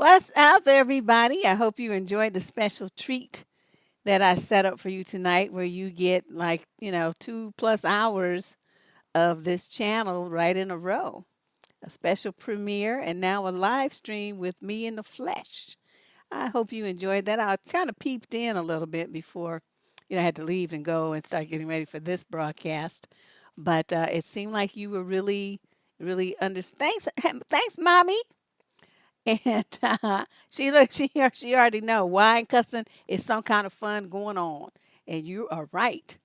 What's up, everybody? I hope you enjoyed the special treat that I set up for you tonight, where you get 2+ hours of this channel right in a row. A special premiere and now a live stream with me in the flesh. I hope you enjoyed that. I kind of peeped in a little bit before, I had to leave and go and start getting ready for this broadcast. But it seemed like you were really, really under. Thanks, mommy. And she already know wine cussing is some kind of fun going on, and you are right.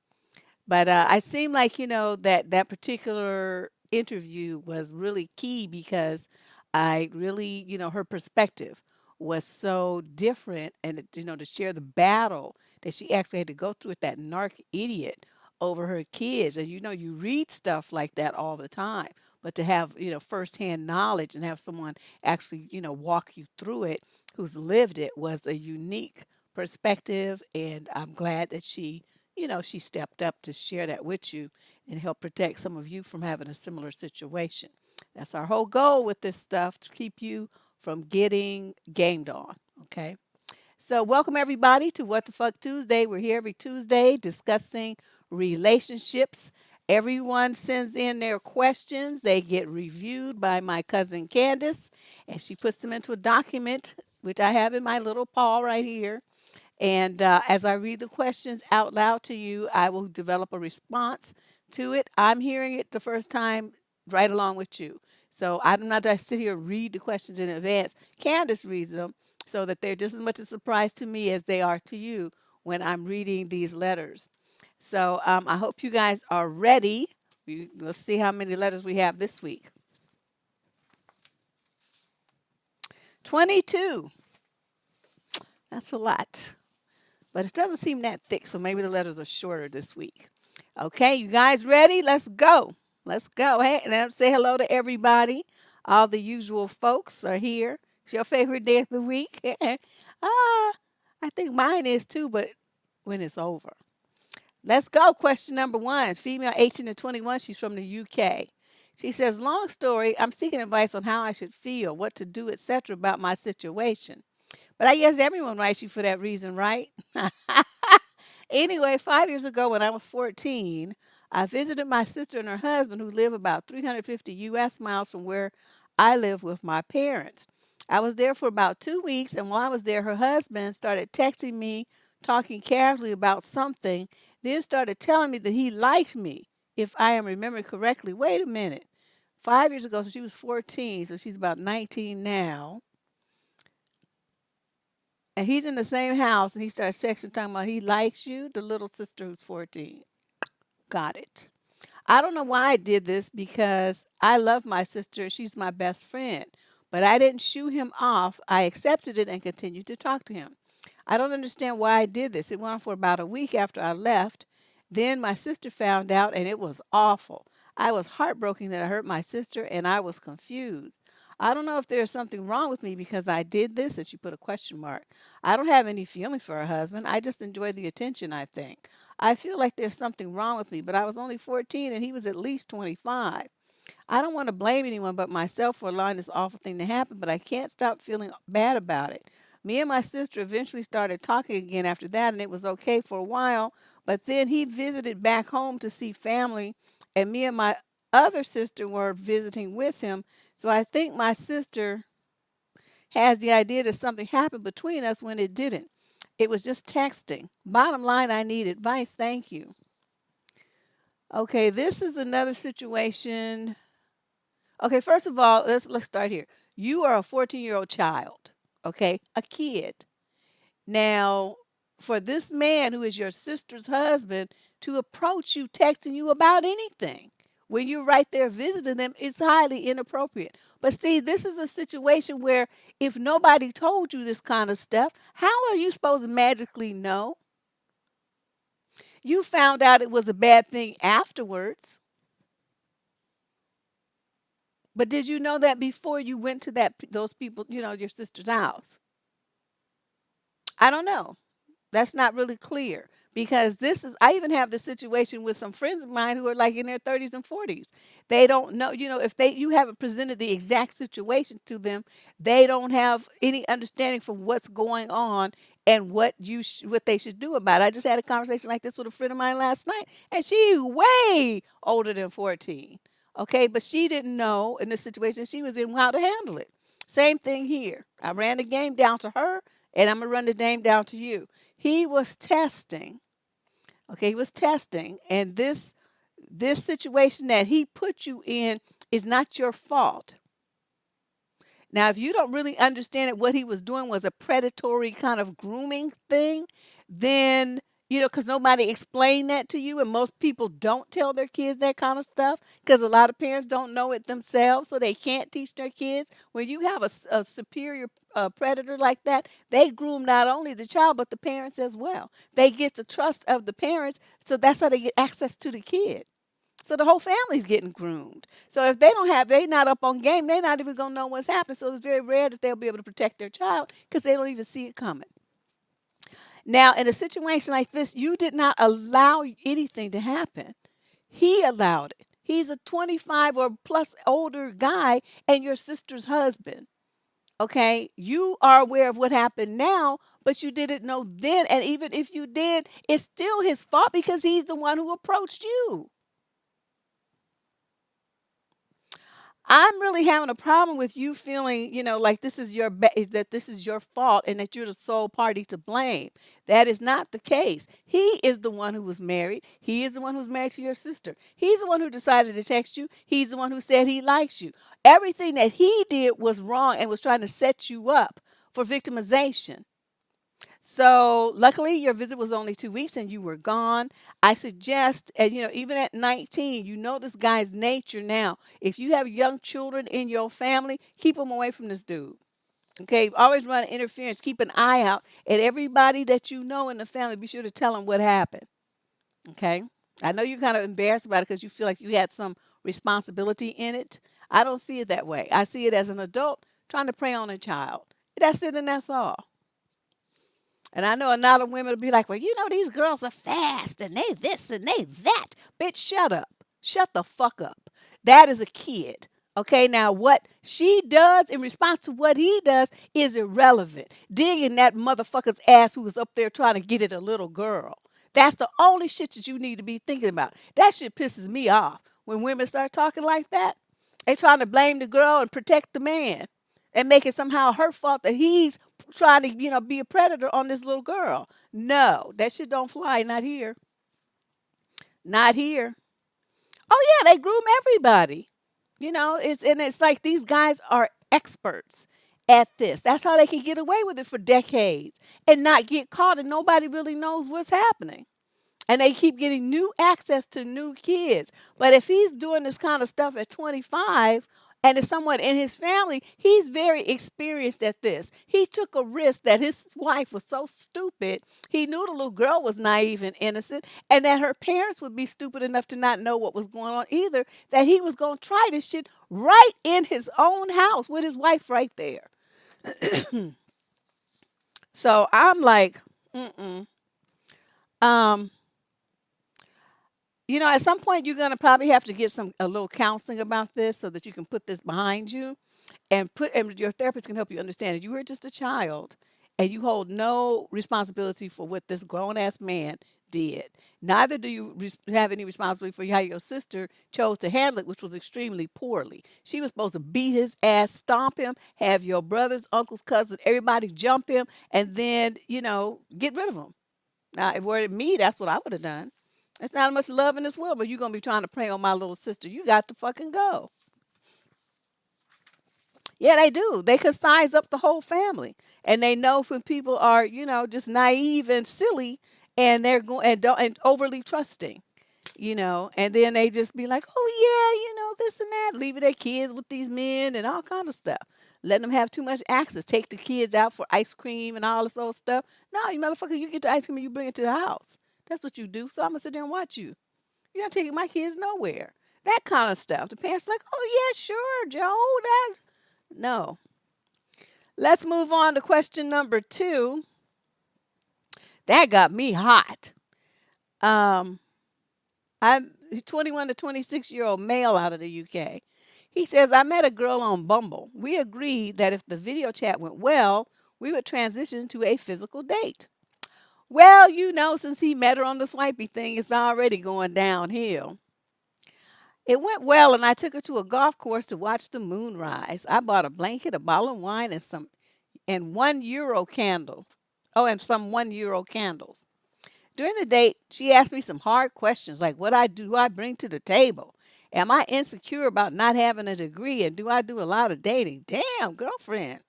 But I seem like that particular interview was really key because I really her perspective was so different, and to share the battle that she actually had to go through with that narc idiot over her kids, and you read stuff like that all the time, but to have firsthand knowledge and have someone actually walk you through it who's lived it was a unique perspective, and I'm glad that she stepped up to share that with you and help protect some of you from having a similar situation. That's our whole goal with this stuff, to keep you from getting gamed on. Okay. So, welcome everybody to What the Fuck Tuesday. We're here every Tuesday discussing relationships. Everyone sends in their questions. They get reviewed by my cousin Candace, and she puts them into a document, which I have in my little paw right here. And as I read the questions out loud to you, I will develop a response to it. I'm hearing it the first time right along with you. So I'm not going to sit here and read the questions in advance. Candace reads them so that they're just as much a surprise to me as they are to you when I'm reading these letters. So I hope you guys are ready. We'll see how many letters we have this week. 22. That's a lot. But it doesn't seem that thick, so maybe the letters are shorter this week. Okay, you guys ready? Let's go. Let's go. Hey, and I'll say hello to everybody. All the usual folks are here. It's your favorite day of the week. I think mine is too, but when it's over. Let's go. Question number one. Female 18 to 21. She's from the UK. She says, long story, I'm seeking advice on how I should feel, what to do, etc. about my situation. But I guess everyone writes you for that reason, right? Anyway, 5 years ago when I was 14, I visited my sister and her husband who live about 350 US miles from where I live with my parents. I was there for about 2 weeks, and while I was there, her husband started texting me, talking casually about something, then started telling me that he liked me, if I am remembering correctly. Wait a minute. 5 years ago, so she was 14, so she's about 19 now. And he's in the same house, and he starts texting, talking about he likes you, the little sister who's 14. Got it. I don't know why I did this because I love my sister and she's my best friend. But I didn't shoo him off. I accepted it and continued to talk to him. I don't understand why I did this. It went on for about a week after I left. Then my sister found out and it was awful. I was heartbroken that I hurt my sister and I was confused. I don't know if there's something wrong with me because I did this, and she put a question mark. I don't have any feelings for her husband. I just enjoy the attention, I think. I feel like there's something wrong with me, but I was only 14 and he was at least 25. I don't want to blame anyone but myself for allowing this awful thing to happen, but I can't stop feeling bad about it. Me and my sister eventually started talking again after that, and it was okay for a while, but then he visited back home to see family, and me and my other sister were visiting with him. So I think my sister has the idea that something happened between us when it didn't. It was just texting. Bottom line, I need advice. Thank you. Okay, this is another situation. Okay, first of all, let's start here. You are a 14-year-old child, okay? A kid. Now, for this man who is your sister's husband to approach you texting you about anything when you're right there visiting them, it's highly inappropriate. But see, this is a situation where if nobody told you this kind of stuff, how are you supposed to magically know? You found out it was a bad thing afterwards. But did you know that before you went to those people, your sister's house? I don't know. That's not really clear. because I even have the situation with some friends of mine who are like in their 30s and 40s. They don't know, if you haven't presented the exact situation to them, they don't have any understanding for what's going on and what they should do about it. I just had a conversation like this with a friend of mine last night, and she way older than 14. Okay, but she didn't know in the situation she was in how to handle it. Same thing here. I ran the game down to her, and I'm gonna run the game down to you. He was testing. Okay, he was testing, and this situation that he put you in is not your fault. Now, if you don't really understand it, what he was doing was a predatory kind of grooming thing, then, because nobody explained that to you, and most people don't tell their kids that kind of stuff because a lot of parents don't know it themselves, so they can't teach their kids. When you have a superior predator like that, they groom not only the child, but the parents as well. They get the trust of the parents, so that's how they get access to the kid. So the whole family's getting groomed. So if they not up on game, they're not even gonna know what's happening. So it's very rare that they'll be able to protect their child because they don't even see it coming. Now, in a situation like this, you did not allow anything to happen. He allowed it. He's a 25 or plus older guy and your sister's husband. Okay, you are aware of what happened now, but you didn't know then. And even if you did, it's still his fault because he's the one who approached you. I'm really having a problem with you feeling, like that this is your fault and that you're the sole party to blame. That is not the case. He is the one who was married. He is the one who's married to your sister. He's the one who decided to text you. He's the one who said he likes you. Everything that he did was wrong and was trying to set you up for victimization. So luckily your visit was only 2 weeks and you were gone. I suggest, and even at 19, you know this guy's nature now. If you have young children in your family, keep them away from this dude. Okay, always run interference. Keep an eye out at everybody that you know in the family. Be sure to tell them what happened. Okay, I know you're kind of embarrassed about it because you feel like you had some responsibility in it. I don't see it that way. I see it as an adult trying to prey on a child. That's it, and that's all. And I know a lot of women will be like, well, these girls are fast and they this and they that. Bitch, shut up. Shut the fuck up. That is a kid. Okay, now what she does in response to what he does is irrelevant. Digging that motherfucker's ass who was up there trying to get at a little girl. That's the only shit that you need to be thinking about. That shit pisses me off when women start talking like that. They trying to blame the girl and protect the man and make it somehow her fault that he's trying to, be a predator on this little girl. No, that shit don't fly. Not here. Not here. Oh yeah, they groom everybody. It's like these guys are experts at this. That's how they can get away with it for decades and not get caught, and nobody really knows what's happening. And they keep getting new access to new kids. But if he's doing this kind of stuff at 25 and it's someone in his family, he's very experienced at this. He took a risk that his wife was so stupid. He knew the little girl was naive and innocent, and that her parents would be stupid enough to not know what was going on either, that he was going to try this shit right in his own house with his wife right there. So I'm like, mm-mm. Um, at some point you're gonna probably have to get a little counseling about this so that you can put this behind you, and your therapist can help you understand that you were just a child and you hold no responsibility for what this grown ass man did. Neither do you have any responsibility for how your sister chose to handle it, which was extremely poorly. She was supposed to beat his ass, stomp him, have your brothers, uncles, cousins, everybody jump him, and then get rid of him. Now, if it were me, that's what I would have done. There's not much love in this world, but you're going to be trying to prey on my little sister. You got to fucking go. Yeah, they do. They could size up the whole family. And they know when people are, just naive and silly and they're going and overly trusting, and then they just be like, oh yeah, this and that, leaving their kids with these men and all kind of stuff. Letting them have too much access. Take the kids out for ice cream and all this old stuff. No, you motherfucker, you get the ice cream and you bring it to the house. That's what you do. So I'm gonna sit there and watch you. You're not taking my kids nowhere. That kind of stuff. The parents are like, oh yeah, sure, Joe. That's no. Let's move on to question number 2. That got me hot. Um, I'm 21 to 26-year-old male out of the UK. He says, I met a girl on Bumble. We agreed that if the video chat went well, we would transition to a physical date. Well, since he met her on the swipey thing, it's already going downhill. It went well, and I took her to a golf course to watch the moon rise. I bought a blanket, a bottle of wine, and €1 candles. Oh, and some €1 candles. During the date, she asked me some hard questions like what I bring to the table? Am I insecure about not having a degree? And do I do a lot of dating? Damn, girlfriend.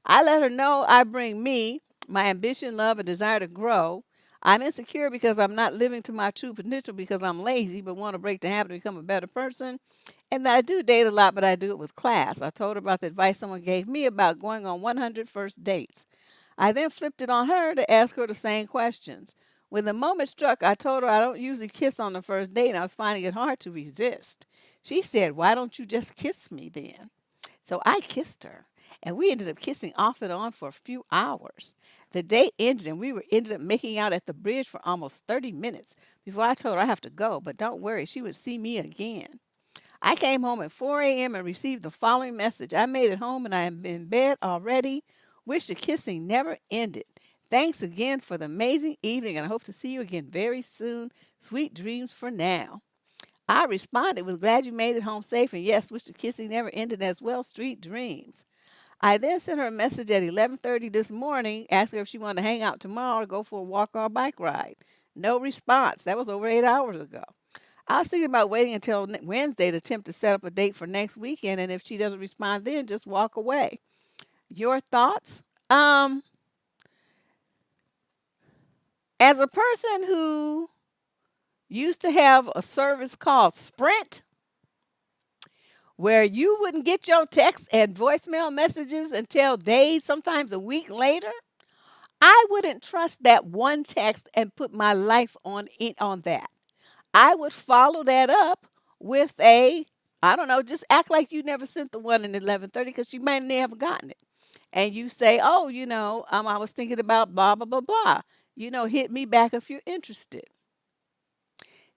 I let her know I bring me, my ambition, love, and desire to grow. I'm insecure because I'm not living to my true potential because I'm lazy but want to break the habit to become a better person. And that I do date a lot, but I do it with class. I told her about the advice someone gave me about going on 100 first dates. I then flipped it on her to ask her the same questions. When the moment struck, I told her I don't usually kiss on the first date, and I was finding it hard to resist. She said, Why don't you just kiss me then? So I kissed her, and we ended up kissing off and on for a few hours. The date ended, and ended up making out at the bridge for almost 30 minutes before I told her I have to go, but don't worry, she would see me again. I came home at 4 a.m. and received the following message. I made it home and I am in bed already. Wish the kissing never ended. Thanks again for the amazing evening and I hope to see you again very soon. Sweet dreams for now. I responded, was glad you made it home safe and yes, wish the kissing never ended as well. Sweet dreams. I then sent her a message at 11:30 this morning, asking her if she wanted to hang out tomorrow or go for a walk or a bike ride. No response. That was over 8 hours ago. I was thinking about waiting until Wednesday to attempt to set up a date for next weekend, and if she doesn't respond then, just walk away. Your thoughts? Um, as a person who used to have a service called Sprint, where you wouldn't get your text and voicemail messages until days, sometimes a week later, I wouldn't trust that one text and put my life on that. I would follow that up with I don't know, just act like you never sent the one in 11:30 because you may never gotten it. And you say, oh, I was thinking about blah, blah, blah, blah. Hit me back if you're interested.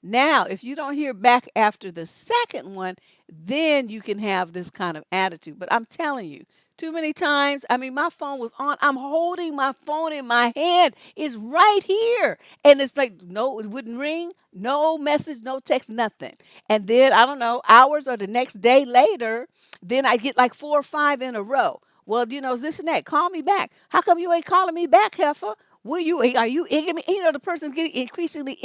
Now, if you don't hear back after the second one, then you can have this kind of attitude. But I'm telling you, too many times, I mean, my phone was on. I'm holding my phone in my hand. It's right here. And it's like, no, it wouldn't ring, no message, no text, nothing. And then, I don't know, hours or the next day later, then I get like 4 or 5 in a row. Well, this and that. Call me back. How come you ain't calling me back, heifer? Are you ignoring me? The person's getting increasingly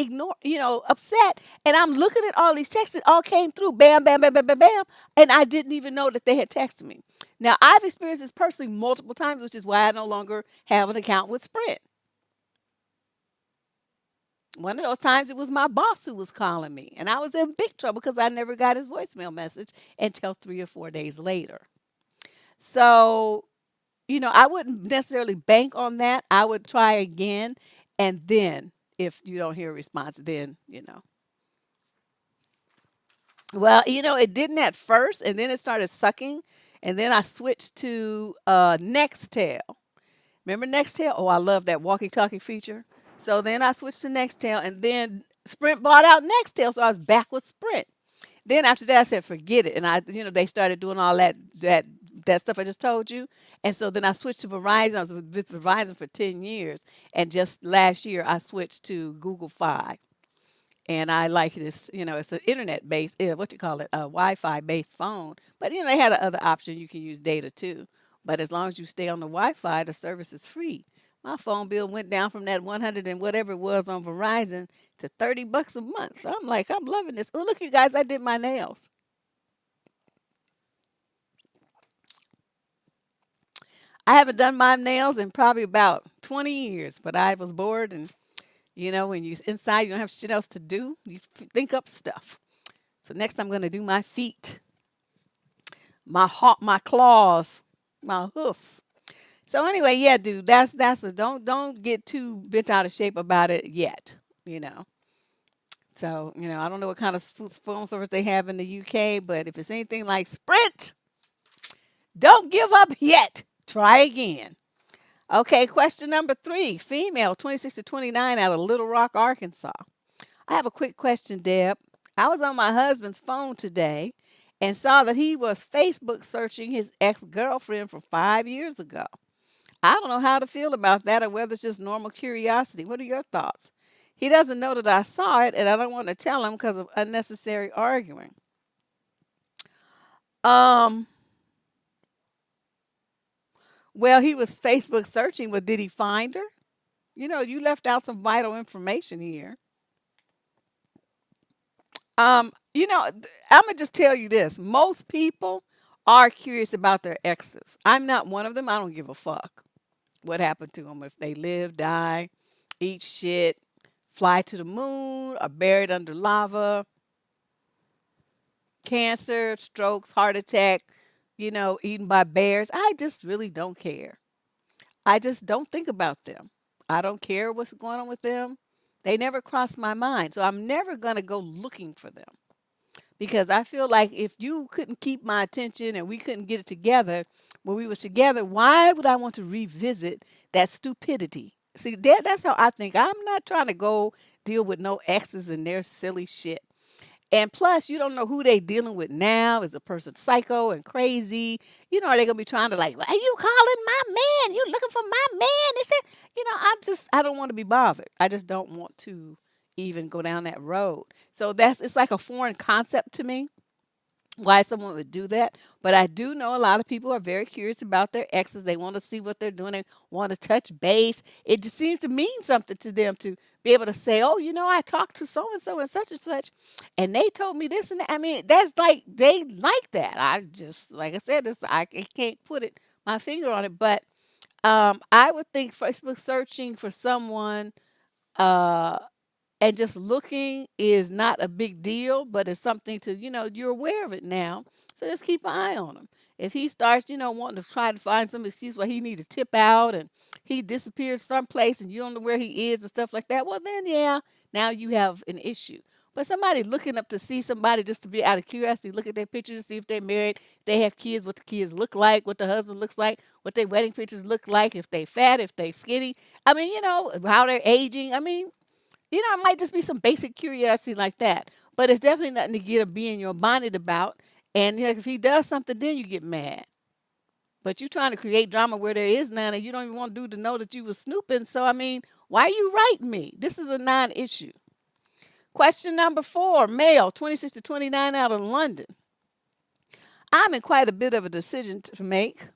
upset. And I'm looking at all these texts that all came through. Bam, bam, bam, bam, bam, bam. And I didn't even know that they had texted me. Now, I've experienced this personally multiple times, which is why I no longer have an account with Sprint. One of those times it was my boss who was calling me. And I was in big trouble because I never got his voicemail message until 3 or 4 days later. So I wouldn't necessarily bank on that. I would try again. And then if you don't hear a response, then. Well, it didn't at first, and then it started sucking. And then I switched to Nextel. Remember Nextel? Oh, I love that walkie-talkie feature. So then I switched to Nextel, and then Sprint bought out Nextel, so I was back with Sprint. Then after that, I said, forget it. And they started doing all that stuff I just told you. And so then I switched to Verizon. I was with Verizon for 10 years. And just last year, I switched to Google Fi. And I like this, it's an internet based, what you call it, a Wi-Fi based phone. But, they had another option. You can use data too. But as long as you stay on the Wi-Fi, the service is free. My phone bill went down from that 100 and whatever it was on Verizon to $30 a month. So I'm like, I'm loving this. Oh, look, you guys, I did my nails. I haven't done my nails in probably about 20 years, but I was bored and when you're inside, you don't have shit else to do. You think up stuff. So next, I'm gonna do my feet, my claws, my hoofs. So anyway, yeah, dude, don't get too bent out of shape about it yet. You know. So I don't know what kind of phone service they have in the UK, but if it's anything like Sprint, don't give up yet. Try again. Okay, question number 3. Female, 26 to 29, out of Little Rock, Arkansas. I have a quick question, Deb. I was on my husband's phone today and saw that he was Facebook searching his ex girlfriend from 5 years ago. I don't know how to feel about that or whether it's just normal curiosity. What are your thoughts? He doesn't know that I saw it, and I don't want to tell him because of unnecessary arguing. Um, well, he was Facebook searching, but did he find her? You left out some vital information here. I'm gonna just tell you this. Most people are curious about their exes. I'm not one of them. I don't give a fuck what happened to them. If they live, die, eat shit, fly to the moon, are buried under lava, cancer, strokes, heart attack, eaten by bears. I just really don't care. I just don't think about them. I don't care what's going on with them. They never cross my mind. So I'm never going to go looking for them because I feel like if you couldn't keep my attention and we couldn't get it together when we was together, why would I want to revisit that stupidity? See, that's how I think. I'm not trying to go deal with no exes and their silly shit. And plus, you don't know who they dealing with now. Is a person psycho and crazy? Are they gonna be trying to like, why you calling my man? You looking for my man? Is it? I don't want to be bothered. I just don't want to even go down that road. So it's like a foreign concept to me why someone would do that. But I do know a lot of people are very curious about their exes. They want to see what they're doing. They want to touch base. It just seems to mean something to them to be able to say, oh, I talked to so and such, and they told me this and that. I mean, that's like they like that. I just, like I said, I can't put my finger on it, but I would think Facebook searching for someone uh, and just looking is not a big deal, but it's something to, you're aware of it now. So just keep an eye on him. If he starts, wanting to try to find some excuse why he needs to tip out and he disappears someplace and you don't know where he is and stuff like that, well, then, yeah, now you have an issue. But somebody looking up to see somebody just to be out of curiosity, look at their pictures to see if they're married, they have kids, what the kids look like, what the husband looks like, what their wedding pictures look like, if they fat, if they skinny. I mean, how they're aging. I mean, it might just be some basic curiosity like that, but it's definitely nothing to get a bee in your bonnet about. And if he does something, then you get mad. But you trying to create drama where there is none, and you don't even want dude to know that you was snooping. So I mean, why are you writing me? This is a non-issue. Question number 4, male, 26 to 29, out of London. I'm in quite a bit of a decision to make,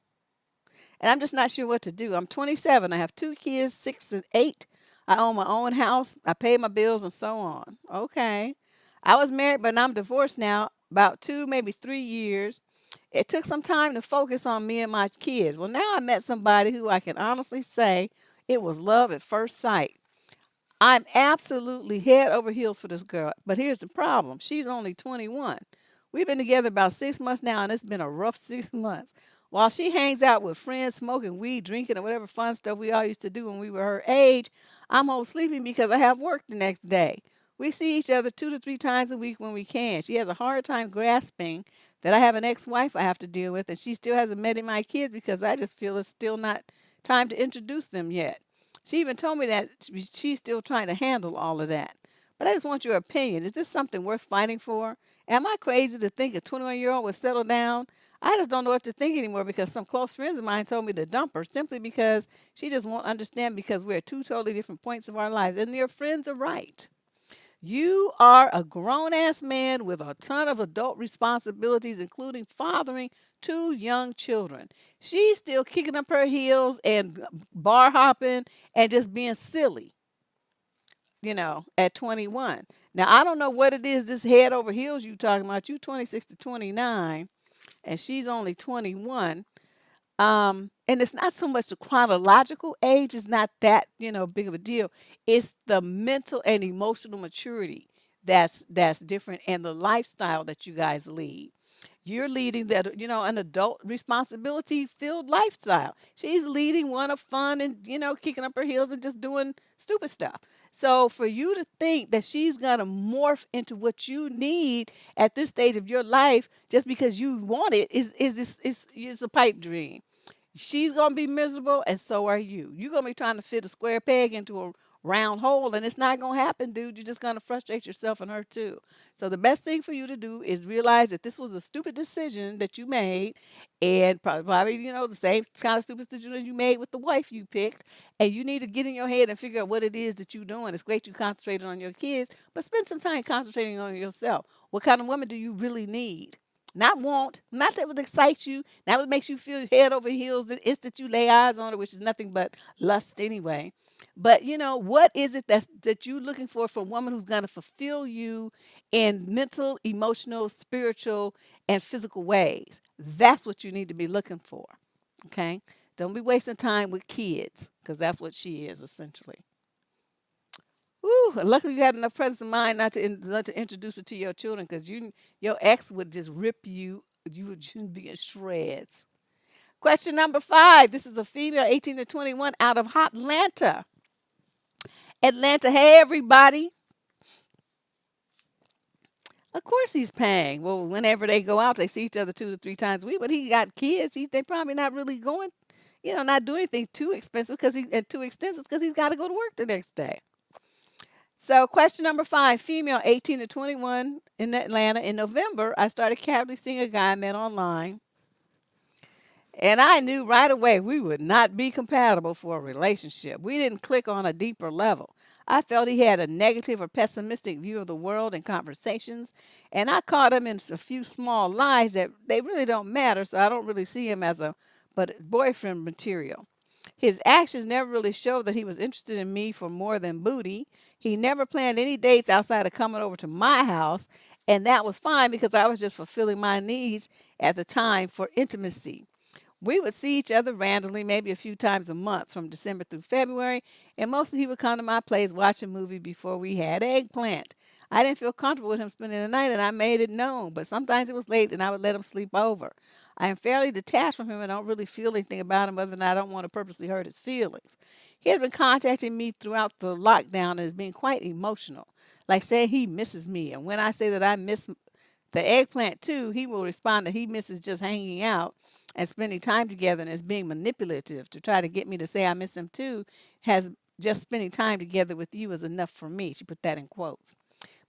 and I'm just not sure what to do. I'm 27. I have 2 kids, 6 and 8. I own my own house. I pay my bills and so on. Okay. I was married, but I'm divorced now, about 2, maybe 3 years. It took some time to focus on me and my kids. Well, now I met somebody who I can honestly say it was love at first sight. I'm absolutely head over heels for this girl. But here's the problem. She's only 21. We've been together about 6 months now, and it's been a rough 6 months. While she hangs out with friends, smoking weed, drinking, or whatever fun stuff we all used to do when we were her age, I'm home sleeping because I have work the next day. We see each other 2 to 3 times a week when we can. She has a hard time grasping that I have an ex-wife I have to deal with, and she still hasn't met my kids because I just feel it's still not time to introduce them yet. She even told me that she's still trying to handle all of that. But I just want your opinion. Is this something worth fighting for? Am I crazy to think a 21-year-old would settle down? I just don't know what to think anymore because some close friends of mine told me to dump her simply because she just won't understand because we're at 2 totally different points of our lives. And your friends are right. You are a grown ass man with a ton of adult responsibilities, including fathering 2 young children. She's still kicking up her heels and bar hopping and just being silly, at 21. Now, I don't know what it is, this head over heels you talking about. You 26 to 29, and she's only 21. And it's not so much the chronological age is not that, big of a deal. It's the mental and emotional maturity that's different and the lifestyle that you guys lead. You're leading that, an adult responsibility filled lifestyle. She's leading one of fun and, kicking up her heels and just doing stupid stuff. So for you to think that she's going to morph into what you need at this stage of your life just because you want it is a pipe dream. She's going to be miserable, and so are you. You're going to be trying to fit a square peg into a round hole, and it's not going to happen, dude. You're just going to frustrate yourself and her too. So the best thing for you to do is realize that this was a stupid decision that you made, and probably, the same kind of stupid decision you made with the wife you picked, and you need to get in your head and figure out what it is that you're doing. It's great you concentrated on your kids, but spend some time concentrating on yourself. What kind of woman do you really need? Not want, not that would excite you, not what makes you feel head over heels the instant you lay eyes on her, which is nothing but lust anyway. But what is it that you're looking for from a woman who's going to fulfill you in mental, emotional, spiritual, and physical ways? That's what you need to be looking for. Okay? Don't be wasting time with kids, because that's what she is essentially. Woo, luckily you had enough presence of mind not to introduce her to your children, because your ex would just rip you. You would just be in shreds. Question number 5. This is a female, 18 to 21, out of Atlanta. Atlanta, hey everybody. Of course he's paying. Well, whenever they go out, they see each other 2 to 3 times a week. But he got kids. They probably not really going, not doing anything too expensive and too extensive because he's got to go to work the next day. So question number 5, female, 18 to 21, in Atlanta. In November, I started casually seeing a guy I met online. And I knew right away we would not be compatible for a relationship. We didn't click on a deeper level. I felt he had a negative or pessimistic view of the world and conversations, and I caught him in a few small lies that they really don't matter, so I don't really see him as a boyfriend material. His actions never really showed that he was interested in me for more than booty. He never planned any dates outside of coming over to my house, and that was fine because I was just fulfilling my needs at the time for intimacy. We would see each other randomly, maybe a few times a month from December through February, and mostly he would come to my place, watch a movie before we had eggplant. I didn't feel comfortable with him spending the night, and I made it known, but sometimes it was late, and I would let him sleep over. I am fairly detached from him and don't really feel anything about him other than I don't want to purposely hurt his feelings. He has been contacting me throughout the lockdown and is being quite emotional, like saying he misses me, and when I say that I miss the eggplant too, he will respond that he misses just hanging out and spending time together and is being manipulative to try to get me to say I miss him too. Has just spending time together with you is enough for me. She put that in quotes.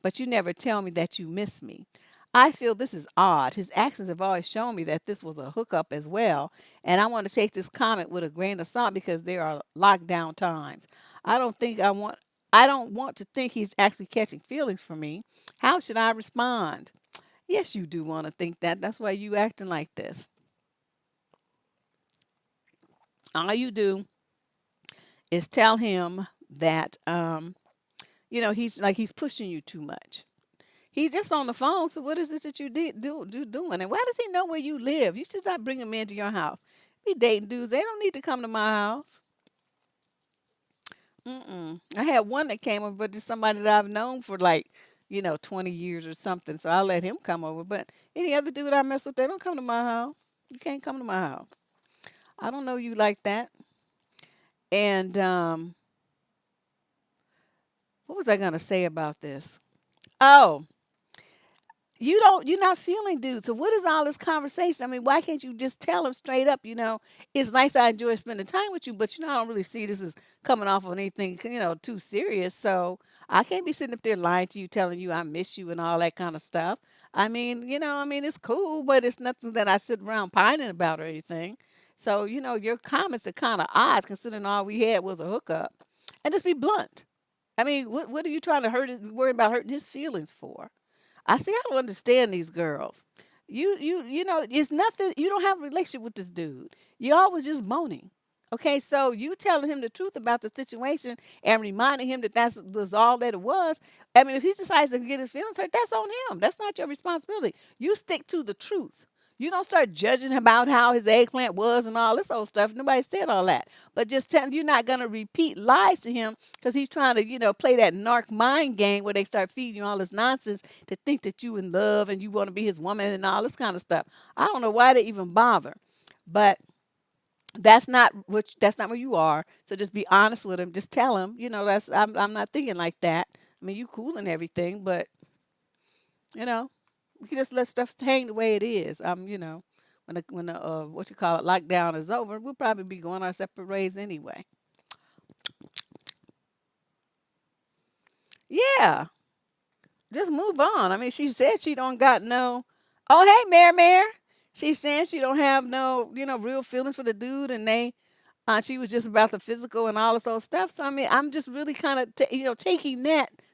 But you never tell me that you miss me. I feel this is odd. His actions have always shown me that this was a hookup as well. And I want to take this comment with a grain of salt because there are lockdown times. I don't think I don't want to think he's actually catching feelings for me. How should I respond? Yes, you do want to think that. That's why you acting like this. All you do is tell him that he's pushing you too much. He's just on the phone. So what is it that you doing? And why does he know where you live? You should stop bringing men to your house. Be dating dudes. They don't need to come to my house. Mm-mm. I had one that came over, but just somebody that I've known for 20 years or something. So I let him come over. But any other dude I mess with, they don't come to my house. You can't come to my house. I don't know you like that. And what was I gonna say about this? Oh, you're not feeling dude. So what is all this conversation? I mean, why can't you just tell him straight up, it's nice I enjoy spending time with you, but I don't really see this as coming off on anything, too serious. So I can't be sitting up there lying to you, telling you I miss you and all that kind of stuff. It's cool, but it's nothing that I sit around pining about or anything. So, your comments are kind of odd considering all we had was a hookup. And just be blunt. I mean, what are you trying to worry about hurting his feelings for? I see. I don't understand these girls. It's nothing. You don't have a relationship with this dude. You always just moaning. Okay, so you telling him the truth about the situation and reminding him that that was all that it was. I mean, if he decides to get his feelings hurt, that's on him. That's not your responsibility. You stick to the truth. You don't start judging about how his eggplant was and all this old stuff. Nobody said all that. But just tell him you're not going to repeat lies to him because he's trying to, play that narc mind game where they start feeding you all this nonsense to think that you in love and you want to be his woman and all this kind of stuff. I don't know why they even bother. But that's not where you are. So just be honest with him. Just tell him, I'm not thinking like that. I mean, you cool and everything, but you know, we can just let stuff hang the way it is. When the what you call it lockdown is over, we'll probably be going our separate ways anyway. Yeah, just move on. I mean, she said she don't got no. Oh, hey, Mare. She's saying she don't have no, real feelings for the dude, and she was just about the physical and all this old stuff. So I mean, I'm just really kind of, taking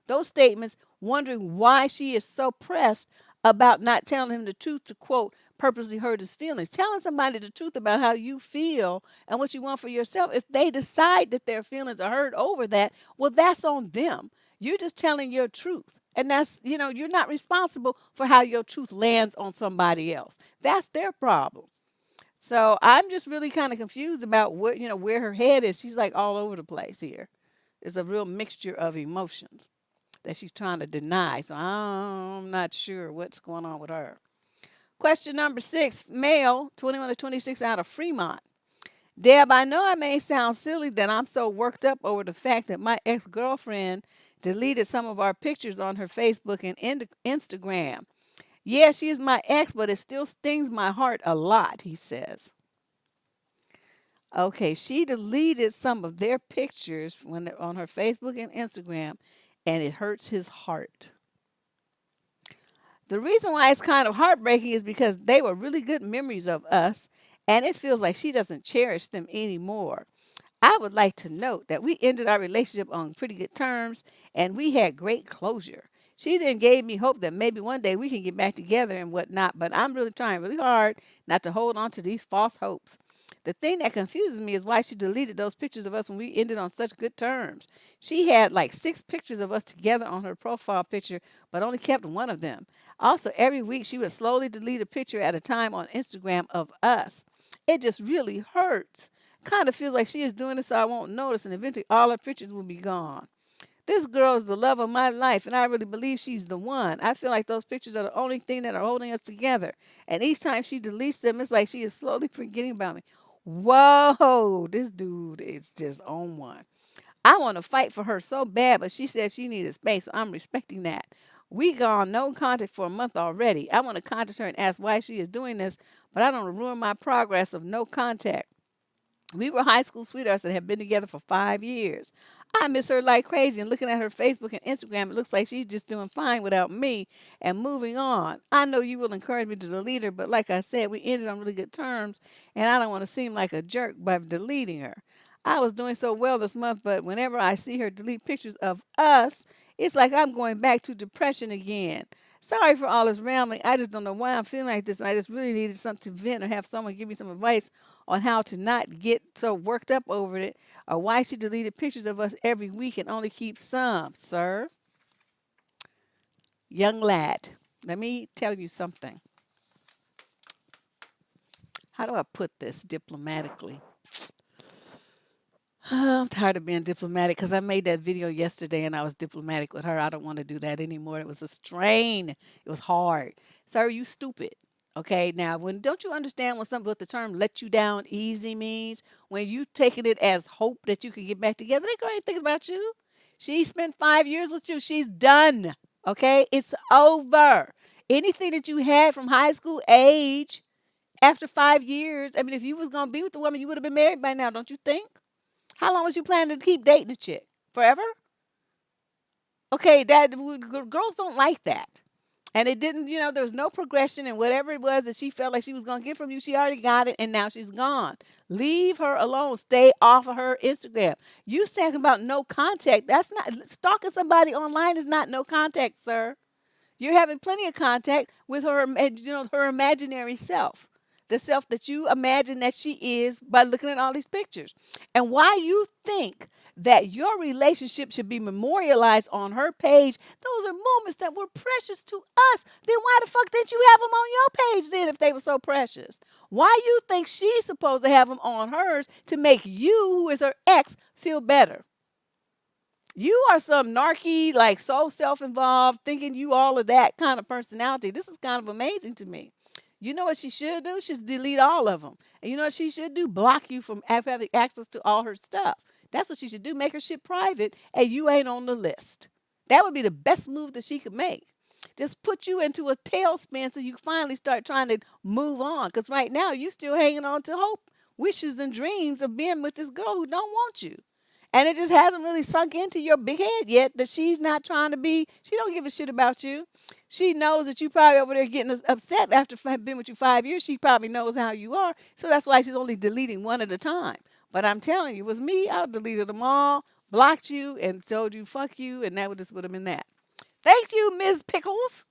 those statements, wondering why she is so pressed about not telling him the truth. To quote, purposely hurt his feelings. Telling somebody the truth about how you feel and what you want for yourself. If they decide that their feelings are hurt over that, well, that's on them. You're just telling your truth. And that's, you're not responsible for how your truth lands on somebody else. That's their problem. So I'm just really kind of confused about where her head is. She's like all over the place here. It's a real mixture of emotions that she's trying to deny. So I'm not sure what's going on with her. Question number 6, male, 21 to 26, out of Fremont. Deb, I know I may sound silly that I'm so worked up over the fact that my ex-girlfriend deleted some of our pictures on her Facebook and Instagram. Yeah, she is my ex, but it still stings my heart a lot, he says. Okay, she deleted some of their pictures when they're on her Facebook and Instagram, and it hurts his heart. The reason why it's kind of heartbreaking is because they were really good memories of us, and it feels like she doesn't cherish them anymore. I would like to note that we ended our relationship on pretty good terms and we had great closure. She then gave me hope that maybe one day we can get back together and whatnot, but I'm really trying really hard not to hold on to these false hopes. The thing that confuses me is why she deleted those pictures of us when we ended on such good terms. She had like 6 pictures of us together on her profile picture, but only kept one of them. Also, every week she would slowly delete a picture at a time on Instagram of us. It just really hurts. Kind of feels like she is doing this so I won't notice, and eventually all her pictures will be gone. This girl is the love of my life, and I really believe she's the one. I feel like those pictures are the only thing that are holding us together. And each time she deletes them, it's like she is slowly forgetting about me. Whoa, this dude is just on one. I want to fight for her so bad, but she said she needed space, so I'm respecting that. We gone no contact for a month already. I want to contact her and ask why she is doing this, but I don't want to ruin my progress of no contact. We were high school sweethearts and have been together for 5 years. I miss her like crazy, and looking at her Facebook and Instagram, it looks like she's just doing fine without me and moving on. I know you will encourage me to delete her, but like I said, we ended on really good terms, and I don't want to seem like a jerk by deleting her. I was doing so well this month, but whenever I see her delete pictures of us, it's like I'm going back to depression again. Sorry for all this rambling. I just don't know why I'm feeling like this. I just really needed something to vent or have someone give me some advice on how to not get so worked up over it, or why she deleted pictures of us every week and only keeps some, sir. Young lad, let me tell you something. How do I put this diplomatically? I'm tired of being diplomatic because I made that video yesterday and I was diplomatic with her. I don't want to do that anymore. It was a strain. It was hard. Sir, you stupid. Okay, now when don't you understand when something what the term let you down easy means? When you taking it as hope that you can get back together, they ain't thinking about you. She spent 5 years with you. She's done. Okay? It's over. Anything that you had from high school age after 5 years, I mean, if you was gonna be with the woman, you would have been married by now, don't you think? How long was you planning to keep dating a chick? Forever? Okay, girls don't like that. And it didn't, there was no progression, and whatever it was that she felt like she was going to get from you, she already got it, and now she's gone. Leave her alone. Stay off of her Instagram. You talking about no contact. That's not, stalking somebody online is not no contact, sir. You're having plenty of contact with her, her imaginary self, the self that you imagine that she is by looking at all these pictures. And why you think that your relationship should be memorialized on her page, those are moments that were precious to us. Then why the fuck didn't you have them on your page then if they were so precious? Why you think she's supposed to have them on hers to make you, who is her ex, feel better? You are some narky, like so self-involved, thinking you all of that kind of personality. This is kind of amazing to me. You know what she should do? She should delete all of them. And you know what she should do? Block you from having access to all her stuff. That's what she should do. Make her shit private and you ain't on the list. That would be the best move that she could make. Just put you into a tailspin so you finally start trying to move on. Because right now you still hanging on to hope, wishes, and dreams of being with this girl who don't want you. And it just hasn't really sunk into your big head yet that she's not trying to be, she don't give a shit about you. She knows that you probably over there getting upset after been with you 5 years. She probably knows how you are. So that's why she's only deleting one at a time. But I'm telling you, it was me, I deleted them all, blocked you, and told you fuck you, and that would just would have been that. Thank you, Ms. Pickles.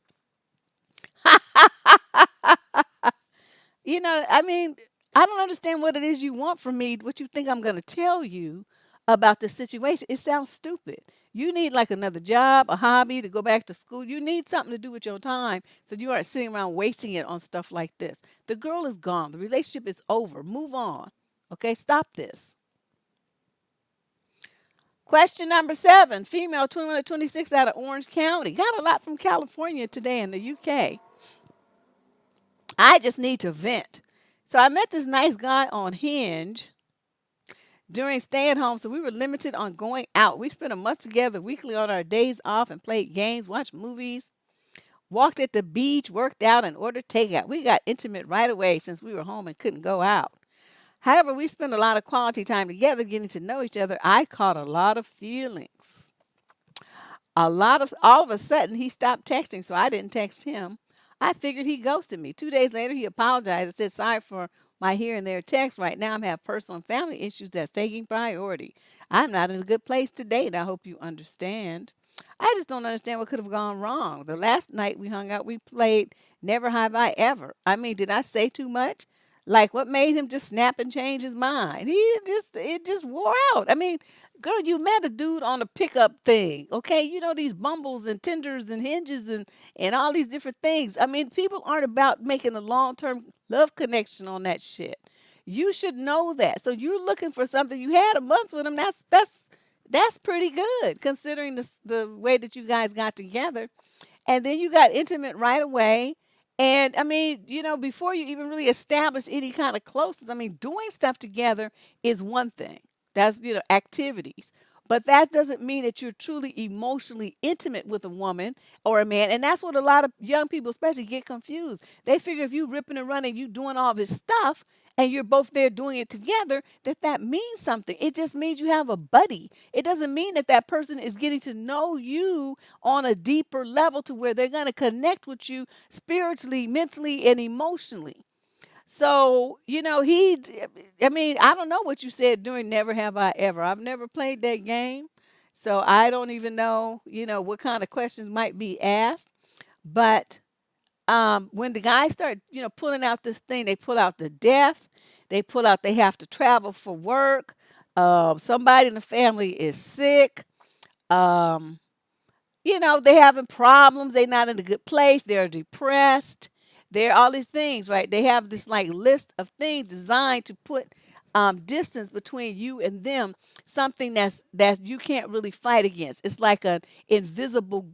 I mean, I don't understand what it is you want from me, what you think I'm going to tell you about the situation. It sounds stupid. You need like another job, a hobby, to go back to school. You need something to do with your time so you aren't sitting around wasting it on stuff like this. The girl is gone. The relationship is over. Move on. Okay, stop this. Question number 7, female 21 to 26 out of Orange County. Got a lot from California today in the UK. I just need to vent. So I met this nice guy on Hinge during stay at home, so we were limited on going out. We spent a month together weekly on our days off and played games, watched movies, walked at the beach, worked out, and ordered takeout. We got intimate right away since we were home and couldn't go out. However, we spent a lot of quality time together getting to know each other. I caught a lot of feelings. All of a sudden, he stopped texting, so I didn't text him. I figured he ghosted me. 2 days later, he apologized and said, sorry for my here and there text. Right now, I'm having personal and family issues that's taking priority. I'm not in a good place to date. I hope you understand. I just don't understand what could have gone wrong. The last night we hung out, we played Never Have I Ever. I mean, did I say too much? Like, what made him just snap and change his mind? It just wore out. I mean, girl, you met a dude on a pickup thing, okay? You know, these Bumbles and Tinders and Hinges and all these different things. I mean, people aren't about making a long-term love connection on that shit. You should know that. So you're looking for something. You had a month with him. That's pretty good considering the way that you guys got together. And then you got intimate right away. And I mean, before you even really establish any kind of closeness, I mean, doing stuff together is one thing. That's, activities. But that doesn't mean that you're truly emotionally intimate with a woman or a man. And that's what a lot of young people, especially, get confused. They figure if you ripping and running, you doing all this stuff, and you're both there doing it together, that means something. It just means you have a buddy. It doesn't mean that person is getting to know you on a deeper level to where they're going to connect with you spiritually, mentally, and emotionally. So, I mean, I don't know what you said during Never Have I Ever. I've never played that game. So I don't even know, what kind of questions might be asked. But when the guys start, pulling out this thing, they pull out the death, they pull out they have to travel for work. Somebody in the family is sick. Um, they're having problems. They're not in a good place. They're depressed. They're all these things, right? They have this like list of things designed to put distance between you and them, something that you can't really fight against. It's like an invisible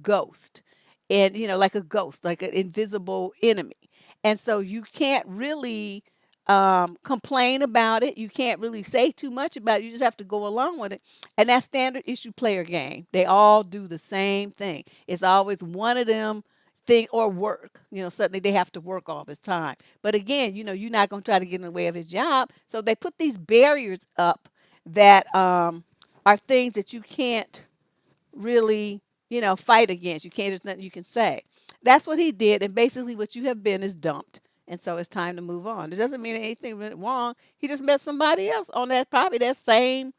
ghost, and like a ghost, like an invisible enemy. And so you can't really complain about it. You can't really say too much about it. You just have to go along with it. And that standard issue player game, they all do the same thing. It's always one of them thing or work. Suddenly they have to work all this time. But again, you're not going to try to get in the way of his job. So they put these barriers up that are things that you can't really, fight against. You can't, there's nothing you can say. That's what he did. And basically what you have been is dumped. And so it's time to move on. It doesn't mean anything went wrong. He just met somebody else on probably that same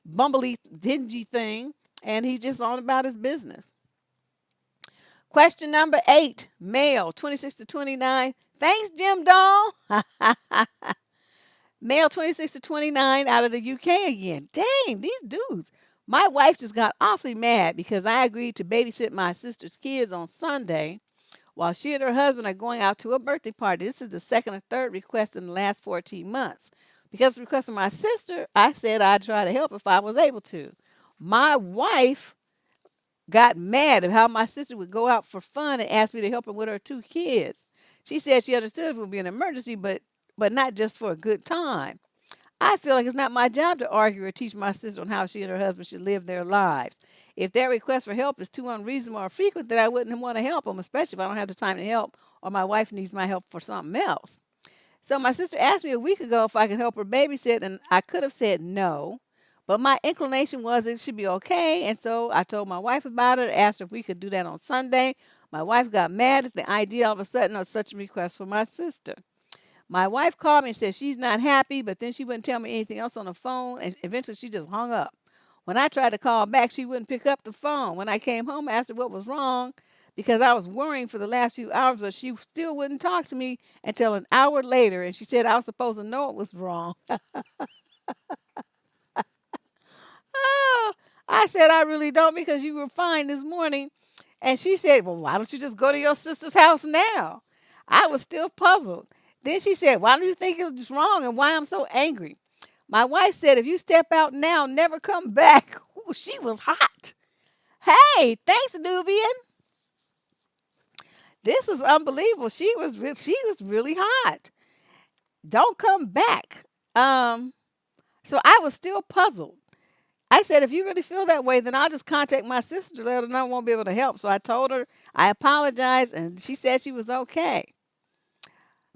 bumbly, dingy thing. And he's just on about his business. Question number 8, male, 26 to 29. Thanks, Jim Doll. Male, 26 to 29, out of the UK again. Dang, these dudes. My wife just got awfully mad because I agreed to babysit my sister's kids on Sunday while she and her husband are going out to a birthday party. This is the second or third request in the last 14 months. Because of the request from my sister, I said I'd try to help if I was able to. My wife got mad at how my sister would go out for fun and ask me to help her with her 2 kids. She said she understood if it would be an emergency, but not just for a good time. I feel like it's not my job to argue or teach my sister on how she and her husband should live their lives. If their request for help is too unreasonable or frequent, then I wouldn't want to help them, especially if I don't have the time to help or my wife needs my help for something else. So my sister asked me a week ago if I could help her babysit, and I could have said no, But my inclination was it should be okay. And so I told my wife about it, asked her if we could do that on Sunday. My wife got mad at the idea all of a sudden of such a request from my sister. My wife called me and said she's not happy, but then she wouldn't tell me anything else on the phone, and eventually she just hung up. When I tried to call back, she wouldn't pick up the phone. When I came home, I asked her what was wrong because I was worrying for the last few hours, but she still wouldn't talk to me until an hour later, and she said I was supposed to know it was wrong. Oh, I said, I really don't because you were fine this morning. And she said, well, why don't you just go to your sister's house now? I was still puzzled. Then she said, why do you think it was wrong and why I'm so angry? My wife said, if you step out now, never come back. Ooh, she was hot. Hey, thanks, Nubian. This is unbelievable. She was really hot. Don't come back. Um, so I was still puzzled. I said, if you really feel that way, then I'll just contact my sister to let her know I won't be able to help. So I told her I apologized, and she said she was okay.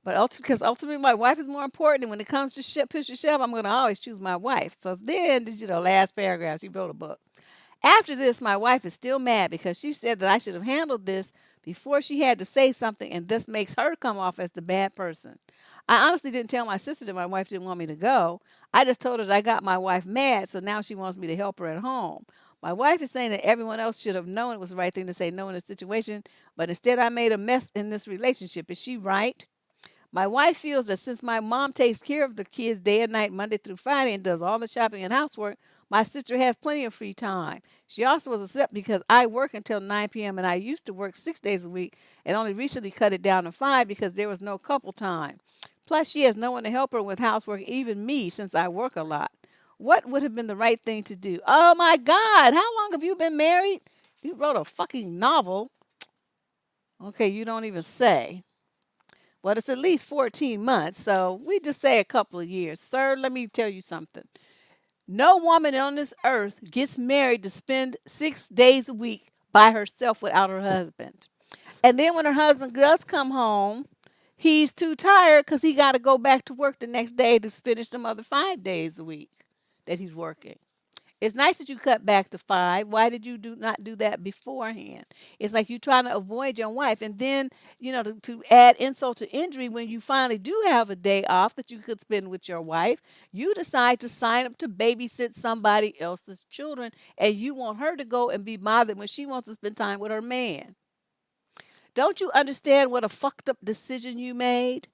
But because ultimately my wife is more important, and when it comes to push your shove, I'm going to always choose my wife. So then, this is the last paragraph. She wrote a book. After this, my wife is still mad because she said that I should have handled this before she had to say something, and this makes her come off as the bad person. I honestly didn't tell my sister that my wife didn't want me to go. I just told her that I got my wife mad, so now she wants me to help her at home. My wife is saying that everyone else should have known it was the right thing to say no in this situation, but instead I made a mess in this relationship. Is she right? My wife feels that since my mom takes care of the kids day and night, Monday through Friday, and does all the shopping and housework, my sister has plenty of free time. She also was upset because I work until 9 p.m. and I used to work 6 days a week and only recently cut it down to 5 because there was no couple time. Plus, she has no one to help her with housework, even me, since I work a lot. What would have been the right thing to do? Oh my God, how long have you been married? You wrote a fucking novel. Okay, you don't even say. Well, it's at least 14 months, so we just say a couple of years. Sir, let me tell you something. No woman on this earth gets married to spend 6 days a week by herself without her husband. And then when her husband does come home, he's too tired because he got to go back to work the next day to finish some other 5 days a week that he's working. It's nice that you cut back to 5. Why did you not do that beforehand? It's like you trying to avoid your wife. And then, to add insult to injury, when you finally do have a day off that you could spend with your wife, you decide to sign up to babysit somebody else's children. And you want her to go and be bothered when she wants to spend time with her man. Don't you understand what a fucked up decision you made?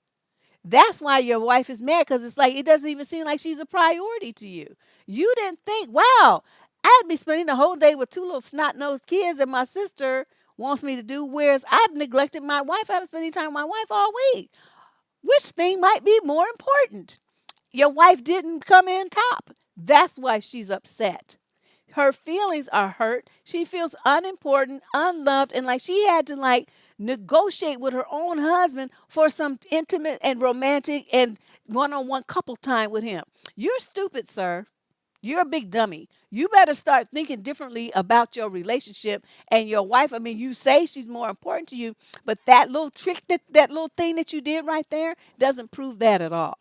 That's why your wife is mad because it's like it doesn't even seem like she's a priority to you. You didn't think, wow, I'd be spending the whole day with two little snot nosed kids and my sister wants me to do, whereas I've neglected my wife. I've been spending time with my wife all week. Which thing might be more important? Your wife didn't come in top. That's why she's upset. Her feelings are hurt. She feels unimportant, unloved, and like she had to negotiate with her own husband for some intimate and romantic and one-on-one couple time with him. You're stupid, sir. You're a big dummy. You better start thinking differently about your relationship and your wife. I mean, you say she's more important to you, but that little trick, that little thing that you did right there doesn't prove that at all.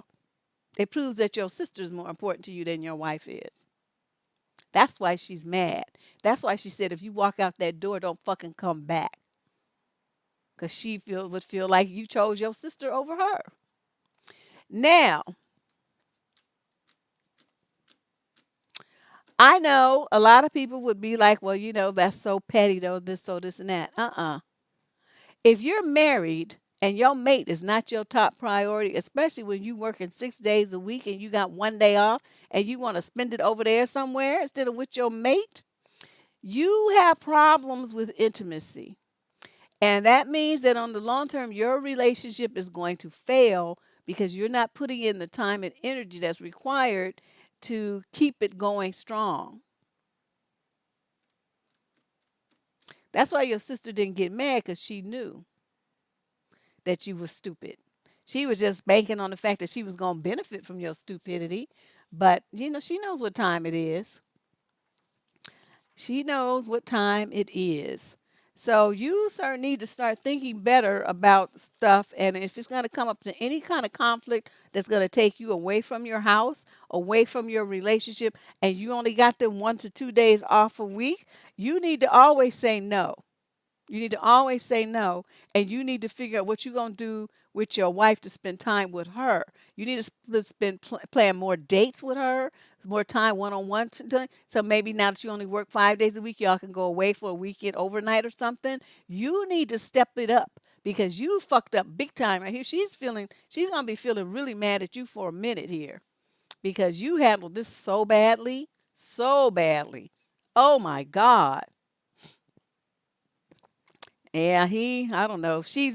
It proves that your sister's more important to you than your wife is. That's why she's mad. That's why she said, if you walk out that door, don't fucking come back. Because she would feel like you chose your sister over her. Now, I know a lot of people would be like, well, that's so petty, though, this, and that. If you're married and your mate is not your top priority, especially when you working 6 days a week and you got one day off and you want to spend it over there somewhere instead of with your mate, you have problems with intimacy. And that means that on the long term, your relationship is going to fail because you're not putting in the time and energy that's required to keep it going strong. That's why your sister didn't get mad because she knew that you were stupid. She was just banking on the fact that she was going to benefit from your stupidity. But, she knows what time it is. She knows what time it is. So you sir need to start thinking better about stuff. And if it's going to come up to any kind of conflict that's going to take you away from your house, away from your relationship, and you only got them 1 to 2 days off a week, you need to always say no. You need to always say no, and you need to figure out what you're going to do with your wife to spend time with her. You need to plan more dates with her, more time one on one. So maybe now that you only work 5 days a week, y'all can go away for a weekend overnight or something. You need to step it up because you fucked up big time right here. She's going to be feeling really mad at you for a minute here because you handled this so badly, so badly. Oh my God. Yeah, I don't know. She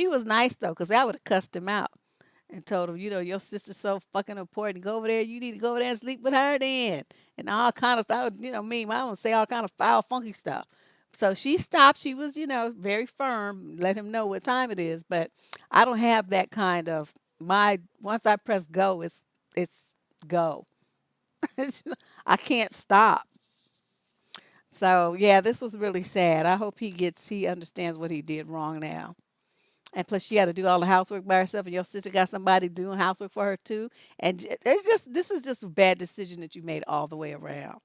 was nice though, 'cause I would have cussed him out and told him, your sister's so fucking important. Go over there. You need to go over there and sleep with her then. And all kind of stuff. Me, I don't say all kind of foul, funky stuff. So she stopped. She was, very firm, let him know what time it is. But I don't have that kind of once I press go, it's go. I can't stop. So yeah, this was really sad. I hope he understands what he did wrong now. And plus, she had to do all the housework by herself, and your sister got somebody doing housework for her too. And this is just a bad decision that you made all the way around.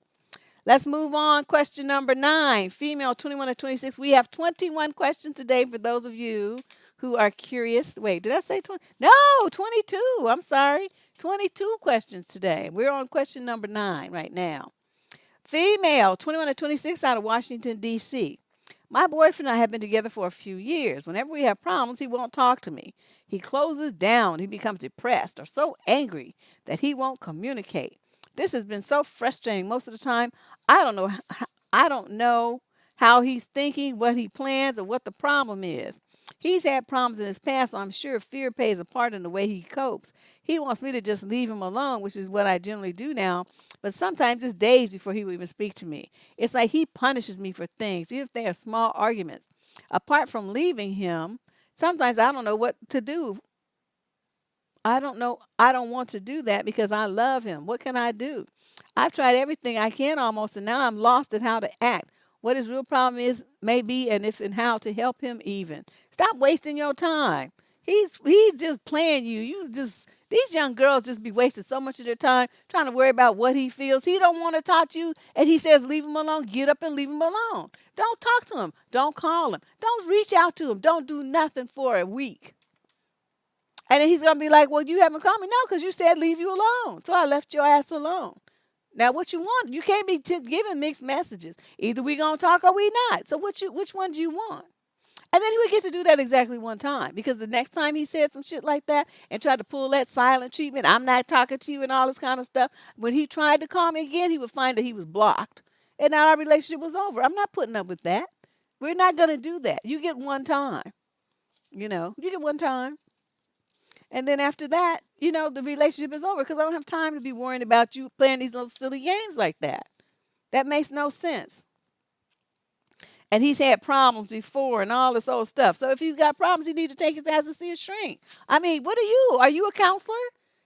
Let's move on. Question number 9, female 21 to 26. We have 21 questions today for those of you who are curious. Wait, did I say 20? No, 22. I'm sorry. 22 questions today. We're on question number 9 right now. Female, 21 to 26, out of Washington, D.C. My boyfriend and I have been together for a few years. Whenever we have problems, he won't talk to me. He closes down. He becomes depressed or so angry that he won't communicate. This has been so frustrating most of the time. I don't know. I don't know how he's thinking, what he plans, or what the problem is. He's had problems in his past, so I'm sure fear plays a part in the way he copes. He wants me to just leave him alone, which is what I generally do now. But sometimes it's days before he will even speak to me. It's like he punishes me for things, even if they are small arguments. Apart from leaving him, sometimes I don't know what to do. I don't know. I don't want to do that because I love him. What can I do? I've tried everything I can almost, and now I'm lost at how to act. What his real problem is, maybe, and if and how to help him even. Stop wasting your time. He's just playing you. These young girls just be wasting so much of their time trying to worry about what he feels. He don't want to talk to you, and he says leave him alone. Get up and leave him alone. Don't talk to him. Don't call him. Don't reach out to him. Don't do nothing for a week. And then he's gonna be like, "Well, you haven't called me." No, because you said leave you alone, so I left your ass alone. Now, what you want? You can't be giving mixed messages. Either we gonna talk or we not. So which one do you want? And then he would get to do that exactly one time because the next time he said some shit like that and tried to pull that silent treatment, I'm not talking to you and all this kind of stuff. When he tried to call me again, he would find that he was blocked, and now our relationship was over. I'm not putting up with that. We're not gonna do that. You get one time. You get one time. And then after that, the relationship is over because I don't have time to be worrying about you playing these little silly games like that. That makes no sense. And he's had problems before and all this old stuff. So if he's got problems, he needs to take his ass and see a shrink. I mean, what are you? Are you a counselor?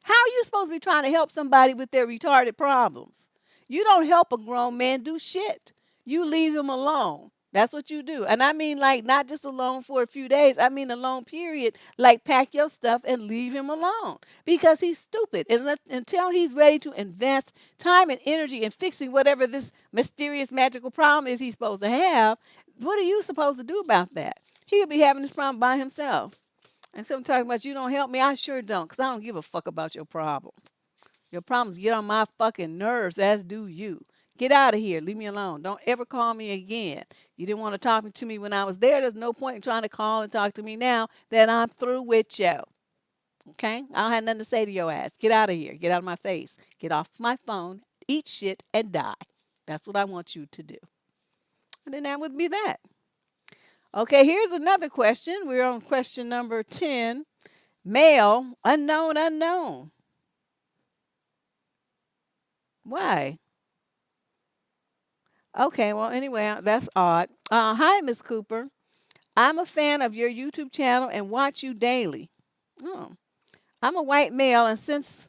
How are you supposed to be trying to help somebody with their retarded problems? You don't help a grown man do shit. You leave him alone. That's what you do. And I mean, like, not just alone for a few days. I mean, alone, period. Like, pack your stuff and leave him alone because he's stupid. And until he's ready to invest time and energy in fixing whatever this mysterious, magical problem is he's supposed to have, what are you supposed to do about that? He'll be having this problem by himself. And so I'm talking about you don't help me. I sure don't, because I don't give a fuck about your problems. Your problems get on my fucking nerves, as do you. Get out of here. Leave me alone. Don't ever call me again. You didn't want to talk to me when I was there. There's no point in trying to call and talk to me now that I'm through with you. Okay? I don't have nothing to say to your ass. Get out of here. Get out of my face. Get off my phone. Eat shit and die. That's what I want you to do. And then that would be that. Okay, here's another question. We're on question number 10. Male, unknown, unknown. Why? Okay, well, anyway, that's odd. Hi, Miss Cooper. I'm a fan of your YouTube channel and watch you daily. Oh, I'm a white male, and since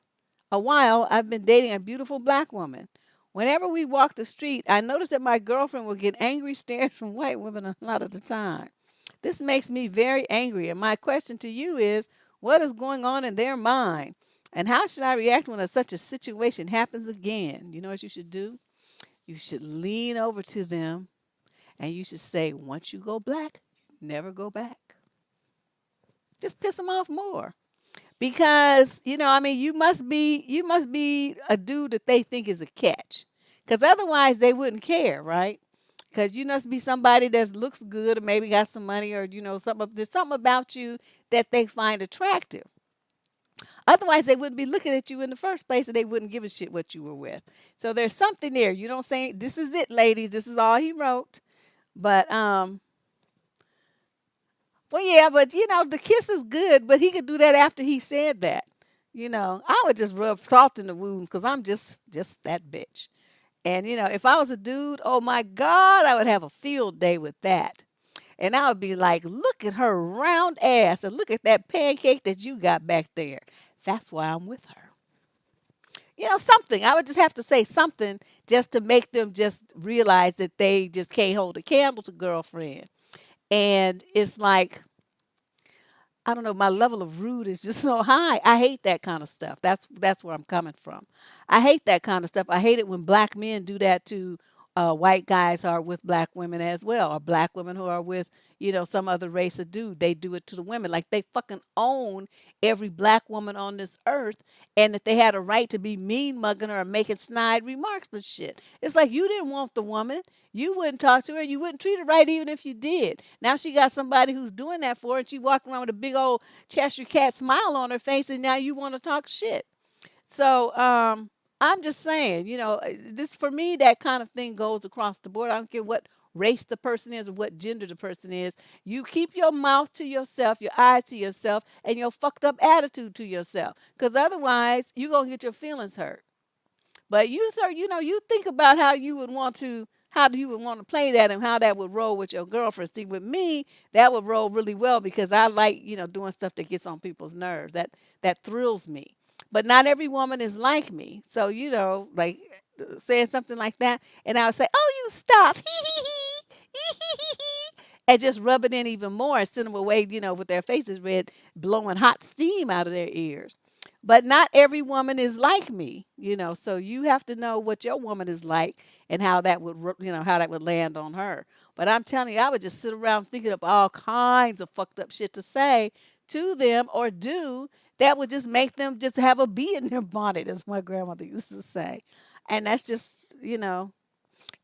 a while, I've been dating a beautiful black woman. Whenever we walk the street, I notice that my girlfriend will get angry stares from white women a lot of the time. This makes me very angry. And my question to you is, what is going on in their mind? And how should I react when such a situation happens again? You know what you should do? You should lean over to them and you should say, once you go black, never go back. Just piss them off more. Because, I mean, you must be a dude that they think is a catch. Because otherwise they wouldn't care, right? Because you must be somebody that looks good or maybe got some money or, there's something about you that they find attractive. Otherwise, they wouldn't be looking at you in the first place and they wouldn't give a shit what you were with. So there's something there. You don't say, this is it, ladies. This is all he wrote. But, well, yeah, but, the kiss is good, but he could do that after he said that. I would just rub salt in the wounds because I'm just that bitch. And, if I was a dude, oh my God, I would have a field day with that. And I would be like, look at her round ass and look at that pancake that you got back there. That's why I'm with her. Something. I would just have to say something just to make them just realize that they just can't hold a candle to girlfriend. And it's like, I don't know, my level of rude is just so high. I hate that kind of stuff. That's where I'm coming from. I hate that kind of stuff. I hate it when black men do that to white guys who are with black women as well, or black women who are with, some other race of dude. They do it to the women. Like they fucking own every black woman on this earth, and that they had a right to be mean mugging her or making snide remarks and shit. It's like you didn't want the woman. You wouldn't talk to her. You wouldn't treat her right even if you did. Now she got somebody who's doing that for her, and she walking around with a big old Cheshire cat smile on her face, and now you want to talk shit. So I'm just saying, this for me, that kind of thing goes across the board. I don't care what race the person is or what gender the person is. You keep your mouth to yourself, your eyes to yourself, and your fucked up attitude to yourself. Because otherwise, you're going to get your feelings hurt. But you, sir, you think about how you would want to play that and how that would roll with your girlfriend. See, with me, that would roll really well because I like, doing stuff that gets on people's nerves. That thrills me. But not every woman is like me. So, like saying something like that, and I would say, "Oh, you stop." And just rub it in even more and send them away, with their faces red, blowing hot steam out of their ears. But not every woman is like me, so you have to know what your woman is like and how that would, how that would land on her. But I'm telling you, I would just sit around thinking of all kinds of fucked up shit to say to them or do that would just make them just have a bee in their bonnet, as my grandmother used to say. And that's just,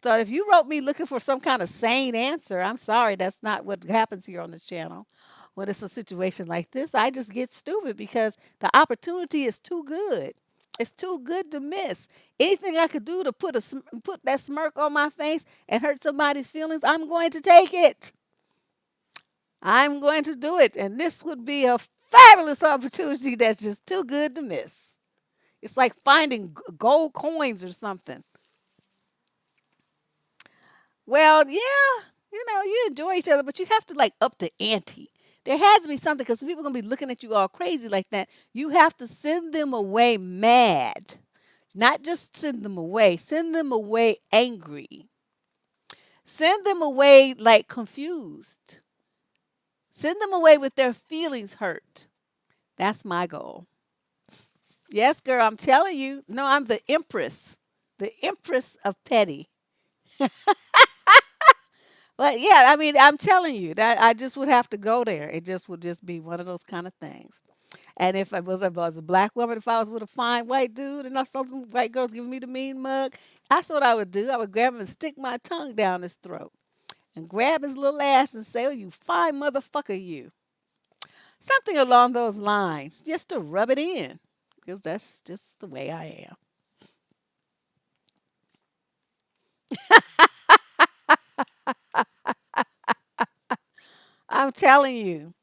so if you wrote me looking for some kind of sane answer, I'm sorry, that's not what happens here on this channel. When it's a situation like this, I just get stupid because the opportunity is too good. It's too good to miss. Anything I could do to put that smirk on my face and hurt somebody's feelings, I'm going to take it. I'm going to do it. And this would be a fabulous opportunity that's just too good to miss. It's like finding gold coins or something. Well, yeah, you enjoy each other, but you have to like up the ante. There has to be something because people are going to be looking at you all crazy like that. You have to send them away mad. Not just send them away angry. Send them away like confused. Send them away with their feelings hurt. That's my goal. Yes, girl, I'm telling you. No, I'm the empress of petty. But yeah, I mean, I'm telling you that I just would have to go there. It just would just be one of those kind of things. And if I was a black woman, if I was with a fine white dude and I saw some white girls giving me the mean mug, that's what I would do. I would grab him and stick my tongue down his throat and grab his little ass and say, "Oh, you fine motherfucker, you." Something along those lines, just to rub it in, because that's just the way I am. I'm telling you.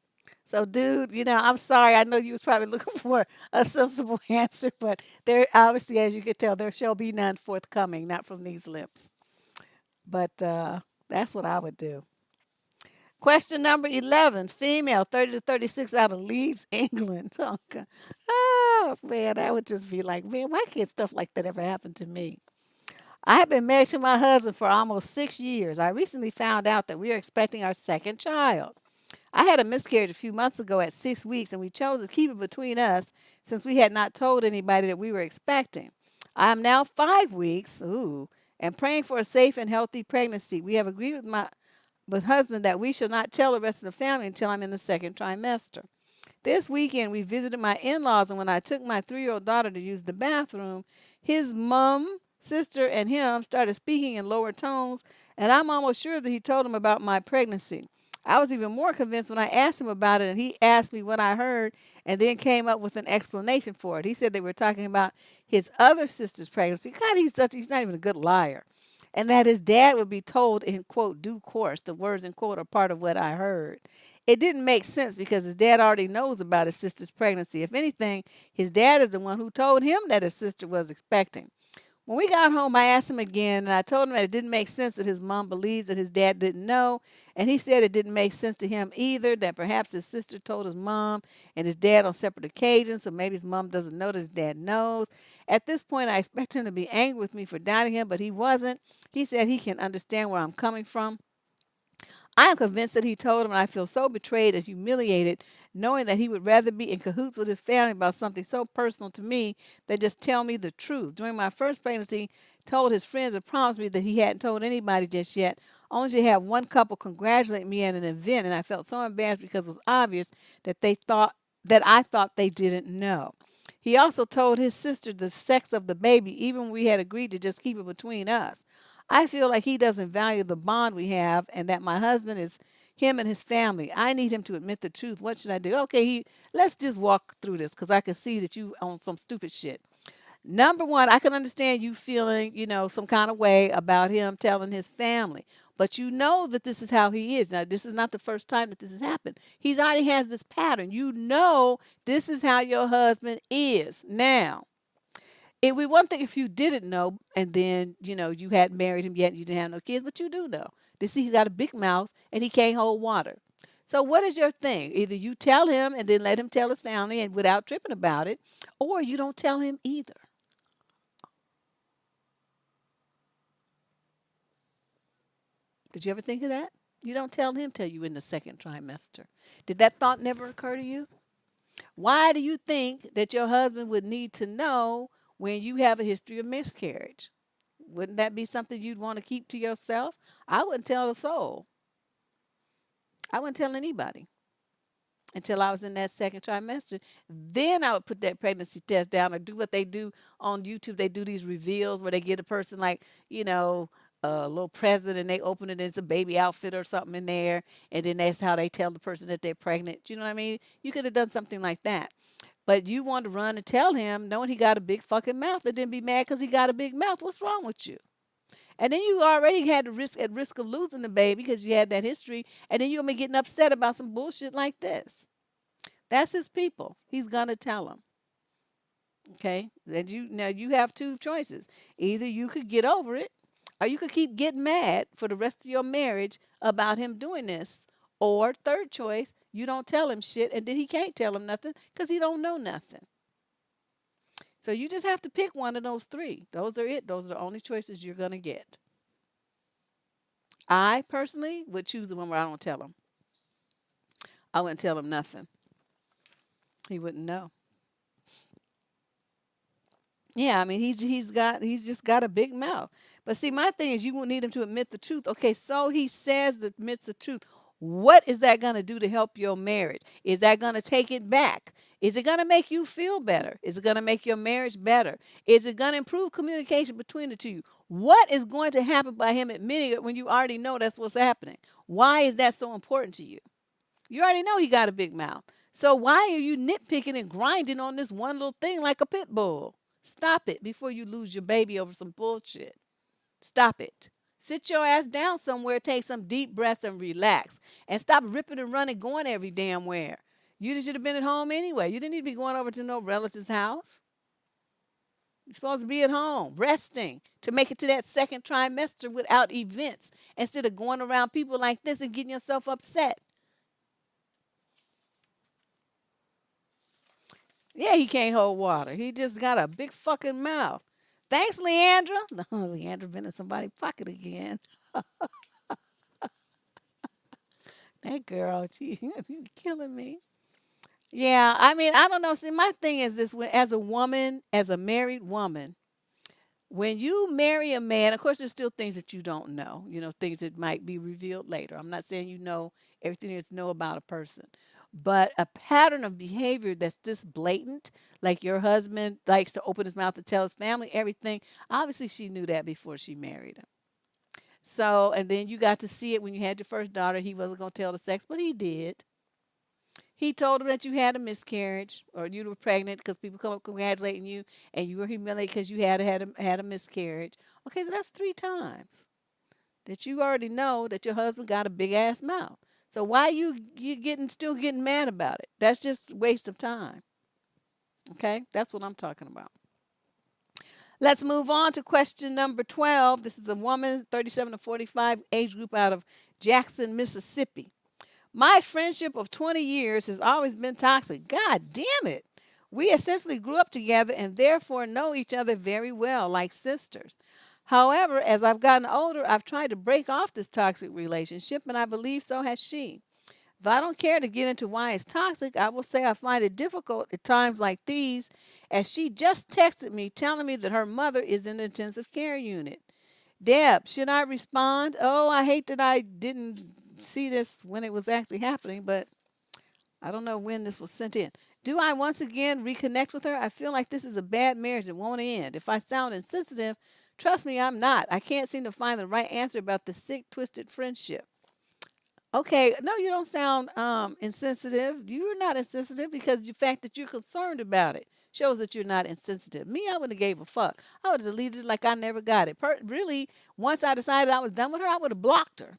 So, dude, I'm sorry. I know you was probably looking for a sensible answer, but there obviously, as you can tell, there shall be none forthcoming, not from these lips. But that's what I would do. Question number 11, female, 30 to 36 out of Leeds, England. Oh, God. Oh, man, I would just be like, man, why can't stuff like that ever happen to me? I have been married to my husband for almost 6 years. I recently found out that we are expecting our second child. I had a miscarriage a few months ago at 6 weeks, and we chose to keep it between us since we had not told anybody that we were expecting. I am now 5 weeks, and praying for a safe and healthy pregnancy. We have agreed with my husband that we shall not tell the rest of the family until I'm in the second trimester. This weekend, we visited my in laws, and when I took my 3-year-old daughter to use the bathroom, his mom, sister, and him started speaking in lower tones, and I'm almost sure that he told them about my pregnancy. I was even more convinced when I asked him about it, and he asked me what I heard and then came up with an explanation for it. He said they were talking about his other sister's pregnancy. God, he's not even a good liar. And that his dad would be told in quote due course. The words in quote are part of what I heard. It didn't make sense because his dad already knows about his sister's pregnancy. If anything, his dad is the one who told him that his sister was expecting. When we got home, I asked him again, and I told him that it didn't make sense that his mom believes that his dad didn't know. And he said it didn't make sense to him either, that perhaps his sister told his mom and his dad on separate occasions, so maybe his mom doesn't know that his dad knows. At this point, I expect him to be angry with me for doubting him, but he wasn't. He said he can understand where I'm coming from. I am convinced that he told him, and I feel so betrayed and humiliated, knowing that he would rather be in cahoots with his family about something so personal to me than just tell me the truth. During my first pregnancy, told his friends and promised me that he hadn't told anybody just yet, only to have one couple congratulate me at an event, and I felt so embarrassed because it was obvious that I thought they didn't know. He also told his sister the sex of the baby, even when we had agreed to just keep it between us. I feel like he doesn't value the bond we have and that my husband is him and his family. I need him to admit the truth. What should I do? Okay, let's just walk through this because I can see that you on some stupid shit. Number one, I can understand you feeling, some kind of way about him telling his family. But you know that this is how he is. Now, this is not the first time that this has happened. He's already has this pattern. You know this is how your husband is. Now, it would be one thing if you didn't know and then, you hadn't married him yet and you didn't have no kids, but you do know. This he's got a big mouth and he can't hold water. So what is your thing? Either you tell him and then let him tell his family and without tripping about it, or you don't tell him either. Did you ever think of that? You don't tell him till you in the second trimester. Did that thought never occur to you? Why do you think that your husband would need to know when you have a history of miscarriage? Wouldn't that be something you'd want to keep to yourself? I wouldn't tell a soul. I wouldn't tell anybody until I was in that second trimester. Then I would put that pregnancy test down or do what they do on YouTube. They do these reveals where they get a person like, a little present and they open it and it's a baby outfit or something in there. And then that's how they tell the person that they're pregnant. You know what I mean? You could have done something like that. But you want to run and tell him, knowing he got a big fucking mouth, and then be mad because he got a big mouth. What's wrong with you? And then you already had the risk of losing the baby because you had that history, and then you're gonna be getting upset about some bullshit like this. That's his people. He's gonna tell them. Okay? Then you have two choices. Either you could get over it, or you could keep getting mad for the rest of your marriage about him doing this. Or third choice, you don't tell him shit, and then he can't tell him nothing because he don't know nothing. So you just have to pick one of those three. Those are it. Those are the only choices you're gonna get. I personally would choose the one where I don't tell him. I wouldn't tell him nothing. He wouldn't know. Yeah, I mean he's just got a big mouth. But see, my thing is you won't need him to admit the truth. Okay, so he says that admits the truth. What is that gonna do to help your marriage? Is that gonna take it back? Is it gonna make you feel better? Is it gonna make your marriage better? Is it gonna improve communication between the two? What is going to happen by him admitting it when you already know that's what's happening? Why is that so important to you? You already know he got a big mouth. So why are you nitpicking and grinding on this one little thing like a pit bull? Stop it before you lose your baby over some bullshit. Stop it. Sit your ass down somewhere, take some deep breaths and relax. And stop ripping and running, going every damn where. You should have been at home anyway. You didn't need to be going over to no relative's house. You're supposed to be at home, resting to make it to that second trimester without events instead of going around people like this and getting yourself upset. Yeah, he can't hold water. He just got a big fucking mouth. Thanks, Leandra. Leandra been in somebody's pocket again. That girl, she killing me. Yeah, I mean, I don't know. See, my thing is this: as a woman, as a married woman, when you marry a man, of course, there's still things that you don't know. Things that might be revealed later. I'm not saying you know everything there is to know about a person, but a pattern of behavior that's this blatant, like your husband likes to open his mouth to tell his family everything. Obviously, she knew that before she married him. So, and then you got to see it when you had your first daughter. He wasn't going to tell the sex, but he did. He told him that you had a miscarriage or you were pregnant because people come up congratulating you and you were humiliated because you had a miscarriage. Okay, so that's 3 times that you already know that your husband got a big ass mouth. So why you getting still getting mad about it? That's just waste of time. Okay, that's what I'm talking about. Let's move on to question number 12. This is a woman, 37 to 45, age group out of Jackson, Mississippi. My friendship of 20 years has always been toxic. God damn it. We essentially grew up together and therefore know each other very well, like sisters. However, as I've gotten older, I've tried to break off this toxic relationship, and I believe so has she. If I don't care to get into why it's toxic, I will say I find it difficult at times like these, as she just texted me telling me that her mother is in the intensive care unit. Deb, should I respond? Oh, I hate that I didn't see this when it was actually happening, but I don't know when this was sent in. Do I once again reconnect with her? I feel like this is a bad marriage that won't end. If I sound insensitive, trust me, I'm not. I can't seem to find the right answer about the sick, twisted friendship. Okay, no, you don't sound insensitive. You're not insensitive because the fact that you're concerned about it shows that you're not insensitive. Me, I wouldn't have gave a fuck. I would have deleted it like I never got it. Really, once I decided I was done with her, I would have blocked her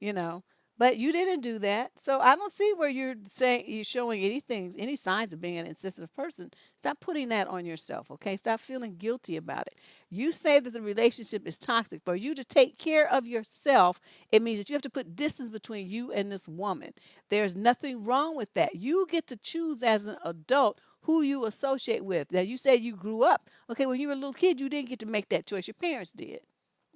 you know. But you didn't do that. So I don't see where you're saying you're showing anything, any signs of being an insensitive person. Stop putting that on yourself, okay? Stop feeling guilty about it. You say that the relationship is toxic. For you to take care of yourself, it means that you have to put distance between you and this woman. There's nothing wrong with that. You get to choose as an adult who you associate with. Now you say you grew up. Okay, when you were a little kid, you didn't get to make that choice. Your parents did.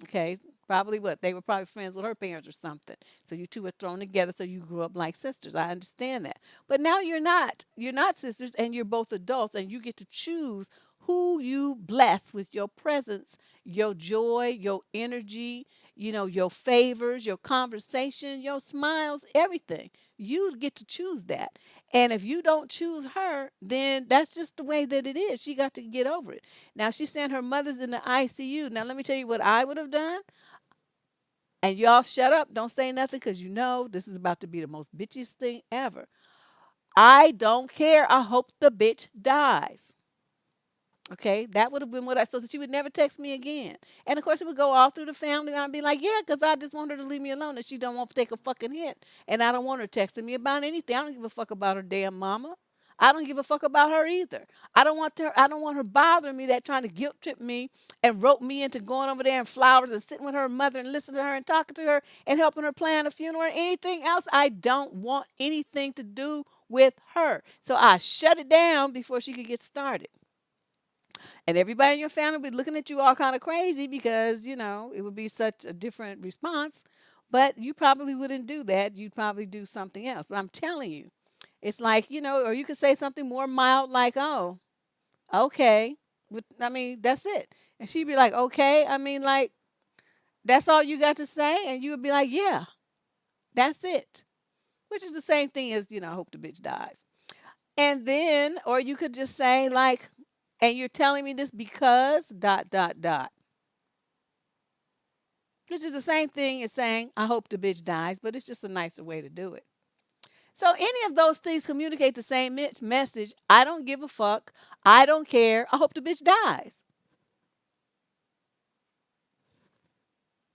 Okay, probably what? They were probably friends with her parents or something. So you two were thrown together so you grew up like sisters. I understand that. But now you're not. You're not sisters and you're both adults and you get to choose who you bless with your presence, your joy, your energy, your favors, your conversation, your smiles, everything. You get to choose that. And if you don't choose her, then that's just the way that it is. She got to get over it. Now she's saying her mother's in the ICU. Now let me tell you what I would have done. And y'all shut up. Don't say nothing because you know this is about to be the most bitchiest thing ever. I don't care. I hope the bitch dies. Okay, that would have been what so that she would never text me again. And of course, it would go all through the family, and I'd be like, yeah, because I just want her to leave me alone, and she don't want to take a fucking hit, and I don't want her texting me about anything. I don't give a fuck about her damn mama. I don't give a fuck about her either. I don't want her. I don't want her bothering me that trying to guilt trip me and rope me into going over there in flowers and sitting with her mother and listening to her and talking to her and helping her plan a funeral or anything else. I don't want anything to do with her. So I shut it down before she could get started. And everybody in your family would be looking at you all kind of crazy because, it would be such a different response. But you probably wouldn't do that. You'd probably do something else. But I'm telling you, it's like, or you could say something more mild like, oh, okay. I mean, that's it. And she'd be like, okay. I mean, like, that's all you got to say? And you would be like, yeah, that's it. Which is the same thing as, I hope the bitch dies. And then, or you could just say, like, and you're telling me this because dot dot dot. Which is the same thing as saying, I hope the bitch dies, but it's just a nicer way to do it. So any of those things communicate the same message. I don't give a fuck. I don't care. I hope the bitch dies.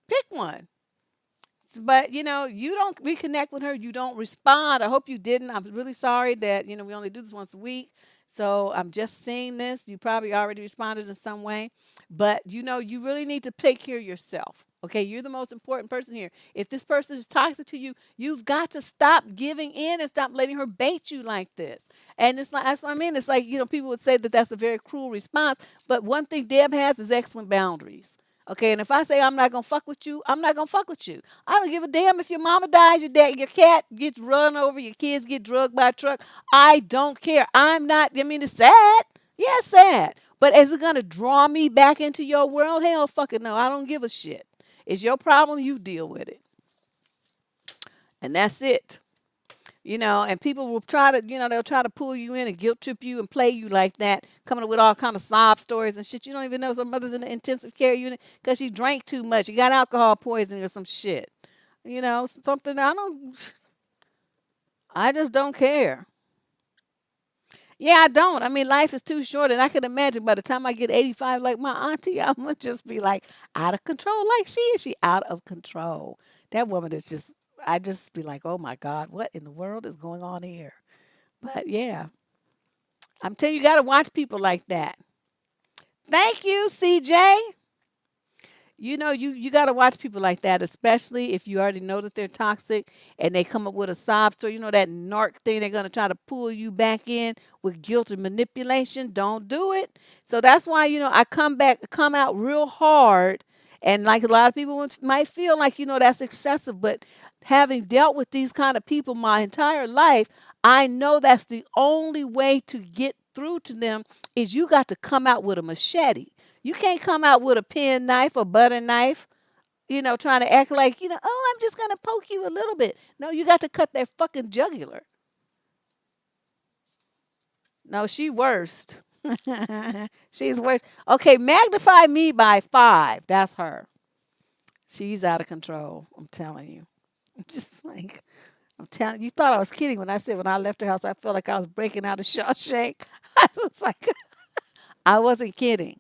Pick one. But you don't reconnect with her. You don't respond. I hope you didn't. I'm really sorry that we only do this once a week. So I'm just seeing this. You probably already responded in some way. But you really need to take care of yourself. Okay, you're the most important person here. If this person is toxic to you, you've got to stop giving in and stop letting her bait you like this. And it's like, that's what I mean. It's like, people would say that that's a very cruel response. But one thing Deb has is excellent boundaries. Okay, and if I say I'm not gonna fuck with you, I'm not gonna fuck with you. I don't give a damn if your mama dies, your dad, your cat gets run over, your kids get drugged by a truck. I don't care. I'm not. I mean, it's sad. Yeah, it's sad. But is it gonna draw me back into your world? Hell, fucking no. I don't give a shit. It's your problem, you deal with it. And that's it. And people will try to, they'll try to pull you in and guilt trip you and play you like that, coming up with all kind of sob stories and shit. You don't even know some mother's in the intensive care unit because she drank too much. She got alcohol poisoning or some shit. Something I just don't care. Yeah, I don't. I mean, life is too short, and I can imagine by the time I get 85, like my auntie, I'm gonna just be like out of control, like she is. She out of control. That woman is just. I just be like, oh my God, what in the world is going on here? But yeah, I'm telling you, you gotta watch people like that. Thank you, CJ. You got to watch people like that, especially if you already know that they're toxic and they come up with a sob story. That narc thing, they're going to try to pull you back in with guilt and manipulation. Don't do it. So that's why, I come out real hard. And like a lot of people might feel like, that's excessive. But having dealt with these kind of people my entire life, I know that's the only way to get through to them is you got to come out with a machete. You can't come out with a pen knife or butter knife, trying to act like, oh, I'm just going to poke you a little bit. No, you got to cut their fucking jugular. No, she worst. She's worst. Okay, magnify me by 5. That's her. She's out of control. I'm telling you. I'm just like, I'm telling you. You thought I was kidding when I said when I left the house, I felt like I was breaking out of Shawshank. I was like, I wasn't kidding.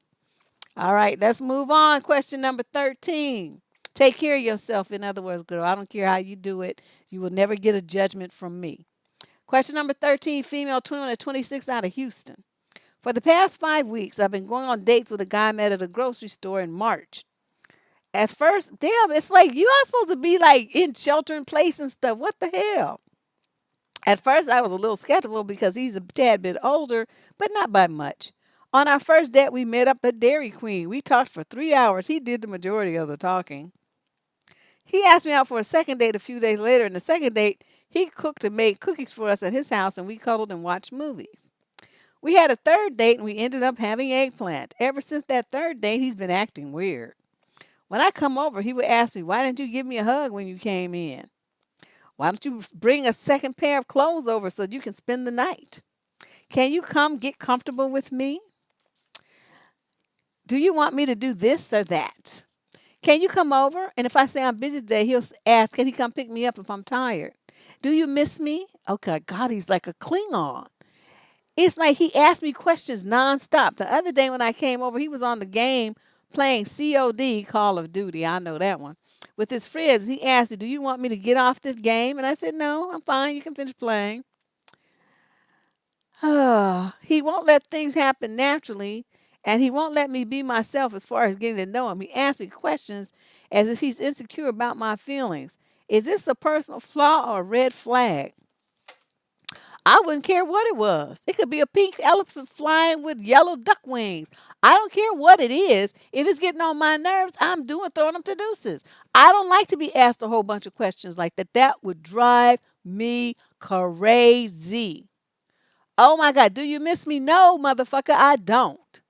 All right, let's move on. Question number 13. Take care of yourself. In other words, girl, I don't care how you do it. You will never get a judgment from me. Question number 13, female 21 to 26 out of Houston. For the past 5 weeks, I've been going on dates with a guy I met at a grocery store in March. At first, damn, it's like you are supposed to be like in shelter in place and stuff. What the hell? At first, I was a little skeptical because he's a tad bit older, but not by much. On our first date, we met up at Dairy Queen. We talked for 3 hours. He did the majority of the talking. He asked me out for a second date a few days later. And the second date, he cooked and made cookies for us at his house, and we cuddled and watched movies. We had a third date, and we ended up having eggplant. Ever since that third date, he's been acting weird. When I come over, he would ask me, why didn't you give me a hug when you came in? Why don't you bring a second pair of clothes over so you can spend the night? Can you come get comfortable with me? Do you want me to do this or that? Can you come over? And if I say I'm busy today, he'll ask, can he come pick me up if I'm tired? Do you miss me? Okay, God, he's like a Klingon. It's like he asked me questions nonstop. The other day when I came over, he was on the game playing COD, Call of Duty. I know that one. With his friends, he asked me, do you want me to get off this game? And I said, no, I'm fine. You can finish playing. He won't let things happen naturally, and he won't let me be myself as far as getting to know him. He asks me questions as if he's insecure about my feelings. Is this a personal flaw or a red flag? I wouldn't care what it was. It could be a pink elephant flying with yellow duck wings. I don't care what it is. If it's getting on my nerves, I'm throwing them to deuces. I don't like to be asked a whole bunch of questions like that. That would drive me crazy. Oh my God, do you miss me? No, motherfucker, I don't.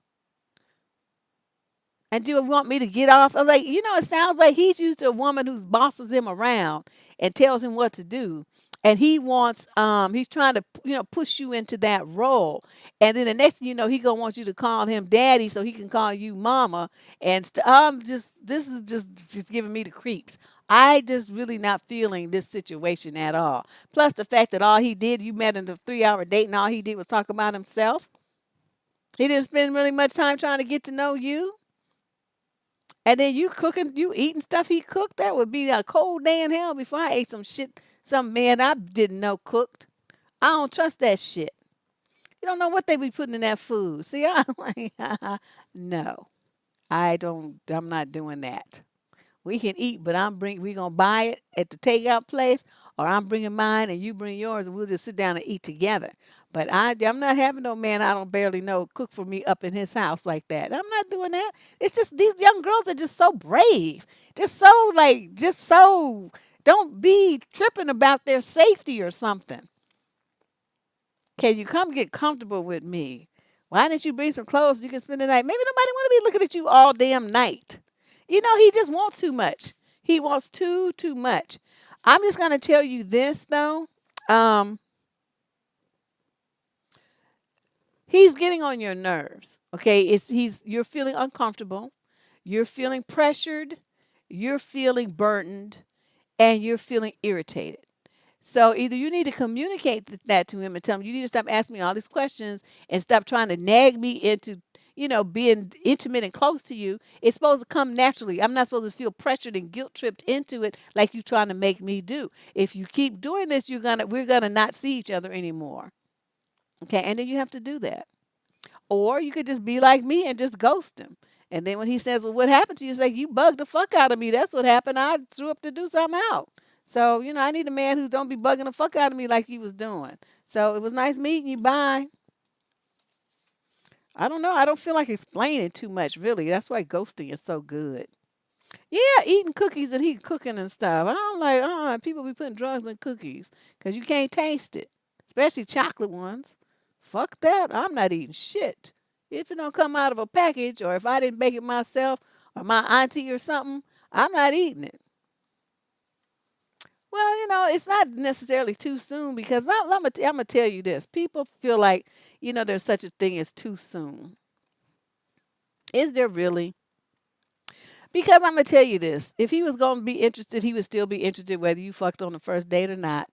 And do you want me to get off? I'm like, it sounds like he's used to a woman who bosses him around and tells him what to do. And he's trying to, push you into that role. And then the next thing you know, he gonna want you to call him daddy so he can call you mama. And this is just giving me the creeps. I just really not feeling this situation at all. Plus the fact that all he did, you met in a 3 hour date and all he did was talk about himself. He didn't spend really much time trying to get to know you. And then you eating stuff he cooked. That would be a cold day in hell before I ate some shit some man I didn't know cooked. I don't trust that shit. You don't know what they be putting in that food. See, I'm like, no, I don't. I'm not doing that. We can eat, but we gonna buy it at the takeout place, or I'm bringing mine and you bring yours, and we'll just sit down and eat together. But I'm not having no man I don't barely know cook for me up in his house like that. I'm not doing that. It's just these young girls are just so brave, just so like, just so don't be tripping about their safety or something. Can you come get comfortable with me? Why didn't you bring some clothes so you can spend the night? Maybe nobody want to be looking at you all damn night. He just wants too much. He wants too much. I'm just gonna tell you this though. Um, he's getting on your nerves. Okay, you're feeling uncomfortable, you're feeling pressured, you're feeling burdened, and you're feeling irritated. So either you need to communicate that to him and tell him you need to stop asking me all these questions and stop trying to nag me into, being intimate and close to you. It's supposed to come naturally. I'm not supposed to feel pressured and guilt tripped into it like you're trying to make me do. If you keep doing this, we're gonna not see each other anymore. Okay, and then you have to do that. Or you could just be like me and just ghost him. And then when he says, "Well, what happened to you?" It's like, "You bugged the fuck out of me. That's what happened. I threw up to do something out." So, I need a man who don't be bugging the fuck out of me like you was doing. So it was nice meeting you. Bye. I don't know. I don't feel like explaining too much, really. That's why ghosting is so good. Yeah, eating cookies and he cooking and stuff. I don't like, people be putting drugs in cookies because you can't taste it, especially chocolate ones. Fuck that. I'm not eating shit. If it don't come out of a package or if I didn't bake it myself or my auntie or something, I'm not eating it. Well, it's not necessarily too soon because I'm gonna tell you this. People feel like, there's such a thing as too soon. Is there really? Because I'm gonna tell you this: if he was gonna be interested, he would still be interested whether you fucked on the first date or not.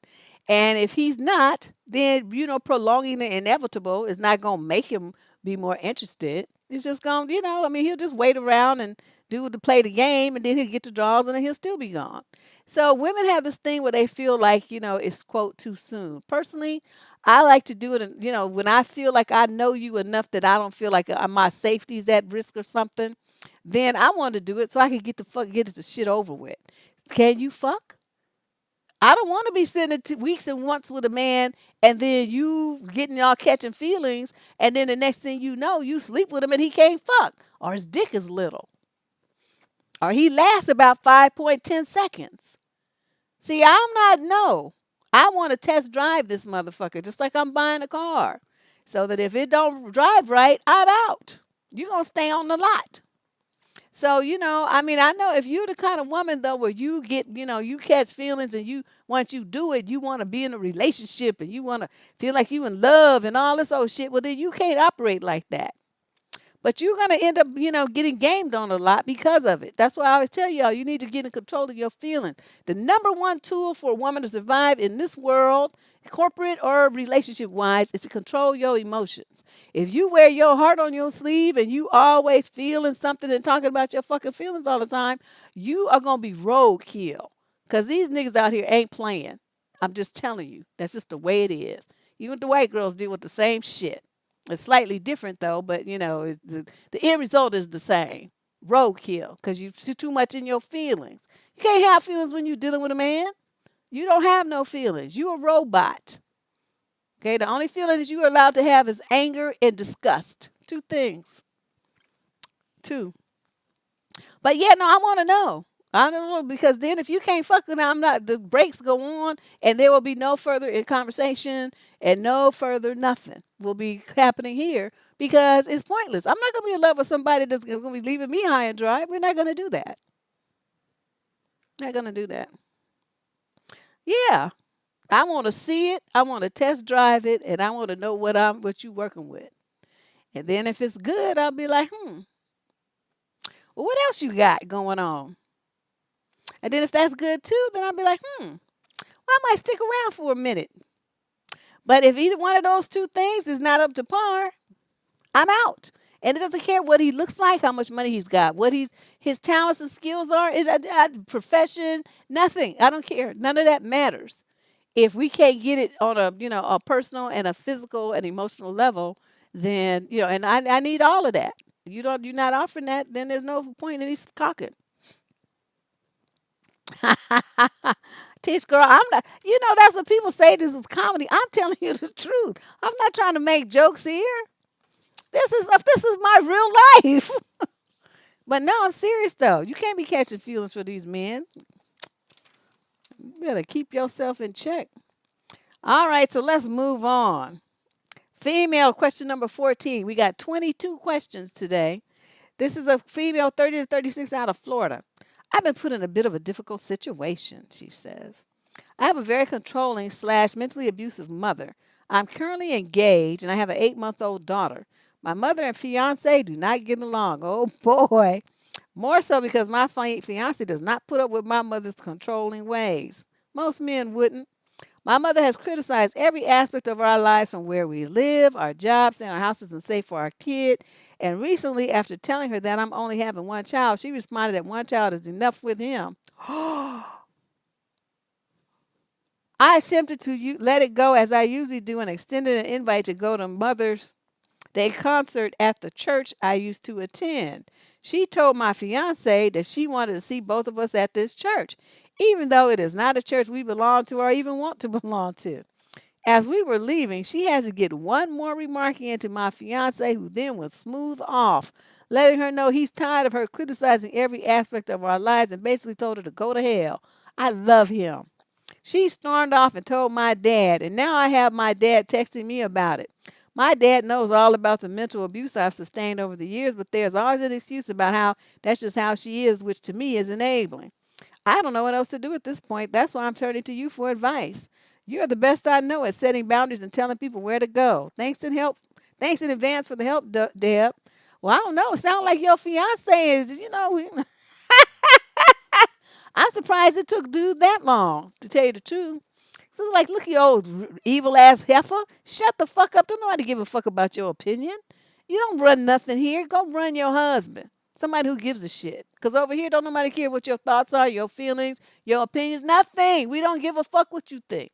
And if he's not, then prolonging the inevitable is not gonna make him be more interested. It's just gonna, he'll just wait around and play the game, and then he'll get the draws, and then he'll still be gone. So women have this thing where they feel like it's quote too soon. Personally, I like to do it, and when I feel like I know you enough that I don't feel like my safety's at risk or something, then I want to do it so I can get the shit over with. Can you fuck? I don't want to be spending weeks and months with a man and then you getting y'all catching feelings and then the next thing you know you sleep with him and he can't fuck or his dick is little or he lasts about 5.10 seconds. See, I'm not no. I want to test drive this motherfucker just like I'm buying a car so that if it don't drive right, I'm out. You're going to stay on the lot. So, I know if you're the kind of woman though where you get, you catch feelings and once you do it, you want to be in a relationship and you want to feel like you in love and all this old shit, well then you can't operate like that. But you're going to end up, getting gamed on a lot because of it. That's why I always tell y'all, you need to get in control of your feelings. The number one tool for a woman to survive in this world, corporate or relationship wise, is to control your emotions. If you wear your heart on your sleeve and you always feeling something and talking about your fucking feelings all the time, you are going to be roadkill. Because these niggas out here ain't playing. I'm just telling you. That's just the way it is. Even the white girls deal with the same shit. It's slightly different though, but the end result is the same. Roadkill, because you see too much in your feelings. You can't have feelings when you're dealing with a man. You don't have no feelings. You're a robot. Okay, the only feelings you are allowed to have is anger and disgust. Two things. Two. But yeah, no, I want to know. I don't know because then if you can't fuck with them, the breaks go on and there will be no further in conversation and no further nothing will be happening here because it's pointless. I'm not going to be in love with somebody that's going to be leaving me high and dry. We're not going to do that. Not going to do that. Yeah. I want to see it. I want to test drive it and I want to know what you working with. And then if it's good, I'll be like, well, what else you got going on? And then if that's good too, then I'll be like, well, I might stick around for a minute. But if either one of those two things is not up to par, I'm out. And it doesn't care what he looks like, how much money he's got, what his talents and skills are, profession, nothing. I don't care. None of that matters. If we can't get it on a personal and a physical and emotional level, then and I need all of that. You're not offering that, then there's no point in these cocking. Tish, girl, I'm not. You know that's what people say. This is comedy. I'm telling you the truth. I'm not trying to make jokes here. This is my real life. But no, I'm serious though. You can't be catching feelings for these men. You better keep yourself in check. All right, so let's move on. Female question number 14. We got 22 questions today. This is a female 30 to 36 out of Florida. I've been put in a bit of a difficult situation, she says. I have a very controlling slash mentally abusive mother. I'm currently engaged and I have an 8-month-old daughter. My mother and fiance do not get along. Oh boy. More so because my fiance does not put up with my mother's controlling ways. Most men wouldn't. My mother has criticized every aspect of our lives from where we live, our jobs, saying our house isn't safe for our kid. And recently, after telling her that I'm only having one child, she responded that one child is enough with him. I attempted to let it go as I usually do and extended an invite to go to Mother's Day concert at the church I used to attend. She told my fiance that she wanted to see both of us at this church, even though it is not a church we belong to or even want to belong to. As we were leaving, she has to get one more remark in to my fiance, who then was smooth off, letting her know he's tired of her criticizing every aspect of our lives and basically told her to go to hell. I love him. She stormed off and told my dad, and now I have my dad texting me about it. My dad knows all about the mental abuse I've sustained over the years, but there's always an excuse about how that's just how she is, which to me is enabling. I don't know what else to do at this point. That's why I'm turning to you for advice. You're the best I know at setting boundaries and telling people where to go. Thanks in advance for the help, Deb. Well, I don't know. It sounds like your fiance is, I'm surprised it took dude that long, to tell you the truth. So like, look, you old evil ass heifer. Shut the fuck up. Don't nobody give a fuck about your opinion. You don't run nothing here. Go run your husband. Somebody who gives a shit. Because over here, don't nobody care what your thoughts are, your feelings, your opinions. Nothing. We don't give a fuck what you think.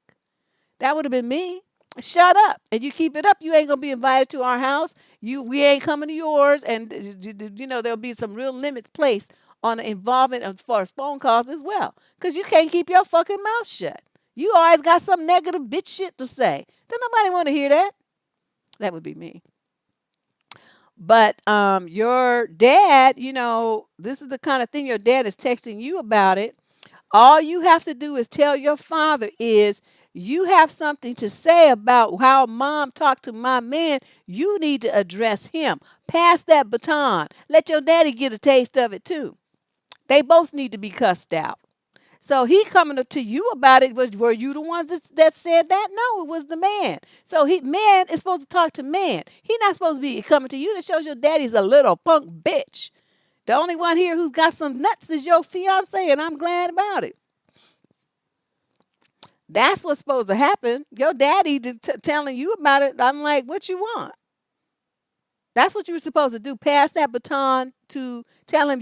That would have been me. Shut up. And you keep it up, you ain't going to be invited to our house. We ain't coming to yours. And, there'll be some real limits placed on the involvement as far as phone calls as well. Because you can't keep your fucking mouth shut. You always got some negative bitch shit to say. Don't nobody want to hear that. That would be me. But your dad, this is the kind of thing your dad is texting you about it. All you have to do is tell your father is you have something to say about how mom talked to my man. You need to address him. Pass that baton. Let your daddy get a taste of it too. They both need to be cussed out. So he coming to you about it. Were you the ones that said that? No, it was the man. So man is supposed to talk to man. He not supposed to be coming to you. That shows your daddy's a little punk bitch. The only one here who's got some nuts is your fiance, and I'm glad about it. That's what's supposed to happen. Your daddy telling you about it. I'm like, what you want? That's what you were supposed to do. Pass that baton to tell him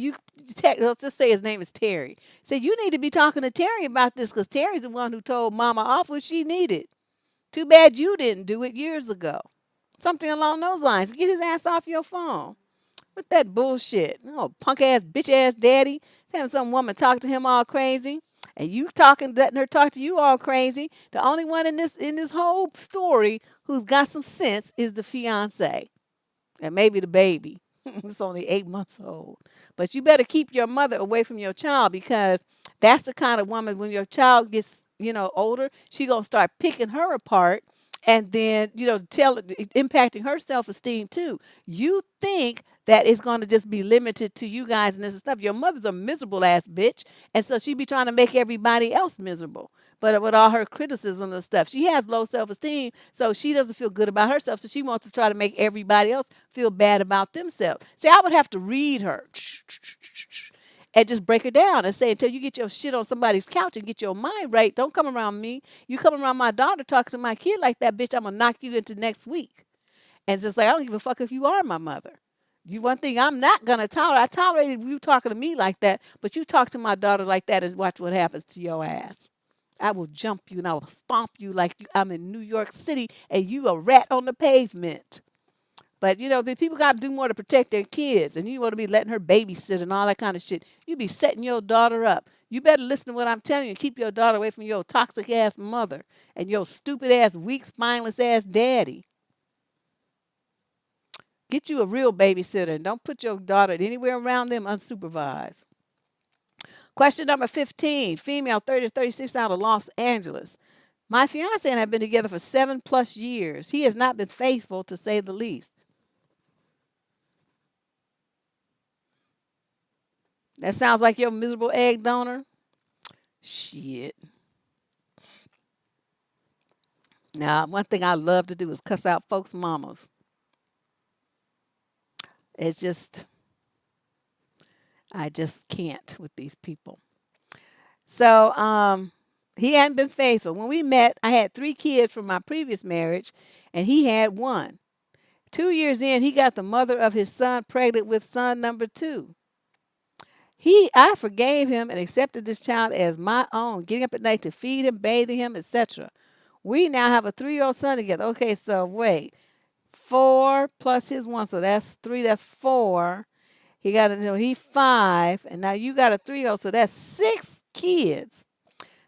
let's just say his name is Terry. Say, you need to be talking to Terry about this because Terry's the one who told Mama off what she needed. Too bad you didn't do it years ago. Something along those lines. Get his ass off your phone. With that bullshit. Punk ass, bitch ass daddy. Having some woman talk to him all crazy. And you letting her talk to you all crazy. The only one in this whole story who's got some sense is the fiance. And maybe the baby. It's only 8 months old. But you better keep your mother away from your child because that's the kind of woman when your child gets, older, she going to start picking her apart and then, impacting her self-esteem too. You think that it's going to just be limited to you guys and this stuff. Your mother's a miserable ass bitch. And so she be trying to make everybody else miserable. But with all her criticism and stuff, she has low self-esteem, so she doesn't feel good about herself. So she wants to try to make everybody else feel bad about themselves. See, I would have to read her and just break her down and say, until you get your shit on somebody's couch and get your mind right, don't come around me. You come around my daughter talking to my kid like that, bitch, I'm going to knock you into next week. And it's just like, I don't give a fuck if you are my mother. One thing I'm not going to tolerate. I tolerated you talking to me like that, but you talk to my daughter like that and watch what happens to your ass. I will jump you and I will stomp you like I'm in New York City and you a rat on the pavement. But, the people got to do more to protect their kids. And you want to be letting her babysit and all that kind of shit. You be setting your daughter up. You better listen to what I'm telling you and keep your daughter away from your toxic ass mother and your stupid ass, weak, spineless ass daddy. Get you a real babysitter and don't put your daughter anywhere around them unsupervised. Question number 15, female 30 to 36 out of Los Angeles. My fiance and I have been together for 7+ years. He has not been faithful, to say the least. That sounds like your miserable egg donor. Shit. Now, one thing I love to do is cuss out folks' mamas. It's just, I just can't with these people. So, he hadn't been faithful. When we met, I had 3 kids from my previous marriage, and he had 1. 2 years in, he got the mother of his son pregnant with son number 2. I forgave him and accepted this child as my own, getting up at night to feed him, bathing him, etc. We now have a 3-year-old son together. Okay, so wait. 4 plus his 1, so that's 3, that's 4. He 5, and now you got a 3-year-old, so that's 6 kids.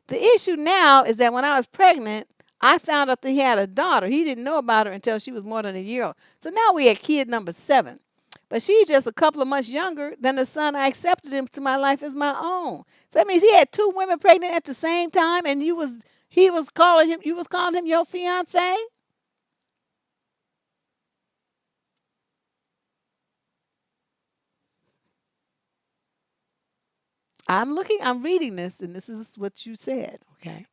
The issue now is that when I was pregnant, I found out that he had a daughter. He didn't know about her until she was more than a year old. So now we had kid number 7. But she's just a couple of months younger than the son I accepted him to my life as my own. So that means he had 2 women pregnant at the same time, and you was calling him your fiance? I'm reading this, and this is what you said, okay?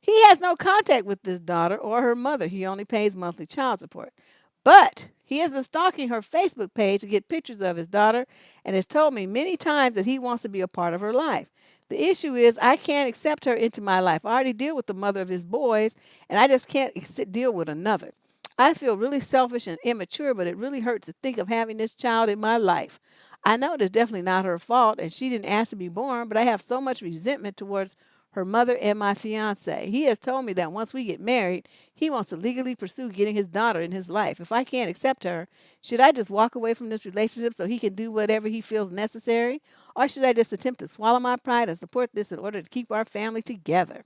He has no contact with this daughter or her mother. He only pays monthly child support. But he has been stalking her Facebook page to get pictures of his daughter and has told me many times that he wants to be a part of her life. The issue is I can't accept her into my life. I already deal with the mother of his boys, and I just can't deal with another. I feel really selfish and immature, but it really hurts to think of having this child in my life. I know it is definitely not her fault, and she didn't ask to be born, but I have so much resentment towards her mother and my fiance. He has told me that once we get married, he wants to legally pursue getting his daughter in his life. If I can't accept her, should I just walk away from this relationship so he can do whatever he feels necessary? Or should I just attempt to swallow my pride and support this in order to keep our family together?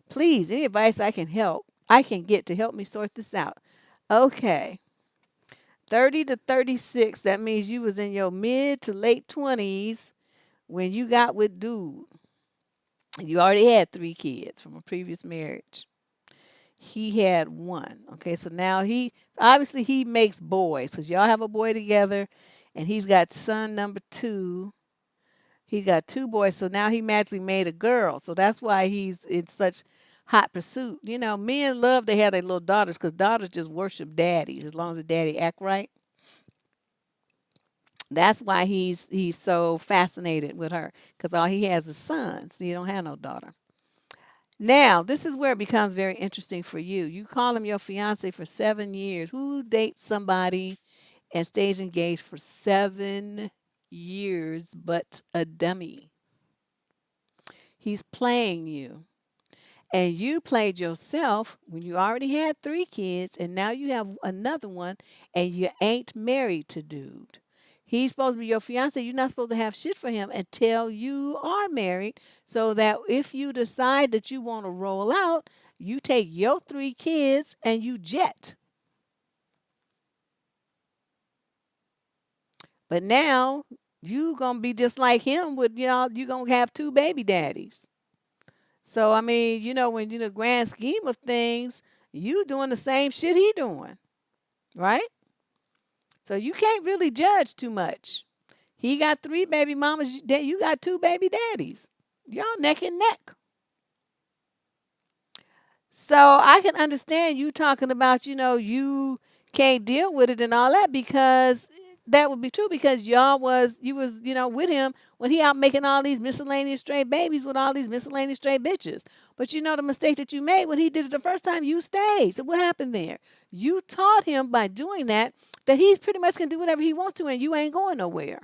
Please, any advice I can get to help me sort this out. Okay. 30 to 36, that means you was in your mid to late 20s when you got with dude. You already had 3 kids from a previous marriage. He had 1. Okay, so now he makes boys because y'all have a boy together, and he's got son number 2. He got 2 boys, so now he magically made a girl. So that's why he's in such hot pursuit. You know, men love they have their little daughters because daughters just worship daddies as long as the daddy act right. That's why he's so fascinated with her because all he has is sons. He don't have no daughter. Now, this is where it becomes very interesting for you. You call him your fiance for 7 years. Who dates somebody and stays engaged for 7 years but a dummy? He's playing you. And you played yourself when you already had 3 kids and now you have another one and you ain't married to dude. He's supposed to be your fiance. You're not supposed to have shit for him until you are married so that if you decide that you want to roll out, you take your 3 kids and you jet. But now you going to be just like him with, you're going to have 2 baby daddies. So, I mean, when the grand scheme of things, you doing the same shit he doing, right? So you can't really judge too much. He got 3 baby mamas. You got 2 baby daddies. Y'all neck and neck. So I can understand you talking about, you can't deal with it and all that because that would be true because you was, with him when he out making all these miscellaneous stray babies with all these miscellaneous stray bitches. But the mistake that you made when he did it the first time, you stayed. So what happened there? You taught him by doing that he pretty much can do whatever he wants to and you ain't going nowhere.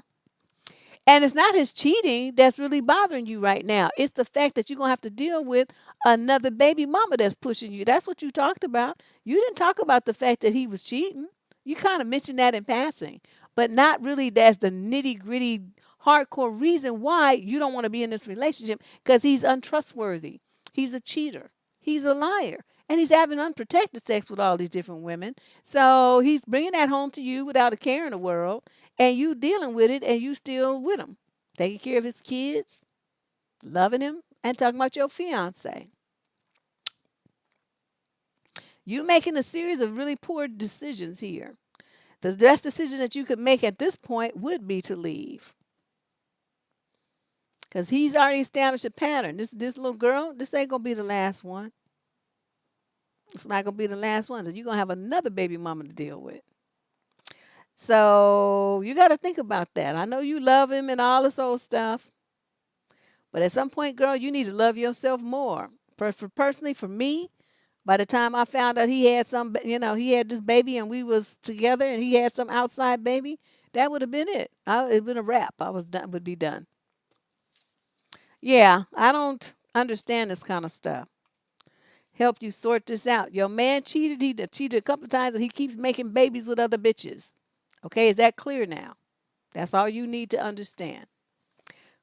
And it's not his cheating that's really bothering you right now. It's the fact that you're going to have to deal with another baby mama that's pushing you. That's what you talked about. You didn't talk about the fact that he was cheating. You kind of mentioned that in passing, but not really that's the nitty gritty hardcore reason why you don't want to be in this relationship, because he's untrustworthy. He's a cheater. He's a liar. And he's having unprotected sex with all these different women. So he's bringing that home to you without a care in the world, and you dealing with it, and you still with him, taking care of his kids, loving him, and talking about your fiance. You making a series of really poor decisions here. The best decision that you could make at this point would be to leave. Because he's already established a pattern. This little girl, this ain't going to be the last one. It's not going to be the last one. You're going to have another baby mama to deal with. So you got to think about that. I know you love him and all this old stuff. But at some point, girl, you need to love yourself more. Personally, for me, by the time I found out he had he had this baby and we was together and he had some outside baby, that would have been it. It'd been a wrap. I was done. Would be done. Yeah, I don't understand this kind of stuff. Help you sort this out. Your man cheated. He cheated a couple of times and he keeps making babies with other bitches. Okay, is that clear now? That's all you need to understand.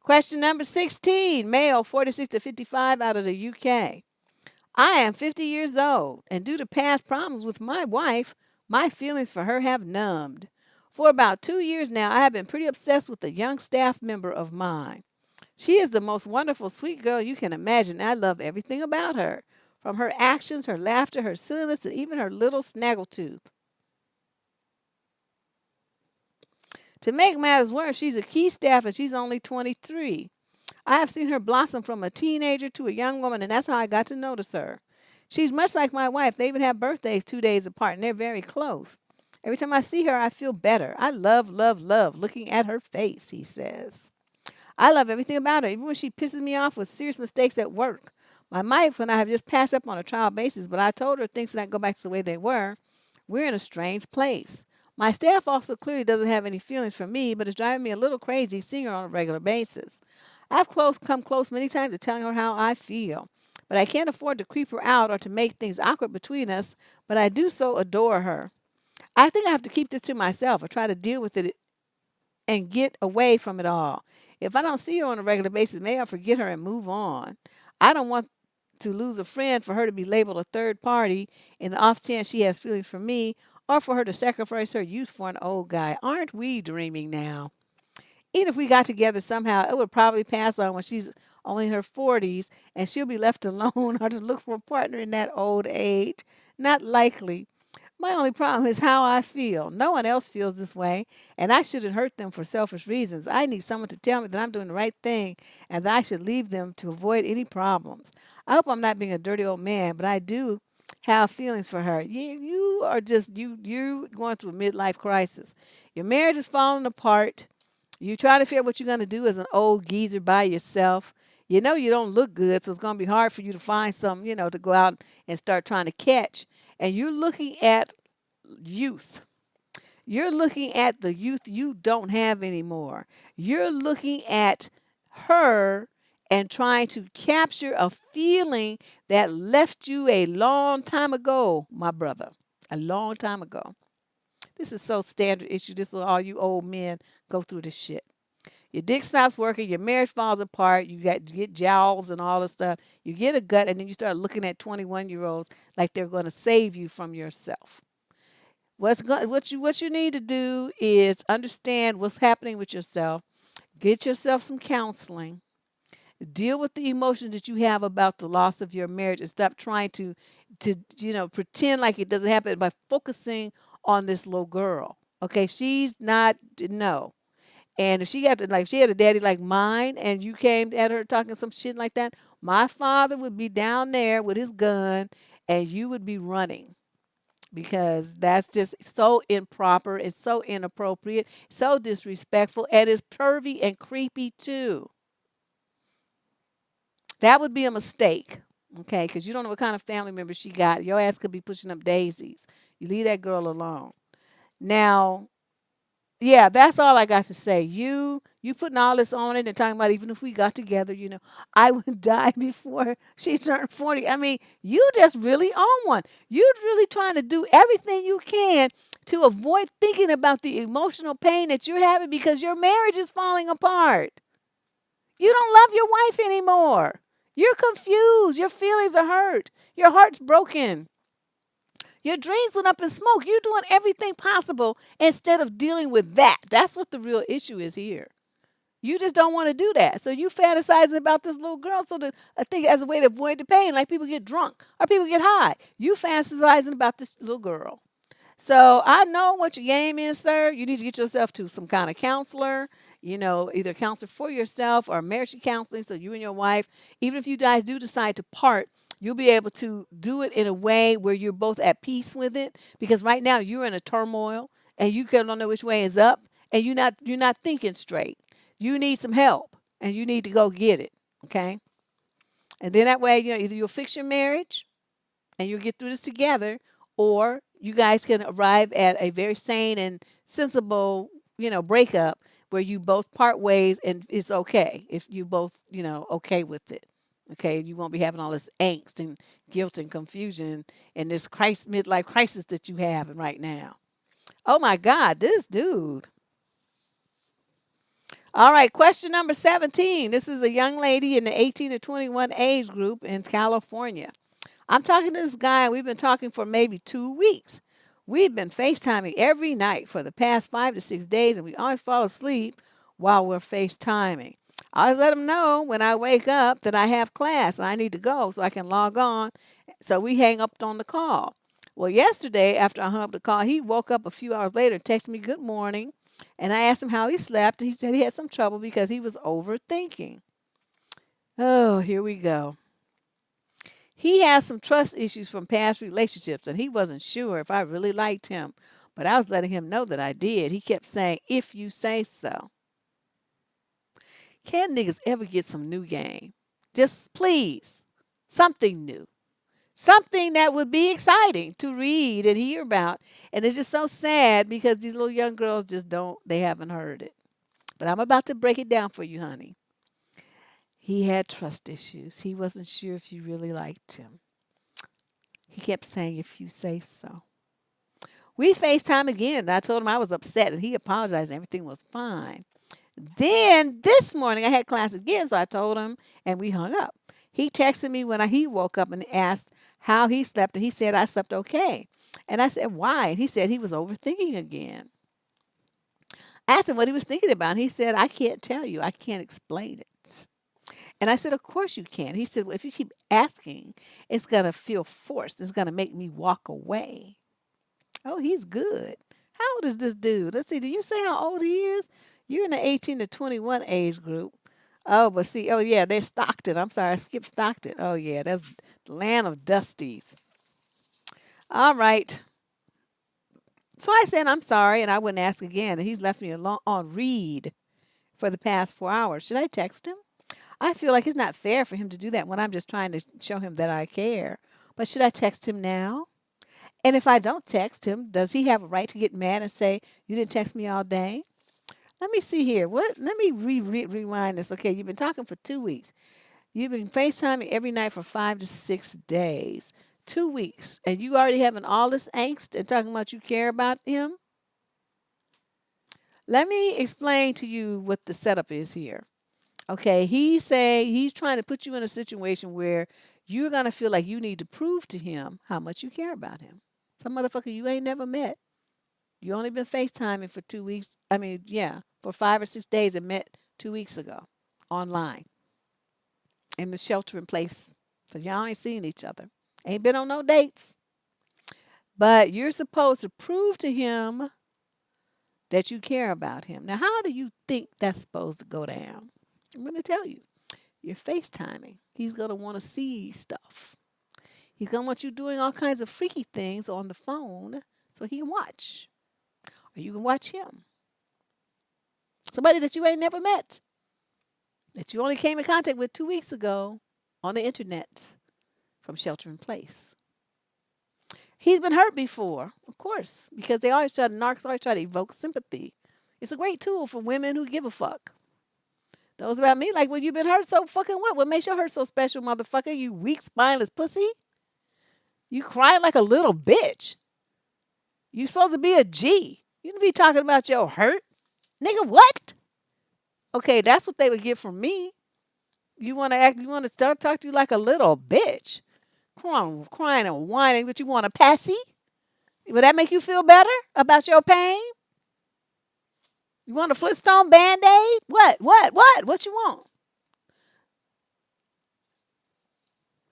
Question number 16, male 46 to 55 out of the UK. I am 50 years old, and due to past problems with my wife, my feelings for her have numbed. For about 2 years now, I have been pretty obsessed with a young staff member of mine. She is the most wonderful, sweet girl you can imagine. I love everything about her, from her actions, her laughter, her silliness, and even her little snaggletooth. To make matters worse, she's a key staff and she's only 23. I have seen her blossom from a teenager to a young woman, and that's how I got to notice her. She's much like my wife. They even have birthdays 2 days apart, and they're very close. Every time I see her, I feel better. I love, love, love looking at her face, he says. I love everything about her, even when she pisses me off with serious mistakes at work. My wife and I have just passed up on a trial basis, but I told her things that go back to the way they were. We're in a strange place. My staff also clearly doesn't have any feelings for me, but it's driving me a little crazy seeing her on a regular basis. I've come close many times to telling her how I feel, but I can't afford to creep her out or to make things awkward between us, but I do so adore her. I think I have to keep this to myself or try to deal with it and get away from it all. If I don't see her on a regular basis, maybe I'll forget her and move on. I don't want to lose a friend for her to be labeled a third party in the off chance she has feelings for me, or for her to sacrifice her youth for an old guy. Aren't we dreaming now? Even if we got together somehow, it would probably pass on when she's only in her 40s and she'll be left alone or to look for a partner in that old age. Not likely. My only problem is how I feel. No one else feels this way, and I shouldn't hurt them for selfish reasons. I need someone to tell me that I'm doing the right thing and that I should leave them to avoid any problems. I hope I'm not being a dirty old man, but I do have feelings for her. You are just you're going through a midlife crisis. Your marriage is falling apart. You trying to figure out what you're going to do as an old geezer by yourself. You know you don't look good, so it's going to be hard for you to find some, to go out and start trying to catch. And you're looking at youth. You're looking at the youth you don't have anymore. You're looking at her and trying to capture a feeling that left you a long time ago, my brother. A long time ago. This is so standard issue. This is all you old men go through this shit. Your dick stops working, your marriage falls apart, you get jowls and all this stuff. You get a gut, and then you start looking at 21-year-olds like they're going to save you from yourself. What you need to do is understand what's happening with yourself. Get yourself some counseling. Deal with the emotions that you have about the loss of your marriage, and stop trying to pretend like it doesn't happen by focusing on this little girl. Okay, she's not no. And if she had a daddy like mine, and you came at her talking some shit like that, my father would be down there with his gun, and you would be running, because that's just so improper. It's so inappropriate, so disrespectful, and it's pervy and creepy too. That would be a mistake, okay? Because you don't know what kind of family member she got. Your ass could be pushing up daisies. You leave that girl alone. Now, yeah, that's all I got to say. You putting all this on it and talking about even if we got together, I would die before she turned 40. I mean, you just really on one. You're really trying to do everything you can to avoid thinking about the emotional pain that you're having because your marriage is falling apart. You don't love your wife anymore. You're confused. Your feelings are hurt. Your heart's broken. Your dreams went up in smoke. You're doing everything possible instead of dealing with that. That's what the real issue is here. You just don't want to do that. So you fantasizing about this little girl so that I think as a way to avoid the pain, like people get drunk or people get high. You fantasizing about this little girl. So I know what your game is, sir. You need to get yourself to some kind of counselor, either a counselor for yourself or marriage counseling so you and your wife, even if you guys do decide to part, you'll be able to do it in a way where you're both at peace with it. Because right now you're in a turmoil and you don't know which way is up and you're not thinking straight. You need some help and you need to go get it. Okay. And then that way, either you'll fix your marriage and you'll get through this together, or you guys can arrive at a very sane and sensible, breakup where you both part ways and it's okay if you both, okay with it. Okay, you won't be having all this angst and guilt and confusion and this midlife crisis that you have right now. Oh my God, this dude. All right, question number 17. This is a young lady in the 18 to 21 age group in California. I'm talking to this guy, and we've been talking for maybe 2 weeks. We've been FaceTiming every night for the past 5 to 6 days, and we always fall asleep while we're FaceTiming. I always let him know when I wake up that I have class and I need to go so I can log on. So we hang up on the call. Well, yesterday, after I hung up the call, he woke up a few hours later and texted me good morning. And I asked him how he slept, and he said he had some trouble because he was overthinking. Oh, here we go. He has some trust issues from past relationships, and he wasn't sure if I really liked him. But I was letting him know that I did. He kept saying, if you say so. Can niggas ever get some new game? Just please, something new. Something that would be exciting to read and hear about. And it's just so sad because these little young girls just they haven't heard it. But I'm about to break it down for you, honey. He had trust issues. He wasn't sure if you really liked him. He kept saying, if you say so. We FaceTime again. And I told him I was upset and he apologized and everything was fine. Then this morning I had class again, so I told him and we hung up. He texted me when he woke up and asked how he slept, and he said, I slept okay. And I said, why? And he said he was overthinking again. I asked him what he was thinking about, and he said, I can't tell you. I can't explain it. And I said, of course you can. He said, well, if you keep asking, it's going to feel forced. It's going to make me walk away. Oh, he's good. How old is this dude? Let's see. Do you say how old he is? You're in the 18 to 21 age group. Oh, but see, oh, yeah, they're Stockton. I'm sorry, I skipped Stockton. Oh, yeah, that's the land of Dusties. All right. So I said, I'm sorry, and I wouldn't ask again. And he's left me alone on read for the past 4 hours. Should I text him? I feel like it's not fair for him to do that when I'm just trying to show him that I care. But should I text him now? And if I don't text him, does he have a right to get mad and say, you didn't text me all day? Let me see here. Let me rewind this. Okay, you've been talking for 2 weeks. You've been FaceTiming every night for 5 to 6 days. 2 weeks. And you already having all this angst and talking about you care about him? Let me explain to you what the setup is here. Okay, he's trying to put you in a situation where you're going to feel like you need to prove to him how much you care about him. Some motherfucker you ain't never met. You only been FaceTiming for 2 weeks. I mean, yeah, for 5 or 6 days and met 2 weeks ago online in the shelter in place. So y'all ain't seen each other. Ain't been on no dates. But you're supposed to prove to him that you care about him. Now, how do you think that's supposed to go down? I'm going to tell you. You're FaceTiming. He's going to want to see stuff. He's going to want you doing all kinds of freaky things on the phone so he can watch. Or you can watch him. Somebody that you ain't never met. That you only came in contact with 2 weeks ago on the internet from shelter in place. He's been hurt before, of course, because narcs always try to evoke sympathy. It's a great tool for women who give a fuck. Those about me, like, well, you've been hurt, so fucking what? What makes your hurt so special, motherfucker? You weak, spineless pussy. You crying like a little bitch. You supposed to be a G. You don't be talking about your hurt. Nigga, what? Okay, that's what they would get from me. You want to start talk to you like a little bitch. Crying and whining, but you want a passy? Would that make you feel better about your pain? You want a Flintstone Band-Aid? What? What you want?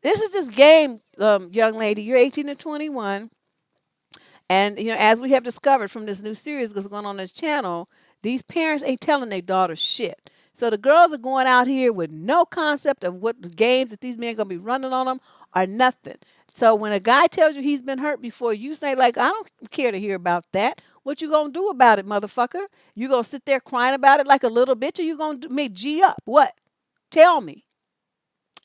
This is just game, young lady. You're 18 to 21. And, as we have discovered from this new series that's going on this channel, these parents ain't telling their daughters shit. So the girls are going out here with no concept of what the games that these men are going to be running on them are nothing. So when a guy tells you he's been hurt before, you say, like, I don't care to hear about that. What you going to do about it, motherfucker? You going to sit there crying about it like a little bitch, or you going to make G up? What? Tell me.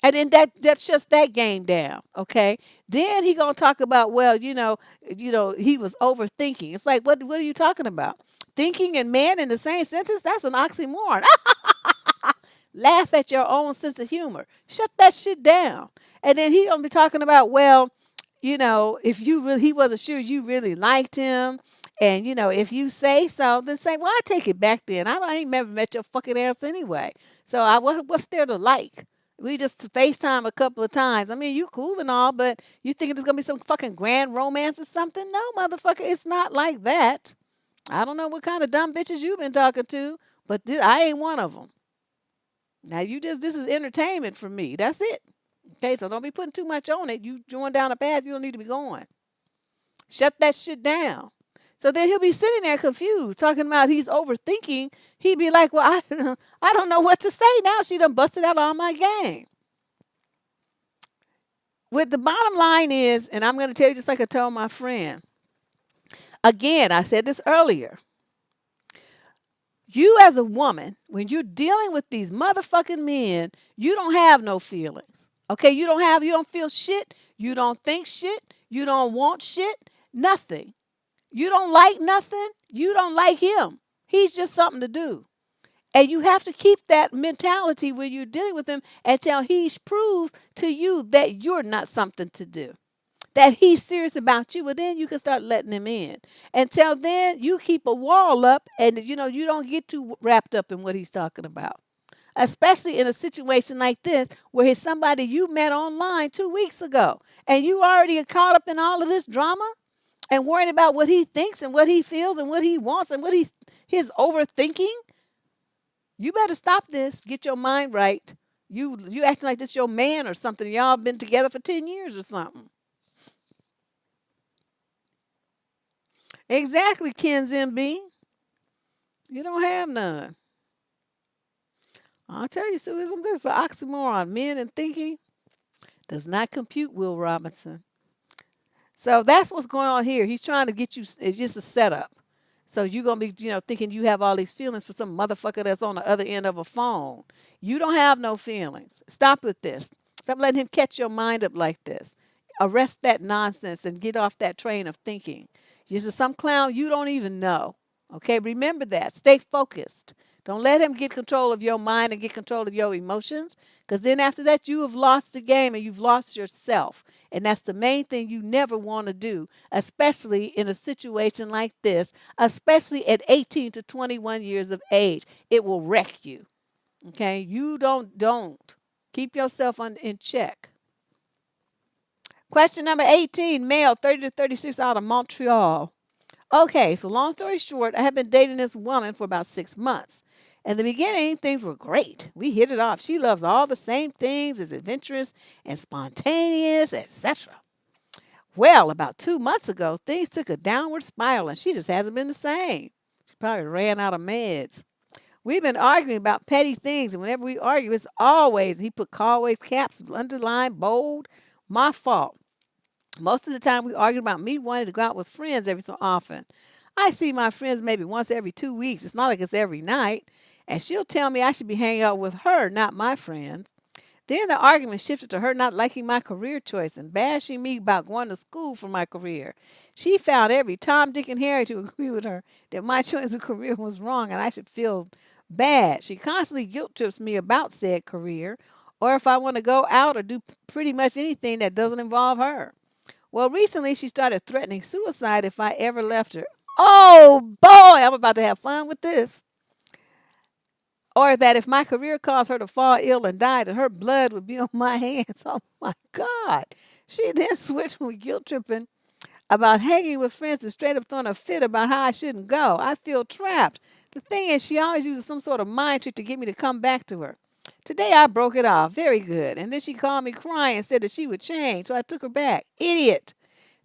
And then that shuts that game down, okay? Then he gonna talk about, well, he was overthinking. It's like, what are you talking about? Thinking and man in the same sentence? That's an oxymoron. Laugh at your own sense of humor. Shut that shit down. And then he gonna be talking about, well, if he wasn't sure you really liked him, and if you say so, then say, well, I take it back then. I ain't never met your fucking ass anyway. So what's there to like? We just FaceTime a couple of times. I mean, you cool and all, but you thinking there's gonna be some fucking grand romance or something? No, motherfucker, it's not like that. I don't know what kind of dumb bitches you've been talking to, but I ain't one of them. Now this is entertainment for me. That's it. Okay, so don't be putting too much on it. You going down a path you don't need to be going. Shut that shit down. So then he'll be sitting there confused, talking about he's overthinking. He'd be like, well, I don't know what to say now. She done busted out all my game. What the bottom line is, and I'm going to tell you just like I told my friend. Again, I said this earlier. You as a woman, when you're dealing with these motherfucking men, you don't have no feelings. Okay, you don't feel shit. You don't think shit. You don't want shit. Nothing. You don't like nothing. You don't like him. He's just something to do. And you have to keep that mentality when you're dealing with him until he proves to you that you're not something to do, that he's serious about you. Well, then you can start letting him in. Until then, you keep a wall up and, you don't get too wrapped up in what he's talking about, especially in a situation like this where he's somebody you met online 2 weeks ago and you already caught up in all of this drama and worrying about what he thinks and what he feels and what he wants and what his overthinking. You better stop this. Get your mind right. You acting like this your man or something. Y'all been together for 10 years or something. Exactly, Ken's MB. You don't have none. I'll tell you, Susan, this is an oxymoron. Men and thinking does not compute, Will Robinson. So that's what's going on here. He's trying to get you, it's just a setup. So you're going to be, thinking you have all these feelings for some motherfucker that's on the other end of a phone. You don't have no feelings. Stop with this. Stop letting him catch your mind up like this. Arrest that nonsense and get off that train of thinking. This is some clown you don't even know. Okay, remember that. Stay focused. Don't let him get control of your mind and get control of your emotions, because then after that, you have lost the game and you've lost yourself. And that's the main thing you never want to do, especially in a situation like this, especially at 18 to 21 years of age. It will wreck you. Okay, you don't. Keep yourself in check. Question number 18, male, 30 to 36, out of Montreal. Okay, so long story short, I have been dating this woman for about 6 months. In the beginning, things were great. We hit it off. She loves all the same things, is adventurous and spontaneous, etc. Well, about 2 months ago, things took a downward spiral, and she just hasn't been the same. She probably ran out of meds. We've been arguing about petty things, and whenever we argue, it's always, he put always caps, underline, bold, my fault. Most of the time, we argue about me wanting to go out with friends every so often. I see my friends maybe once every 2 weeks. It's not like it's every night. And she'll tell me I should be hanging out with her, not my friends. Then the argument shifted to her not liking my career choice and bashing me about going to school for my career. She found every Tom, Dick, and Harry to agree with her that my choice of career was wrong and I should feel bad. She constantly guilt trips me about said career or if I want to go out or do pretty much anything that doesn't involve her. Well, recently she started threatening suicide if I ever left her. Oh boy, I'm about to have fun with this. Or that if my career caused her to fall ill and die, that her blood would be on my hands. Oh my God. She then switched from guilt tripping about hanging with friends to straight up throwing a fit about how I shouldn't go. I feel trapped. The thing is, she always uses some sort of mind trick to get me to come back to her. Today I broke it off. Very good. And then she called me crying and said that she would change. So I took her back. Idiot.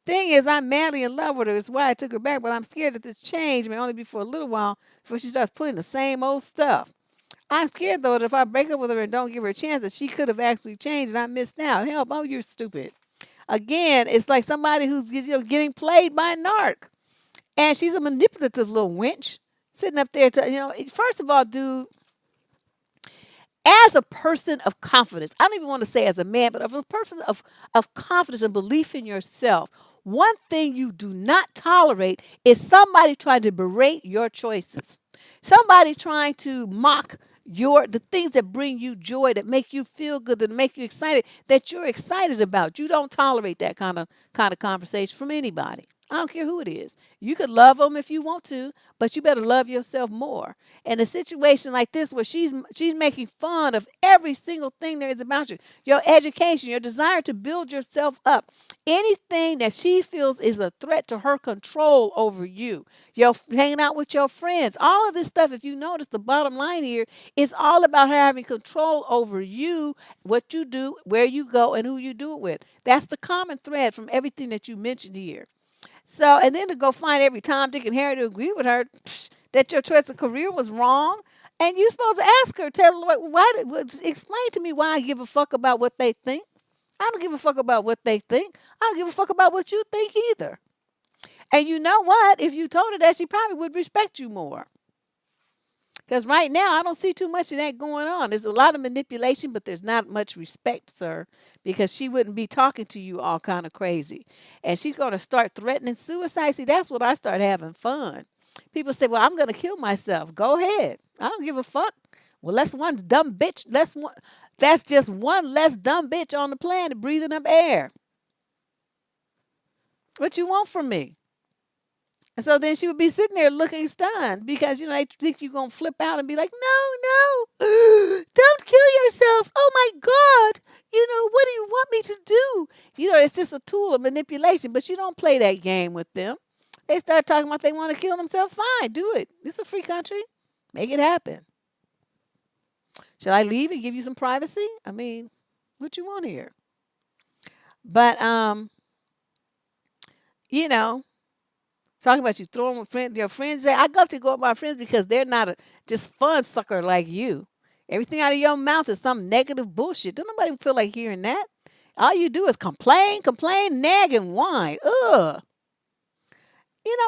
Thing is, I'm madly in love with her. It's why I took her back, but I'm scared that this change may only be for a little while before she starts pulling the same old stuff. I'm scared though that if I break up with her and don't give her a chance, that she could have actually changed and I missed out. Help! Oh, you're stupid. Again, it's like somebody who's getting played by a narc, and she's a manipulative little wench sitting up there. First of all, dude, as a person of confidence, I don't even want to say as a man, but as a person of confidence and belief in yourself, one thing you do not tolerate is somebody trying to berate your choices. Somebody trying to mock the things that bring you joy, that make you feel good, that make you excited, that you're excited about. You don't tolerate that kind of conversation from anybody. I don't care who it is. You could love them if you want to, but you better love yourself more. And a situation like this where she's making fun of every single thing there is about you, your education, your desire to build yourself up, anything that she feels is a threat to her control over you, your hanging out with your friends, all of this stuff, if you notice, the bottom line here is all about her having control over you, what you do, where you go, and who you do it with. That's the common thread from everything that you mentioned here. So, and then to go find every Tom, Dick, and Harry to agree with her that your choice of career was wrong. And you're supposed to ask her, tell her, explain to me why I give a fuck about what they think. I don't give a fuck about what they think. I don't give a fuck about what you think either. And you know what? If you told her that, she probably would respect you more. Because right now, I don't see too much of that going on. There's a lot of manipulation, but there's not much respect, sir, because she wouldn't be talking to you all kind of crazy. And she's going to start threatening suicide. See, that's when I start having fun. People say, well, I'm going to kill myself. Go ahead. I don't give a fuck. Well, that's one dumb bitch. That's just one less dumb bitch on the planet breathing up air. What you want from me? And so then she would be sitting there looking stunned because, they think you're going to flip out and be like, no, don't kill yourself. Oh my God. What do you want me to do? It's just a tool of manipulation, but you don't play that game with them. They start talking about they want to kill themselves. Fine, do it. It's a free country. Make it happen. Shall I leave and give you some privacy? I mean, what you want here? But, talking about you throwing with your friends. I got to go with my friends because they're not a just fun sucker like you. Everything out of your mouth is some negative bullshit. Don't nobody feel like hearing that. All you do is complain, nag, and whine. Ugh.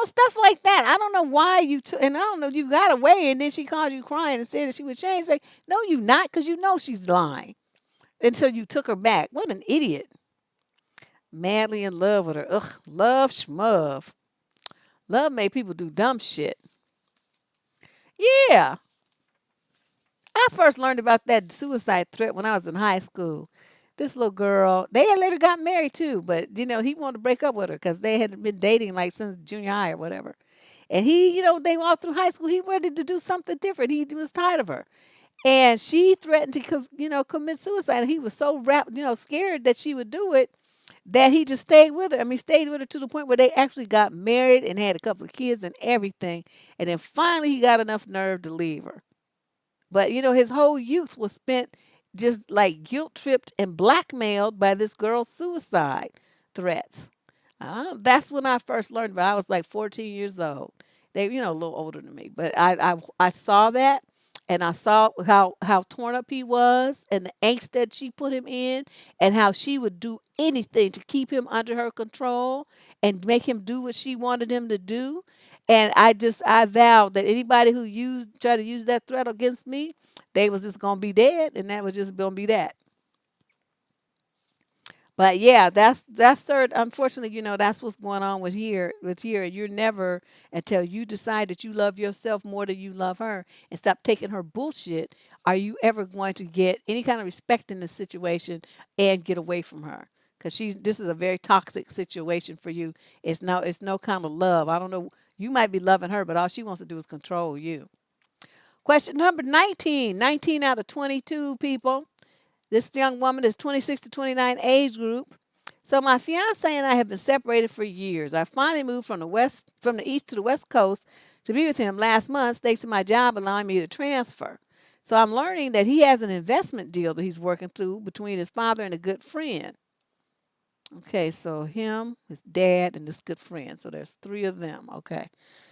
Stuff like that. I don't know why and I don't know, you got away and then she called you crying and said that she would change. Say, no, you not, because you know she's lying. And so you took her back. What an idiot. Madly in love with her. Ugh, love schmove. Love made people do dumb shit. Yeah. I first learned about that suicide threat when I was in high school. This little girl, they had later got married too, but he wanted to break up with her because they had been dating like since junior high or whatever. And he, they all through high school, he wanted to do something different. He was tired of her. And she threatened to, commit suicide. And he was so scared that she would do it that he just stayed with her. I mean, stayed with her to the point where they actually got married and had a couple of kids and everything. And then finally he got enough nerve to leave her. But, his whole youth was spent just like guilt tripped and blackmailed by this girl's suicide threats. That's when I first learned about it. I was like 14 years old. They, a little older than me. But I saw that. And I saw how torn up he was and the angst that she put him in and how she would do anything to keep him under her control and make him do what she wanted him to do. And I vowed that anybody who tried to use that threat against me, they was just going to be dead, and that was just going to be that. But yeah, that's third. Unfortunately, that's what's going on with here. You're never until you decide that you love yourself more than you love her and stop taking her bullshit. Are you ever going to get any kind of respect in this situation and get away from her? Because this is a very toxic situation for you. It's no kind of love. I don't know. You might be loving her, but all she wants to do is control you. Question number 19. 19 out of 22 people. This young woman is 26 to 29 age group. So my fiance and I have been separated for years. I finally moved from the east to the west coast to be with him last month, thanks to my job allowing me to transfer. So I'm learning that he has an investment deal that he's working through between his father and a good friend. Okay, so him, his dad, and this good friend. So there's three of them. Okay.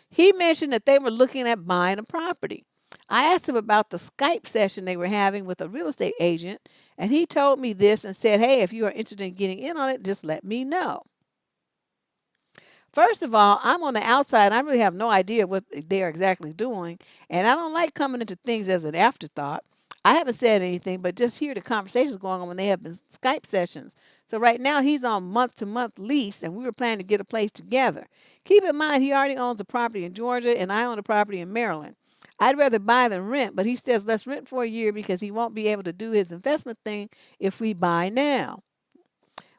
He mentioned that they were looking at buying a property. I asked him about the Skype session they were having with a real estate agent, and he told me this and said, "Hey, if you are interested in getting in on it, just let me know." First of all, I'm on the outside. I really have no idea what they're exactly doing, and I don't like coming into things as an afterthought. I haven't said anything, but just hear the conversations going on when they have been Skype sessions. So right now he's on month-to-month lease, and we were planning to get a place together. Keep in mind he already owns a property in Georgia, and I own a property in Maryland. I'd rather buy than rent, but he says let's rent for a year because he won't be able to do his investment thing if we buy now.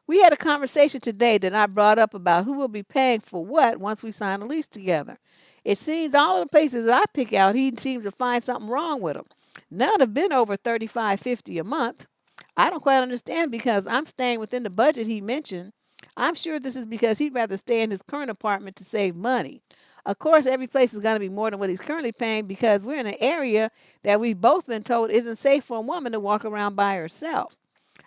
We had a conversation today that I brought up about who will be paying for what once we sign a lease together. It seems all of the places that I pick out, he seems to find something wrong with them. None have been over 35.50 a month. I don't quite understand because I'm staying within the budget he mentioned. I'm sure this is because he'd rather stay in his current apartment to save money. Of course, every place is going to be more than what he's currently paying because we're in an area that we've both been told isn't safe for a woman to walk around by herself.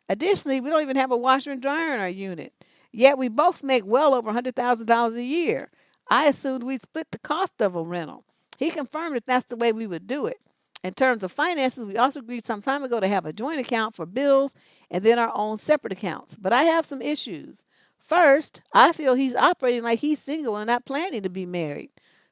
Additionally, we don't even have a washer and dryer in our unit. Yet we both make well over $100,000 a year. I assumed we'd split the cost of a rental. He confirmed that that's the way we would do it. In terms of finances, we also agreed some time ago to have a joint account for bills and then our own separate accounts. But I have some issues. First, I feel he's operating like he's single and not planning to be married.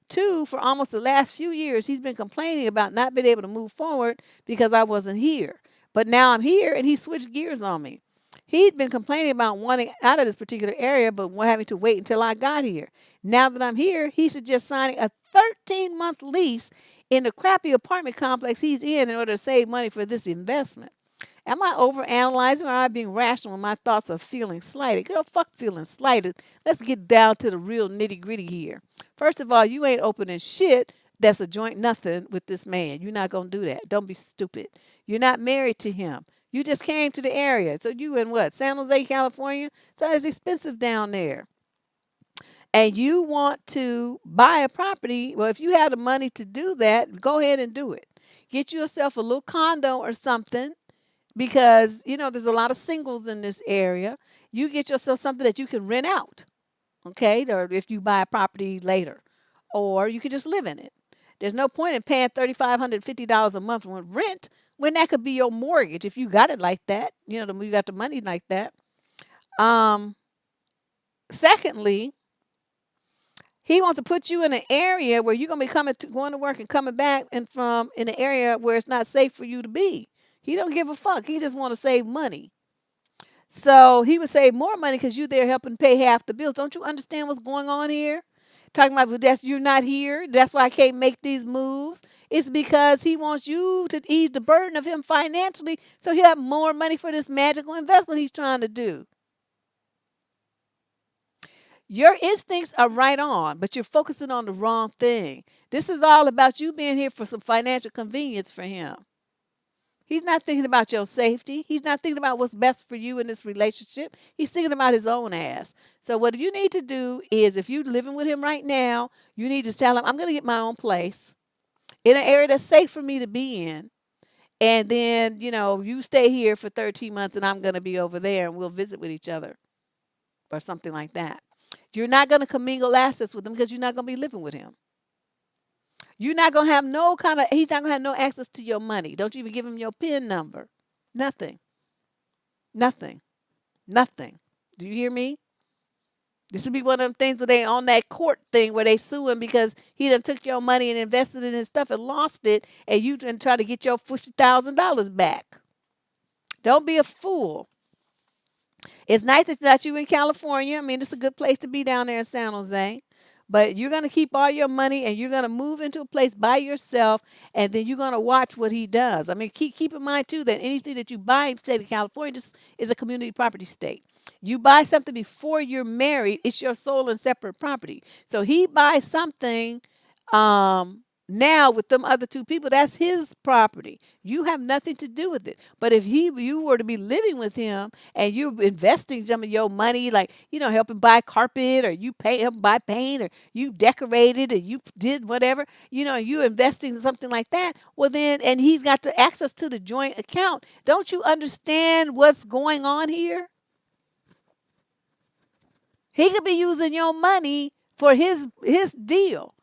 Two, for almost the last few years, he's been complaining about not being able to move forward because I wasn't here. But now I'm here and he switched gears on me. He'd been complaining about wanting out of this particular area, but having to wait until I got here. Now that I'm here, he suggests signing a 13-month lease in the crappy apartment complex he's in order to save money for this investment. Am I overanalyzing or am I being rational in my thoughts of feeling slighted? Girl, fuck feeling slighted. Let's get down to the real nitty gritty here. First of all, you ain't opening shit that's a joint nothing with this man. You're not going to do that. Don't be stupid. You're not married to him. You just came to the area. So you in what? San Jose, California? So it's expensive down there. And you want to buy a property. Well, if you have the money to do that, go ahead and do it. Get yourself a little condo or something because, there's a lot of singles in this area. You get yourself something that you can rent out, okay? Or if you buy a property later, or you can just live in it. There's no point in paying $3,550 a month on rent when that could be your mortgage if you got it like that. You got the money like that. Um, Secondly, he wants to put you in an area where you're gonna be going to work and coming back and from in an area where it's not safe for you to be. He don't give a fuck. He just want to save money. So he would save more money because you're there helping pay half the bills. Don't you understand what's going on here? Talking about, well, that's you're not here. That's why I can't make these moves. It's because he wants you to ease the burden of him financially so he'll have more money for this magical investment he's trying to do. Your instincts are right on, but you're focusing on the wrong thing. This is all about you being here for some financial convenience for him. He's not thinking about your safety. He's not thinking about what's best for you in this relationship. He's thinking about his own ass. So what you need to do is if you're living with him right now, you need to tell him, I'm going to get my own place in an area that's safe for me to be in. And then, you stay here for 13 months and I'm going to be over there and we'll visit with each other or something like that. You're not going to commingle assets with him because you're not going to be living with him. You're not going to have he's not going to have no access to your money. Don't you even give him your PIN number. Nothing. Nothing. Nothing. Do you hear me? This would be one of them things where they on that court thing where they sue him because he done took your money and invested in his stuff and lost it and you try to get your $50,000 back. Don't be a fool. It's nice that you in California. I mean, it's a good place to be down there in San Jose. But you're gonna keep all your money and you're gonna move into a place by yourself, and then you're gonna watch what he does. I mean, keep in mind too that anything that you buy in the state of California just is a community property state. You buy something before you're married, it's your sole and separate property. So he buys something now with them other two people, that's his property. You have nothing to do with it. But if you were to be living with him and you're investing some of your money, like, helping buy carpet, or you pay help buy paint, or you decorated and you did whatever, you investing in something like that, well then, and he's got the access to the joint account. Don't you understand what's going on here? He could be using your money for his deal.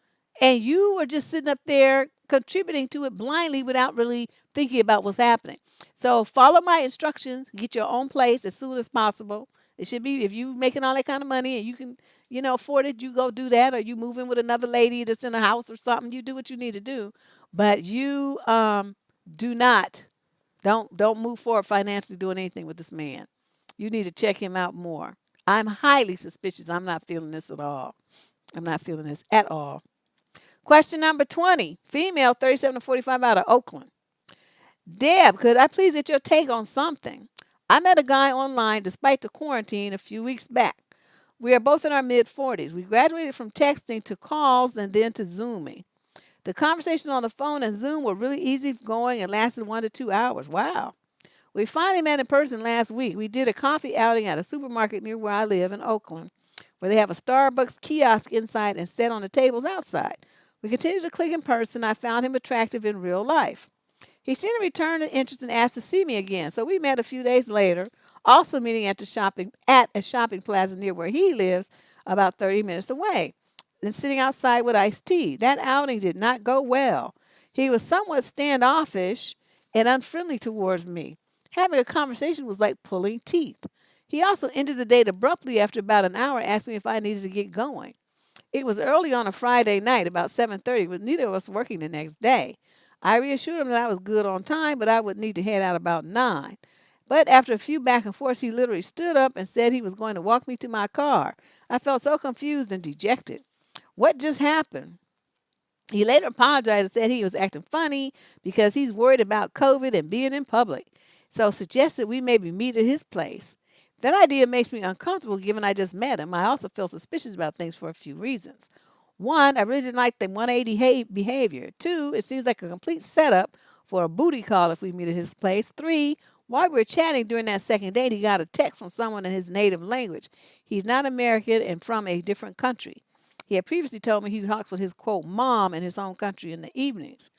And you were just sitting up there contributing to it blindly without really thinking about what's happening. So follow my instructions, get your own place as soon as possible. It should be, if you making all that kind of money and you can, afford it, you go do that, or you move in with another lady that's in a house or something, you do what you need to do. But you do not don't move forward financially doing anything with this man. You need to check him out more. I'm highly suspicious. I'm not feeling this at all. I'm not feeling this at all. Question number 20. Female, 37 to 45, out of Oakland. Deb, could I please get your take on something? I met a guy online despite the quarantine a few weeks back. We are both in our mid 40s. We graduated from texting to calls and then to Zooming. The conversations on the phone and Zoom were really easy going and lasted 1 to 2 hours. Wow. We finally met in person last week. We did a coffee outing at a supermarket near where I live in Oakland, where they have a Starbucks kiosk inside and set on the tables outside. We continued to click in person. I found him attractive in real life. He seemed to return an interest and asked to see me again. So we met a few days later, also meeting at a shopping plaza near where he lives, about 30 minutes away, then sitting outside with iced tea. That outing did not go well. He was somewhat standoffish and unfriendly towards me. Having a conversation was like pulling teeth. He also ended the date abruptly after about an hour, asking if I needed to get going. It was early on a Friday night, about 7:30, with neither of us working the next day. I reassured him that I was good on time, but I would need to head out about 9. But after a few back and forths, he literally stood up and said he was going to walk me to my car. I felt so confused and dejected. What just happened? He later apologized and said he was acting funny because he's worried about COVID and being in public. So suggested we maybe meet at his place. That idea makes me uncomfortable given I just met him. I also feel suspicious about things for a few reasons. One, I really didn't like the 180 behavior. Two, it seems like a complete setup for a booty call if we meet at his place. Three, while we were chatting during that second date, he got a text from someone in his native language. He's not American and from a different country. He had previously told me he talks with his, quote, mom in his home country in the evenings.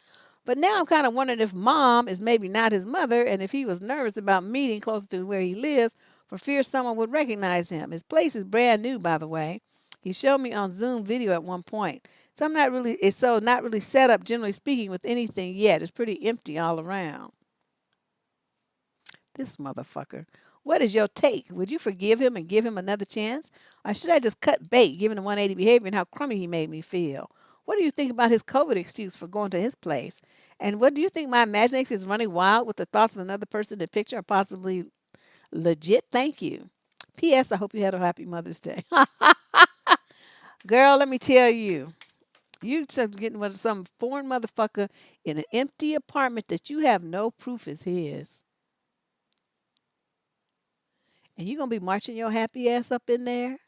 But now I'm kind of wondering if mom is maybe not his mother, and if he was nervous about meeting closer to where he lives for fear someone would recognize him. His place is brand new, by the way. He showed me on Zoom video at one point. So it's so not really set up, generally speaking, with anything yet. It's pretty empty all around. This motherfucker. What is your take? Would you forgive him and give him another chance? Or should I just cut bait, given the 180 behavior and how crummy he made me feel? What do you think about his COVID excuse for going to his place? And what do you think my imagination is running wild with the thoughts of another person in the picture are possibly legit? Thank you. P.S. I hope you had a happy Mother's Day. Girl, let me tell you. You getting with some foreign motherfucker in an empty apartment that you have no proof is his. And you going to be marching your happy ass up in there?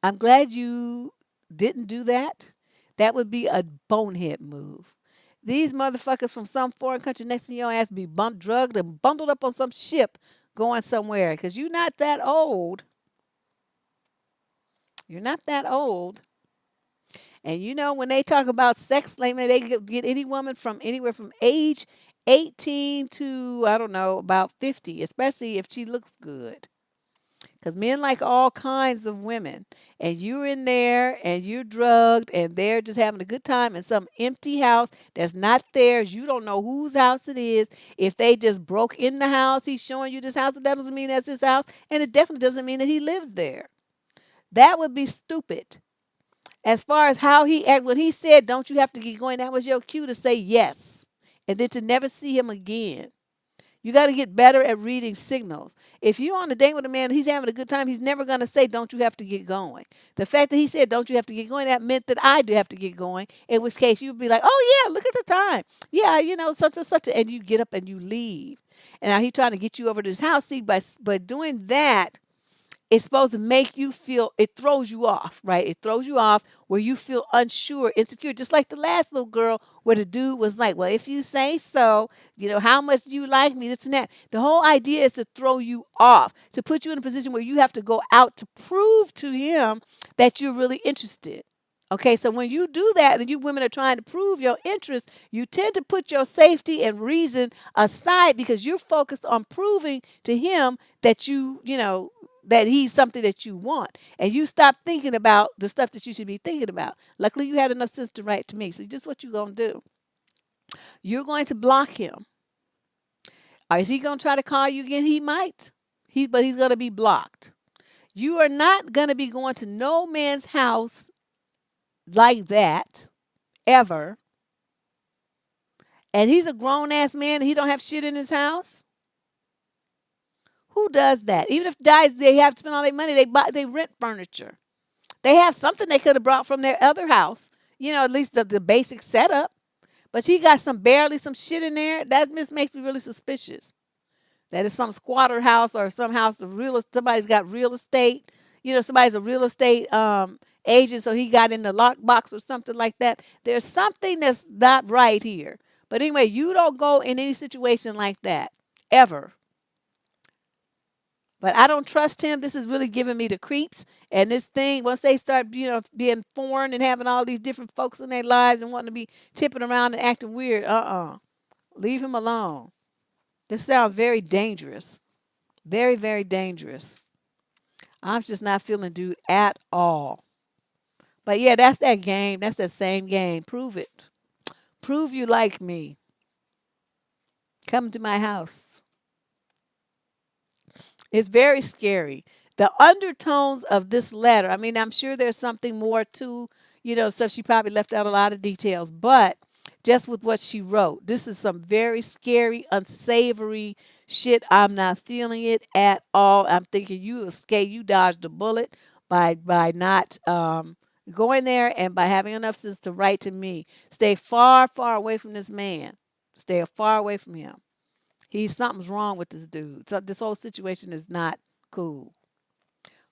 I'm glad you didn't do that. That would be a bonehead move. These motherfuckers from some foreign country next to your ass be drugged and bundled up on some ship going somewhere because you're not that old. You're not that old. And when they talk about sex slavery, they get any woman from anywhere from age 18 to, I don't know, about 50, especially if she looks good. Because men like all kinds of women. And you're in there and you're drugged and they're just having a good time in some empty house that's not theirs. You don't know whose house it is. If they just broke in the house, he's showing you this house. That doesn't mean that's his house. And it definitely doesn't mean that he lives there. That would be stupid. As far as how he acted, when he said, don't you have to get going, that was your cue to say yes. And then to never see him again. You got to get better at reading signals. If you're on a date with a man, he's having a good time, he's never going to say, don't you have to get going? The fact that he said, don't you have to get going, that meant that I do have to get going, in which case you'd be like, oh, yeah, look at the time. Yeah, such and such. And you get up and you leave. And now he's trying to get you over to his house. See, by doing that, it's supposed to make you feel, it throws you off, right? It throws you off where you feel unsure, insecure, just like the last little girl where the dude was like, well, if you say so, how much do you like me, this and that. The whole idea is to throw you off, to put you in a position where you have to go out to prove to him that you're really interested. Okay, so when you do that and you women are trying to prove your interest, you tend to put your safety and reason aside because you're focused on proving to him that that he's something that you want. And you stop thinking about the stuff that you should be thinking about. Luckily, you had enough sense to write to me. So just what you're going to do. You're going to block him. Or is he going to try to call you again? He might. But he's going to be blocked. You are not going to be going to no man's house like that ever. And he's a grown-ass man and he don't have shit in his house. Who does that? Even if guys, they have to spend all their money, they rent furniture. They have something they could have brought from their other house, at least the basic setup. But he got barely some shit in there. That just makes me really suspicious. That is some squatter house or some house of somebody's got real estate. Somebody's a real estate agent, so he got in the lockbox or something like that. There's something that's not right here. But anyway, you don't go in any situation like that, ever. But I don't trust him. This is really giving me the creeps. And this thing, once they start, being foreign and having all these different folks in their lives and wanting to be tipping around and acting weird, leave him alone. This sounds very dangerous. Very, very dangerous. I'm just not feeling dude at all. But yeah, that's that game. That's that same game. Prove it. Prove you like me. Come to my house. It's very scary. The undertones of this letter, I mean, I'm sure there's something more to, stuff she probably left out a lot of details, but just with what she wrote, this is some very scary, unsavory shit. I'm not feeling it at all. I'm thinking you dodged a bullet by not going there and by having enough sense to write to me. Stay far, far away from this man. Stay far away from him. Something's wrong with this dude. So this whole situation is not cool.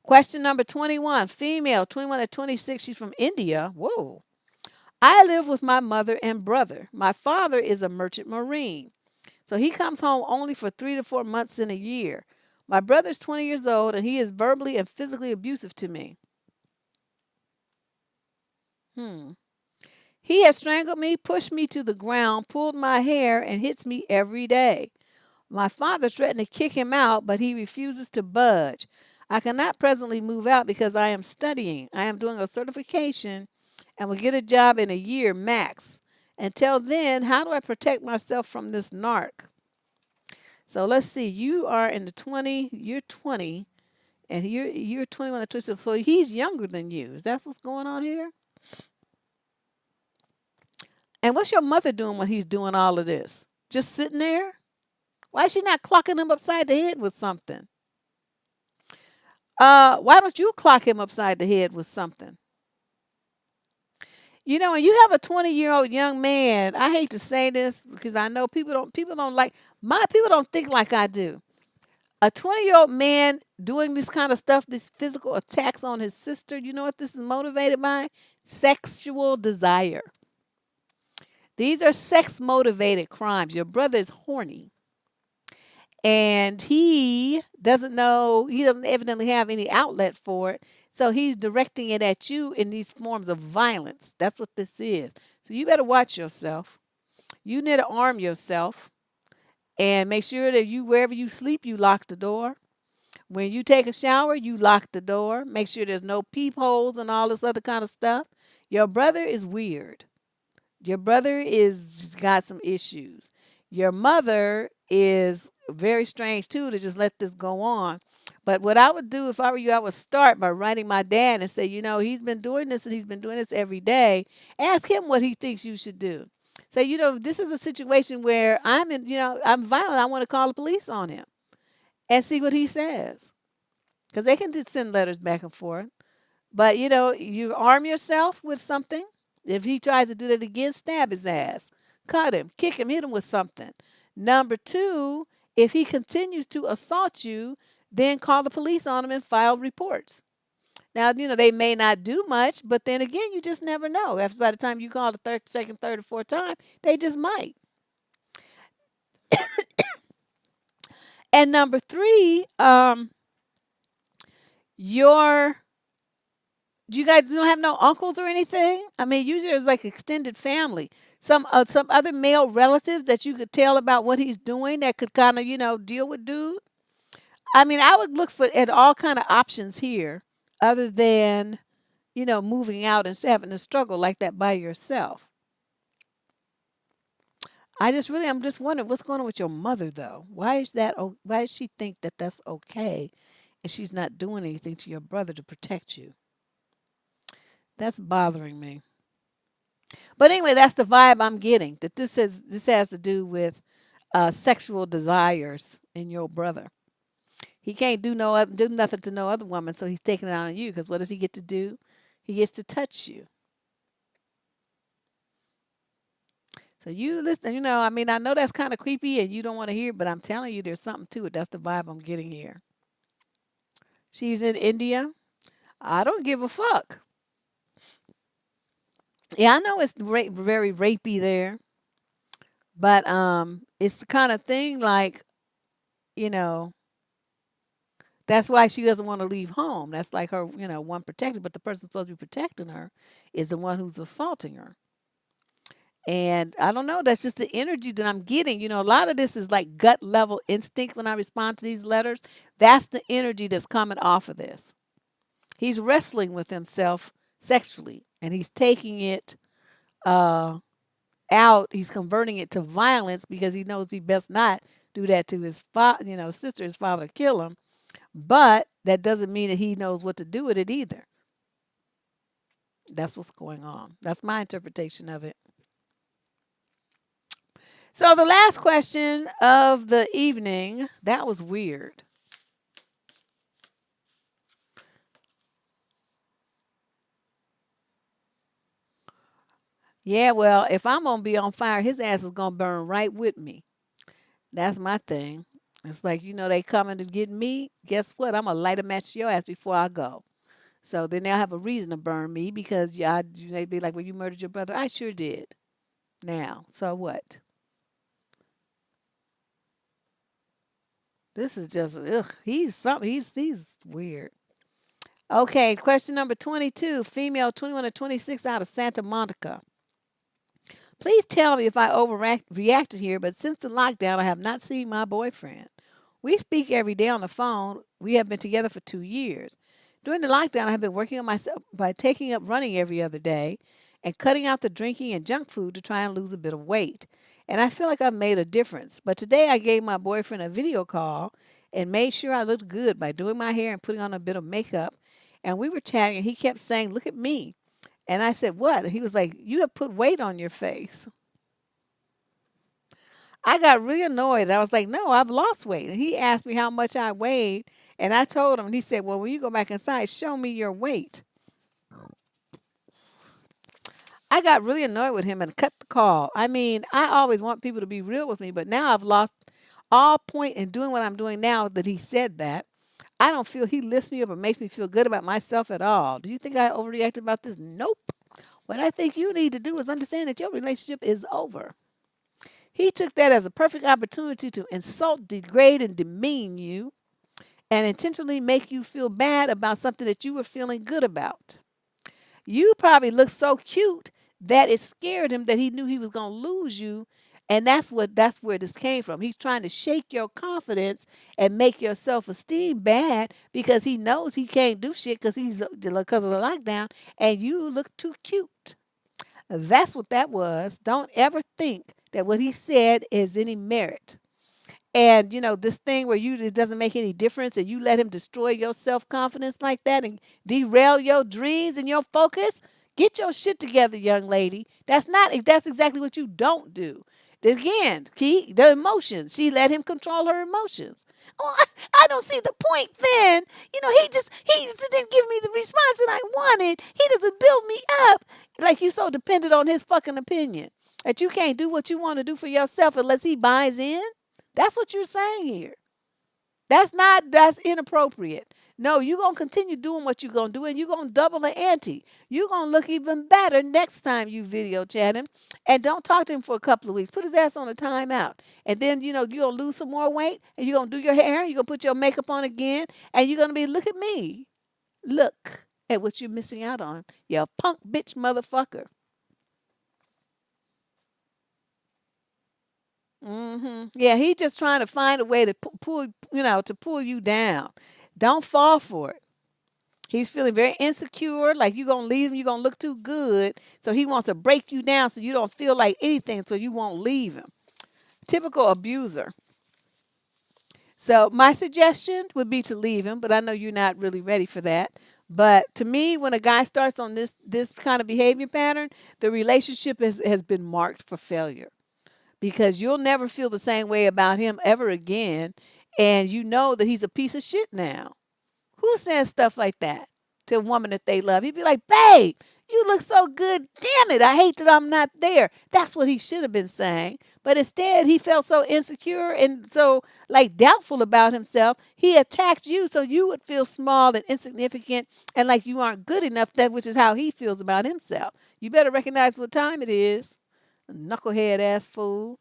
Question number 21, female, 21 to 26. She's from India. Whoa. I live with my mother and brother. My father is a merchant marine, so he comes home only for 3 to 4 months in a year. My brother's 20 years old, and he is verbally and physically abusive to me. He has strangled me, pushed me to the ground, pulled my hair, and hits me every day. My father threatened to kick him out, but he refuses to budge. I cannot presently move out because I am studying. I am doing a certification and will get a job in a year max. Until then, how do I protect myself from this narc? So let's see. You are in the 20. You're 20, and you're 21 or 26. So he's younger than you. Is that what's going on here? And what's your mother doing when he's doing all of this? Just sitting there? Why is she not clocking him upside the head with something? Why don't you clock him upside the head with something? When you have a 20-year-old young man, I hate to say this because I know people don't think like I do. A 20-year-old man doing this kind of stuff, this physical attacks on his sister, you know what this is motivated by? Sexual desire. These are sex-motivated crimes. Your brother is horny. And he doesn't evidently have any outlet for it. So he's directing it at you in these forms of violence. That's what this is. So you better watch yourself. You need to arm yourself and make sure that wherever you sleep, you lock the door. When you take a shower, you lock the door. Make sure there's no peepholes and all this other kind of stuff. Your brother is weird. Your brother is got some issues. Your mother is very strange too to just let this go on. But what I would do if I were you, I would start by writing my dad and say, he's been doing this and he's been doing this every day. Ask him what he thinks you should do. Say, this is a situation where I'm violent. I want to call the police on him and see what he says. Because they can just send letters back and forth. But, you arm yourself with something. If he tries to do that again, stab his ass. Cut him, kick him, hit him with something. Number two, if he continues to assault you, then call the police on him and file reports. Now, they may not do much, but then again, you just never know. After by the time you call the second, third, or fourth time, they just might. And number three, your you guys don't have no uncles or anything? I mean, usually it's like extended family. Some other male relatives that you could tell about what he's doing that could kind of deal with dude. I mean, I would look for at all kind of options here, other than moving out and having to struggle like that by yourself. I'm just wondering what's going on with your mother though. Why is that? Why does she think that that's okay, and she's not doing anything to your brother to protect you? That's bothering me. But anyway, that's the vibe I'm getting. That this has to do with sexual desires in your brother. He can't do nothing to no other woman, so he's taking it out on you. Because what does he get to do? He gets to touch you. So you listen. I mean, I know that's kind of creepy, and you don't want to hear, but I'm telling you, there's something to it. That's the vibe I'm getting here. She's in India. I don't give a fuck. Yeah, I know it's very rapey there, but it's the kind of thing like you know that's why she doesn't want to leave home. That's like her, one protector, but the person supposed to be protecting her is the one who's assaulting her. And I don't know, that's just the energy that I'm getting. A lot of this is like gut level instinct when I respond to these letters. That's the energy that's coming off of this. He's wrestling with himself sexually, and he's taking it uh, out. He's converting it to violence because he knows he best not do that to his sister, his father, kill him. But that doesn't mean that he knows what to do with it either. That's what's going on. That's my interpretation of it. So the last question of the evening, that was weird. Yeah, well, if I'm going to be on fire, his ass is going to burn right with me. That's my thing. It's like, they coming to get me. Guess what? I'm going to light a match to your ass before I go. So then they'll have a reason to burn me because they'd be like, well, you murdered your brother. I sure did. Now, so what? This is just, ugh, he's something. He's weird. Okay, question number 22, female 21 to 26 out of Santa Monica. Please tell me if I overreacted here, but since the lockdown, I have not seen my boyfriend. We speak every day on the phone. We have been together for 2 years. During the lockdown, I have been working on myself by taking up running every other day and cutting out the drinking and junk food to try and lose a bit of weight. And I feel like I've made a difference. But today I gave my boyfriend a video call and made sure I looked good by doing my hair and putting on a bit of makeup. And we were chatting, and he kept saying, "Look at me." And I said, "What?" And he was like, "You have put weight on your face." I got really annoyed. I was like, "No, I've lost weight." And he asked me how much I weighed. And I told him, and he said, "Well, when you go back inside, show me your weight." I got really annoyed with him and cut the call. I mean, I always want people to be real with me, but now I've lost all point in doing what I'm doing now that he said that. I don't feel he lifts me up or makes me feel good about myself at all. Do you think I overreacted about this? Nope. What I think you need to do is understand that your relationship is over. He took that as a perfect opportunity to insult, degrade, and demean you and intentionally make you feel bad about something that you were feeling good about. You probably looked so cute that it scared him that he knew he was going to lose you. And that's where this came from. He's trying to shake your confidence and make your self-esteem bad because he knows he can't do shit because of the lockdown and you look too cute. That's what that was. Don't ever think that what he said is any merit. And this thing where it doesn't make any difference and you let him destroy your self-confidence like that and derail your dreams and your focus. Get your shit together, young lady. That's exactly what you don't do. Again, key the emotions. She let him control her emotions. Oh, I don't see the point then. He just didn't give me the response that I wanted. He doesn't build me up. Like you so dependent on his fucking opinion that you can't do what you want to do for yourself unless he buys in. That's what you're saying here. That's inappropriate. No, you're gonna continue doing what you're gonna do and you're gonna double the ante. You're gonna look even better next time you video chat him. And don't talk to him for a couple of weeks. Put his ass on a timeout. And then, you're gonna lose some more weight and you're gonna do your hair, you're gonna put your makeup on again, and you're gonna be, look at me. Look at what you're missing out on. You punk bitch motherfucker. Yeah, he just trying to find a way to pull you down. Don't fall for it. He's feeling very insecure, like you're gonna leave him, you're gonna look too good. So he wants to break you down so you don't feel like anything, so you won't leave him. Typical abuser. So my suggestion would be to leave him, but I know you're not really ready for that. But to me, when a guy starts on this kind of behavior pattern, the relationship has been marked for failure because you'll never feel the same way about him ever again. And you know that he's a piece of shit now. Who says stuff like that to a woman that they love? He'd be like, babe, you look so good. Damn it. I hate that I'm not there. That's what he should have been saying. But instead, he felt so insecure and so like doubtful about himself. He attacked you so you would feel small and insignificant and like you aren't good enough, that which is how he feels about himself. You better recognize what time it is. Knucklehead ass fool.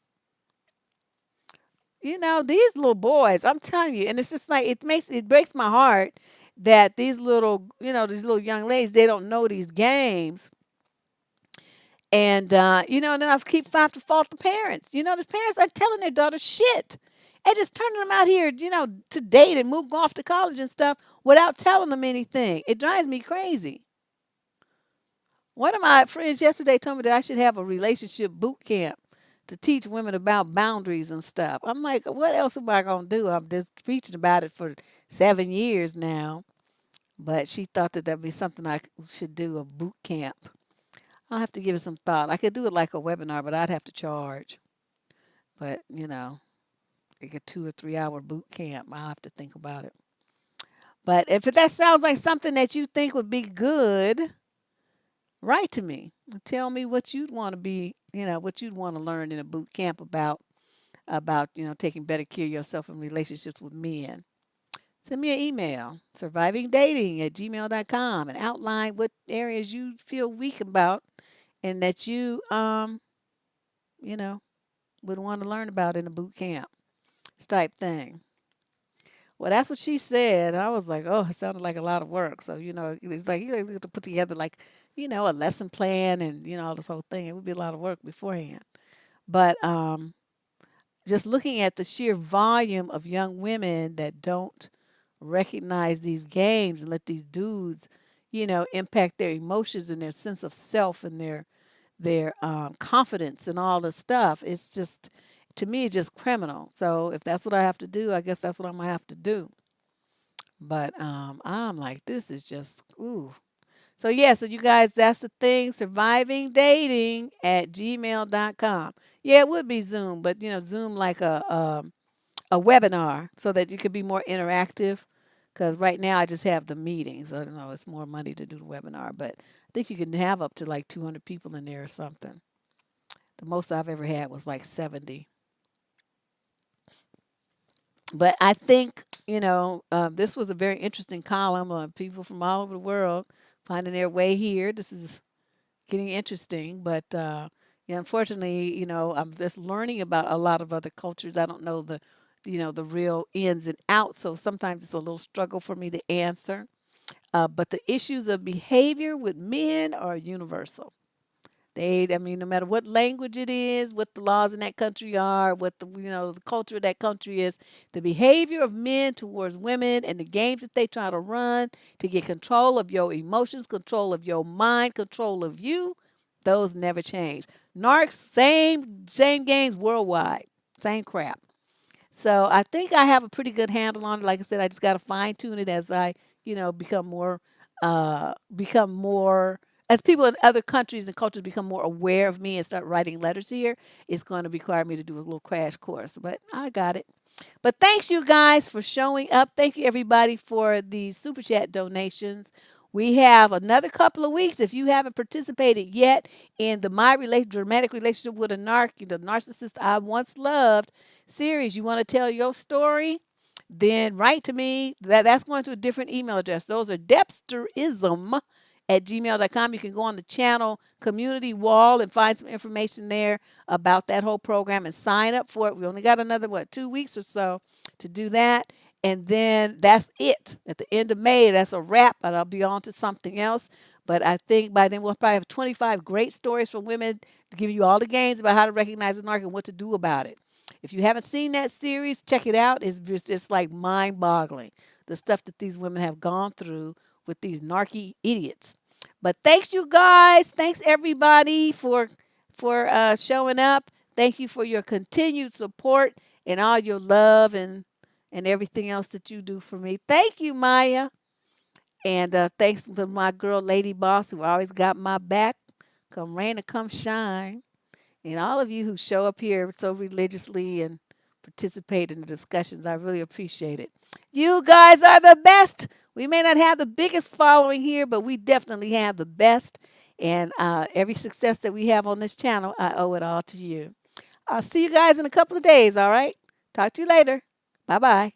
These little boys, I'm telling you, and it's just like it breaks my heart that these little young ladies, they don't know these games. And then have to fault the parents. The parents are telling their daughters shit and just turning them out here, to date and move off to college and stuff without telling them anything. It drives me crazy. One of my friends yesterday told me that I should have a relationship boot camp to teach women about boundaries and stuff. I'm like, what else am I going to do? I'm just preaching about it for 7 years now. But she thought that that'd be something I should do, a boot camp. I'll have to give it some thought. I could do it like a webinar, but I'd have to charge. But, like a 2 or 3 hour boot camp, I'll have to think about it. But if that sounds like something that you think would be good, write to me. Tell me what you'd want to be, what you'd want to learn in a boot camp about taking better care of yourself in relationships with men. Send me an email, survivingdating@gmail.com, and outline what areas you feel weak about and that you know, would want to learn about in a boot camp type thing. Well, that's what she said. I was like, oh, it sounded like a lot of work. So, it's like, you have to put together like, a lesson plan and, all this whole thing. It would be a lot of work beforehand. But just looking at the sheer volume of young women that don't recognize these games and let these dudes, impact their emotions and their sense of self and their confidence and all this stuff. It's just, to me, it's just criminal. So if that's what I have to do, I guess that's what I'm gonna have to do. But I'm like, this is just ooh. So yeah, so you guys, that's the thing. Survivingdating@gmail.com. Yeah, it would be Zoom, but Zoom like a webinar so that you could be more interactive. Because right now I just have the meetings. I don't know, it's more money to do the webinar, but I think you can have up to like 200 people in there or something. The most I've ever had was like 70. But I think, this was a very interesting column on people from all over the world finding their way here. This is getting interesting, but yeah, unfortunately, I'm just learning about a lot of other cultures. I don't know the real ins and outs, so sometimes it's a little struggle for me to answer. But the issues of behavior with men are universal. I mean, no matter what language it is, what the laws in that country are, what the culture of that country is, the behavior of men towards women and the games that they try to run to get control of your emotions, control of your mind, control of you, those never change. Narcs, same games worldwide, same crap. So I think I have a pretty good handle on it. Like I said, I just got to fine tune it as I, become more as people in other countries and cultures become more aware of me and start writing letters here, it's going to require me to do a little crash course. But I got it. But thanks you guys for showing up. Thank you everybody for the super chat donations. We have another couple of weeks. If you haven't participated yet in the dramatic relationship with a the narcissist I once loved series, you want to tell your story, then write to me. That's going to a different email address. Those are debsterism@gmail.com. You can go on the channel community wall and find some information there about that whole program and sign up for it. We only got another, 2 weeks or so to do that. And then that's it. At the end of May, that's a wrap, and I'll be on to something else. But I think by then we'll probably have 25 great stories from women to give you all the games about how to recognize a narc and what to do about it. If you haven't seen that series, check it out. It's like mind-boggling, the stuff that these women have gone through with these narky idiots. But thanks you guys. Thanks everybody for showing up. Thank you for your continued support and all your love and everything else that you do for me. Thank you, Maya. And thanks to my girl, Lady Boss, who always got my back. Come rain or come shine. And all of you who show up here so religiously and participate in the discussions, I really appreciate it. You guys are the best. We may not have the biggest following here, but we definitely have the best. And every success that we have on this channel, I owe it all to you. I'll see you guys in a couple of days, all right? Talk to you later. Bye-bye.